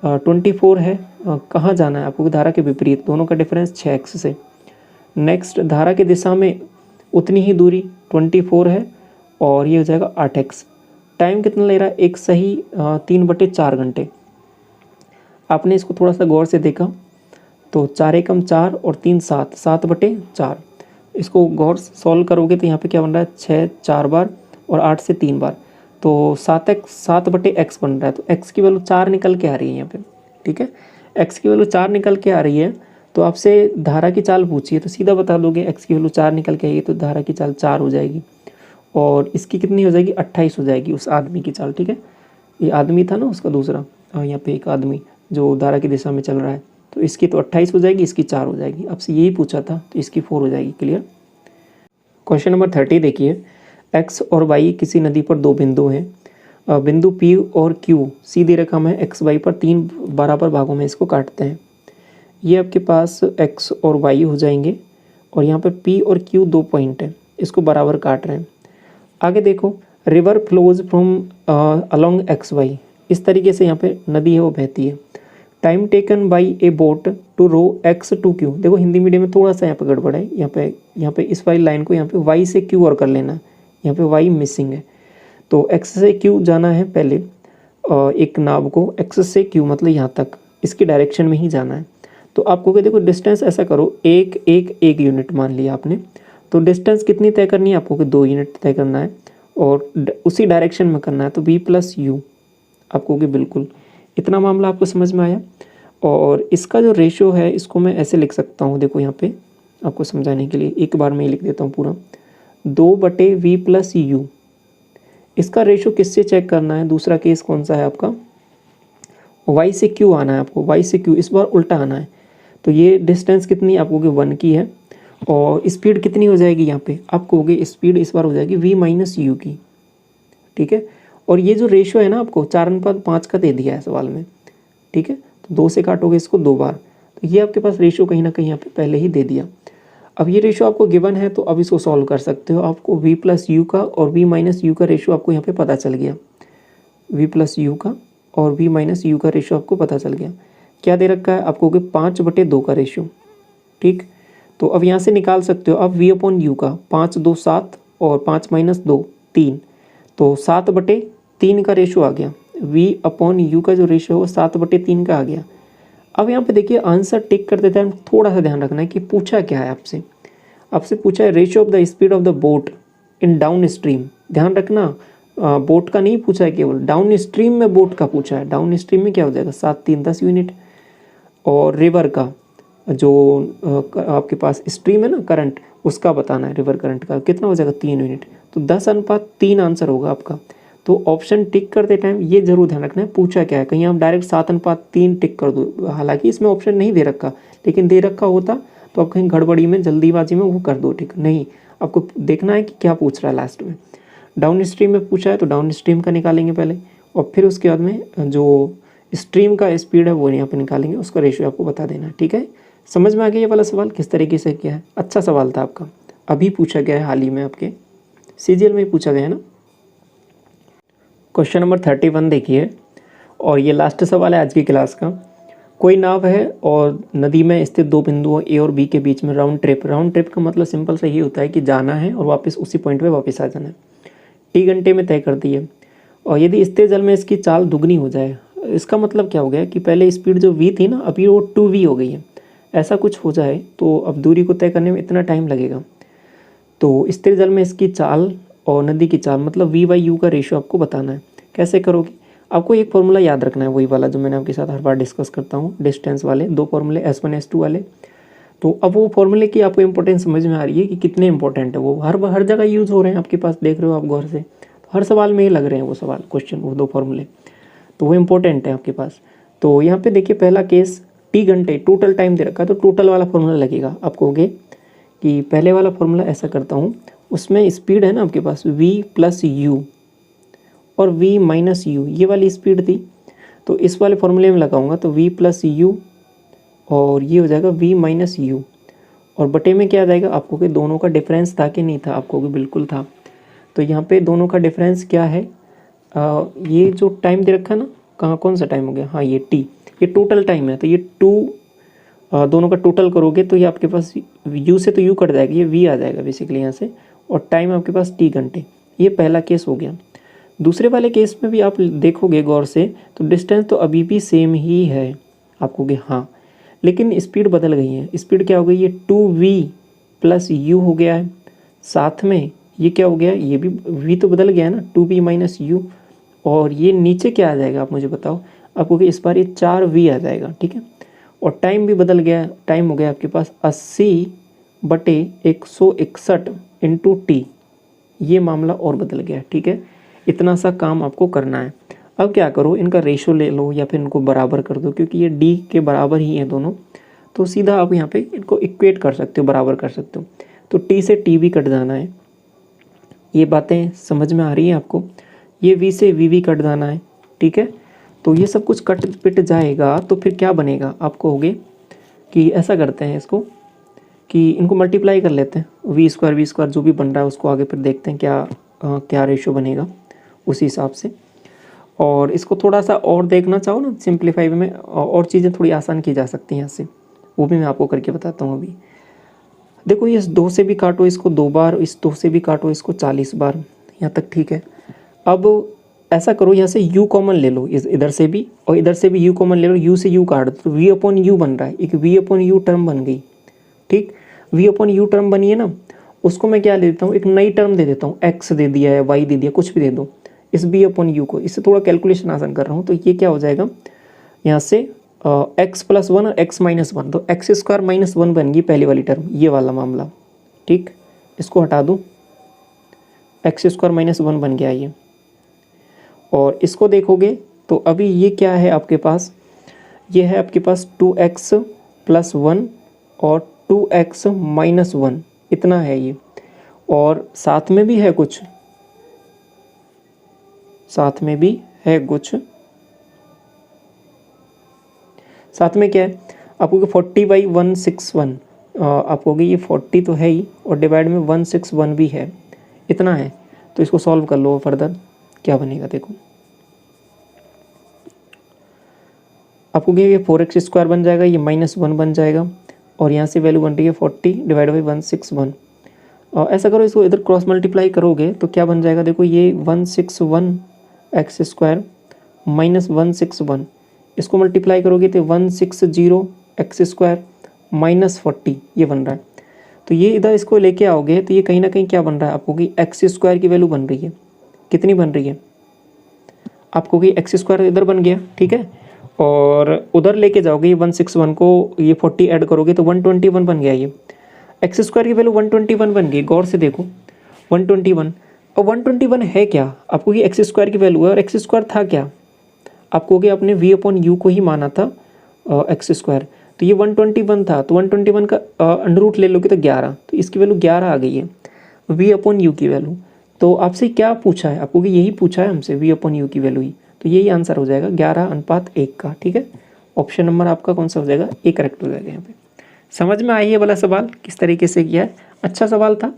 24 है, कहाँ जाना है आपको, धारा के विपरीत, दोनों का डिफरेंस 6x से। नेक्स्ट धारा की दिशा में उतनी ही दूरी 24 है और ये हो जाएगा 8x। टाइम कितना ले रहा है, एक सही 3/4 घंटे। आपने इसको थोड़ा सा गौर से देखा तो 4 एकम 4 और 3 7, 7/4। इसको गौर से सॉल्व करोगे तो यहाँ पे क्या बन रहा है, 6 4 बार और 8 से 3 बार, तो 7/x बन रहा है। तो x की वैल्यू 4 निकल के आ रही है यहाँ पे, ठीक है। x की वैल्यू 4 निकल के आ रही है तो आपसे धारा की चाल पूछिए तो सीधा बता दोगे, x की वैल्यू 4 निकल के आएगी तो धारा की चाल 4 हो जाएगी, और इसकी कितनी हो जाएगी, 28 हो जाएगी उस आदमी की चाल, ठीक है। ये आदमी था ना उसका दूसरा, यहाँ पे एक आदमी जो धारा की दिशा में चल रहा है, तो इसकी तो 28 हो जाएगी, इसकी 4 हो जाएगी। आपसे यही पूछा था तो इसकी 4 हो जाएगी। क्लियर। क्वेश्चन नंबर 30 देखिए, x और y किसी नदी पर 2 बिंदु हैं। बिंदु P और Q सीधी रकम है, x y पर 3 बराबर भागों में इसको काटते हैं। ये आपके पास x और y हो जाएंगे और यहाँ पर P और Q 2 पॉइंट है, इसको बराबर काट रहे हैं। आगे देखो, river flows from along XY, इस तरीके से यहाँ पे नदी है वो बहती है। Time taken by a boat to row x to Q। देखो हिंदी मीडियम में थोड़ा सा यहाँ पे गड़बड़ है, यहाँ पे इस वाली लाइन को यहाँ पे y से Q और कर लेना है, यहाँ पे y मिसिंग है। तो x से Q जाना है पहले, एक नाव को x से Q मतलब यहाँ तक इसकी डायरेक्शन में ही जाना है। तो आपको देखो डिस्टेंस ऐसा करो, 1 यूनिट मान लिया आपने, तो डिस्टेंस कितनी तय करनी है आपको कि 2 यूनिट तय करना है और उसी डायरेक्शन में करना है, तो v+u आपको कि बिल्कुल इतना मामला आपको समझ में आया। और इसका जो रेशियो है इसको मैं ऐसे लिख सकता हूँ, देखो यहाँ पे आपको समझाने के लिए एक बार मैं लिख देता हूँ पूरा, 2/v+u। इसका रेशियो किससे चेक करना है, दूसरा केस कौन सा है आपका, y से q आना है आपको, y से q इस बार उल्टा आना है। तो ये डिस्टेंस कितनी आपको कि 1 की है और स्पीड कितनी हो जाएगी यहाँ पे आपको होगी, स्पीड इस बार हो जाएगी v-u की, ठीक है। और ये जो रेशियो है ना आपको 4:5 का दे दिया है सवाल में, ठीक है। तो 2 से काटोगे इसको 2 बार, तो ये आपके पास रेशियो कहीं ना कहीं यहाँ पे पहले ही दे दिया। अब ये रेशियो आपको गिवन है तो अब इसको सॉल्व कर सकते हो। आपको v+u का और v-u का रेशियो आपको यहाँ पे पता चल गया, v+u का और v-u का रेशियो आपको पता चल गया। क्या दे रखा है आपको कि 5/2 का रेशियो, ठीक। तो अब यहाँ से निकाल सकते हो आप v/u का, 5 2 7 और 5 - 2 3, तो 7/3 का रेशियो आ गया। v/u का जो रेशियो है वो 7/3 का आ गया। अब यहाँ पे देखिए आंसर टिक करते टाइम थोड़ा सा ध्यान रखना है कि पूछा क्या है आपसे पूछा है ratio of the speed of the boat in down stream. ध्यान रखना बोट का नहीं पूछा है, केवल डाउन स्ट्रीम में बोट का पूछा है। डाउन स्ट्रीम में क्या हो जाएगा, 7 3 10 यूनिट। और रिवर का जो आपके पास स्ट्रीम है ना, करंट, उसका बताना है, रिवर करंट का कितना हो जाएगा, 3 यूनिट। तो 10:3 आंसर होगा आपका। तो ऑप्शन टिक करते टाइम ये जरूर ध्यान रखना है पूछा क्या है, कहीं आप डायरेक्ट 7:3 टिक कर दो। हालांकि इसमें ऑप्शन नहीं दे रखा, लेकिन दे रखा होता तो आप कहीं गड़बड़ी में जल्दीबाजी में वो कर दो टिक। नहीं, आपको देखना है कि क्या पूछ रहा है लास्ट में। डाउन स्ट्रीम में पूछा है तो डाउन स्ट्रीम का निकालेंगे पहले, और फिर उसके बाद में जो स्ट्रीम का स्पीड है वो यहाँ पे निकालेंगे, उसका रेशियो आपको बता देना है। ठीक है, समझ में आ गया ये वाला सवाल किस तरीके से किया है। अच्छा सवाल था आपका, अभी पूछा गया है हाल ही में, आपके सीजीएल में ही पूछा गया है ना। क्वेश्चन नंबर 31 देखिए, और ये लास्ट सवाल है आज की क्लास का। कोई नाव है और नदी में स्थित दो बिंदुओं ए और बी के बीच में राउंड ट्रिप का मतलब सिंपल सा ये होता है कि जाना है और वापस उसी पॉइंट पे वापस आ जाना है, टी घंटे में तय कर दी है। और यदि स्थिर जल में इसकी चाल दुगनी हो जाए, इसका मतलब क्या हो गया कि पहले स्पीड जो v थी ना, अभी वो 2v हो गई है। ऐसा कुछ हो जाए तो अब दूरी को तय करने में इतना टाइम लगेगा। तो स्थिर जल में इसकी चाल और नदी की चाल, मतलब v/u का रेशियो आपको बताना है। कैसे करोगे, आपको एक फॉर्मूला याद रखना है, वही वाला जो मैंने आपके साथ हर बार डिस्कस करता हूँ, डिस्टेंस वाले 2 फॉर्मूले, S1 S2 वाले। तो अब वो फॉर्मूले की आपको इंपॉर्टेंस समझ में आ रही है कि कितने इंपॉर्टेंट है वो, हर जगह यूज़ हो रहे हैं आपके पास, देख रहे हो आप गौर से, तो हर सवाल में ही लग रहे हैं वो सवाल, क्वेश्चन, वो 2 फॉर्मूले, तो वो इंपॉर्टेंट है आपके पास। तो यहाँ पे देखिए पहला केस, टी घंटे टोटल टाइम दे रखा है, तो टोटल वाला फॉर्मूला लगेगा। आप कहोगे कि पहले वाला फॉर्मूला ऐसा करता हूँ, उसमें स्पीड है ना आपके पास v + u और v - u, ये वाली स्पीड थी, तो इस वाले फॉर्मूले में लगाऊंगा तो v + u और ये हो जाएगा v - u, और बटे में क्या आ जाएगा आपको, कि दोनों का डिफरेंस था कि नहीं था, आपको बिल्कुल था। तो यहाँ पे दोनों का डिफरेंस क्या है, ये जो टाइम दे रखा है ना, कहाँ कौन सा टाइम हो गया, हाँ ये t, ये टोटल टाइम है, तो ये 2 दोनों का टोटल करोगे तो ये आपके पास u से तो u कट जाएगा, ये v आ जाएगा बेसिकली यहाँ से, और टाइम आपके पास t घंटे। ये पहला केस हो गया। दूसरे वाले केस में भी आप देखोगे गौर से तो डिस्टेंस तो अभी भी सेम ही है, आप कहोगे हाँ, लेकिन स्पीड बदल गई है। स्पीड क्या हो गई, ये 2v + u हो गया है, साथ में ये क्या हो गया, ये भी v तो बदल गया है ना, 2v - u, और ये नीचे क्या आ जाएगा आप मुझे बताओ, आपको कि इस बार ये 4v आ जाएगा। ठीक है, और टाइम भी बदल गया, टाइम हो गया आपके पास 80/161 × t, ये मामला और बदल गया। ठीक है, इतना सा काम आपको करना है। अब क्या करो, इनका रेशो ले लो या फिर इनको बराबर कर दो, क्योंकि ये d के बराबर ही हैं दोनों, तो सीधा आप यहाँ पे इनको इक्वेट कर सकते हो, बराबर कर सकते हो। तो t से t भी कट जाना है, ये बातें समझ में आ रही है आपको। ये v से v भी कट जाना है। ठीक है, तो ये सब कुछ कट पिट जाएगा, तो फिर क्या बनेगा, आप कहोगे कि ऐसा करते हैं इसको, कि इनको मल्टीप्लाई कर लेते हैं, v² जो भी बन रहा है उसको आगे फिर देखते हैं क्या रेशो बनेगा उसी हिसाब से। और इसको थोड़ा सा और देखना चाहो ना सिंप्लीफाई में, और चीज़ें थोड़ी आसान की जा सकती हैं यहाँ से, वो भी मैं आपको करके बताता हूँ। अभी देखो, ये इस 2 से भी काटो इसको 2 बार, इस 2 से भी काटो इसको 40 बार, यहाँ तक ठीक है। अब ऐसा करो, यहाँ से u कॉमन ले लो, इधर से भी और इधर से भी u कॉमन ले लो, u से u काट दो तो v/u बन रहा है, एक v/u टर्म बन गई। ठीक, v/u टर्म बनी है ना, उसको मैं क्या ले देता हूँ, एक नई टर्म दे देता हूँ, x दे दिया है, y दे दिया, कुछ भी दे दो इस v/u को। इससे थोड़ा कैलकुलेशन आसान कर रहा हूँ, तो ये क्या हो जाएगा, यहाँ से x + 1 और x - 1, तो x² - 1 बन गई पहली वाली टर्म, ये वाला मामला। ठीक, इसको हटा दूँ, x² - 1 बन गया ये। और इसको देखोगे तो अभी ये क्या है आपके पास, ये है आपके पास 2x + 1 और 2x - 1, इतना है ये। और साथ में भी है कुछ, साथ में क्या है, आपको 40/161, आपको ये 40 तो है ही, और डिवाइड में 161 भी है, इतना है। तो इसको सॉल्व कर लो फर्दर, क्या बनेगा देखो, आपको ये 4x² बन जाएगा, ये -1 बन जाएगा, और यहाँ से वैल्यू बन रही है 40/161। और ऐसा करो, इसको इधर क्रॉस मल्टीप्लाई करोगे तो क्या बन जाएगा, देखो ये 161x² - 161, इसको मल्टीप्लाई करोगे तो 160x² - 40, ये बन रहा है। तो ये इधर इसको लेके आओगे तो ये कहीं ना कहीं क्या बन रहा है आपको, कि x² की वैल्यू बन रही है, कितनी बन रही है, आपको कि एक्स स्क्वायर इधर बन गया, ठीक है, और उधर लेके जाओगे ये 161 को, ये 40 ऐड करोगे तो 121 बन गया। ये एक्स स्क्वायर की वैल्यू 121 बन गई, गौर से देखो 121। और 121 है क्या, आपको कि एक्स स्क्वायर की वैल्यू है, और एक्स स्क्वायर था क्या, आपको कि आपने वी अपॉन यू को ही माना था एक्स स्क्वायर, तो ये 121 था, तो 121 का अंडर रूट ले लोगे तो 11, तो इसकी वैल्यू 11 आ गई है वी अपॉन यू की वैल्यू। तो आपसे क्या पूछा है, आपको कि यही पूछा है हमसे, वी अपॉन यू की वैल्यू ही, तो यही आंसर हो जाएगा 11:1 का, ठीक है। ऑप्शन नंबर आपका कौन सा हो जाएगा, ए करेक्ट हो जाएगा यहाँ पे। समझ में आई है वाला सवाल किस तरीके से किया है, अच्छा सवाल था।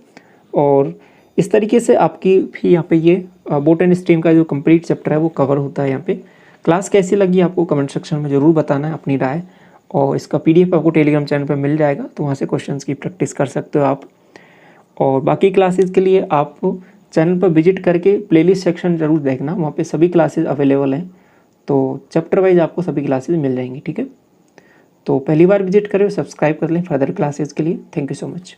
और इस तरीके से आपकी भी यहाँ पे ये बोट एंड स्ट्रीम का जो कंप्लीट चैप्टर है वो कवर होता है यहाँ पे। क्लास कैसी लगी आपको कमेंट सेक्शन में ज़रूर बताना है अपनी राय, और इसका PDF आपको टेलीग्राम चैनल पर मिल जाएगा, तो वहाँ से क्वेश्चंस की प्रैक्टिस कर सकते हो आप। और बाकी क्लासेस के लिए आप चैनल पर विजिट करके प्लेलिस्ट सेक्शन ज़रूर देखना, वहाँ पे सभी क्लासेस अवेलेबल हैं, तो चैप्टर वाइज आपको सभी क्लासेस मिल जाएंगी, ठीक है। तो पहली बार विजिट करें, सब्सक्राइब कर लें फर्दर क्लासेस के लिए। Thank you so much.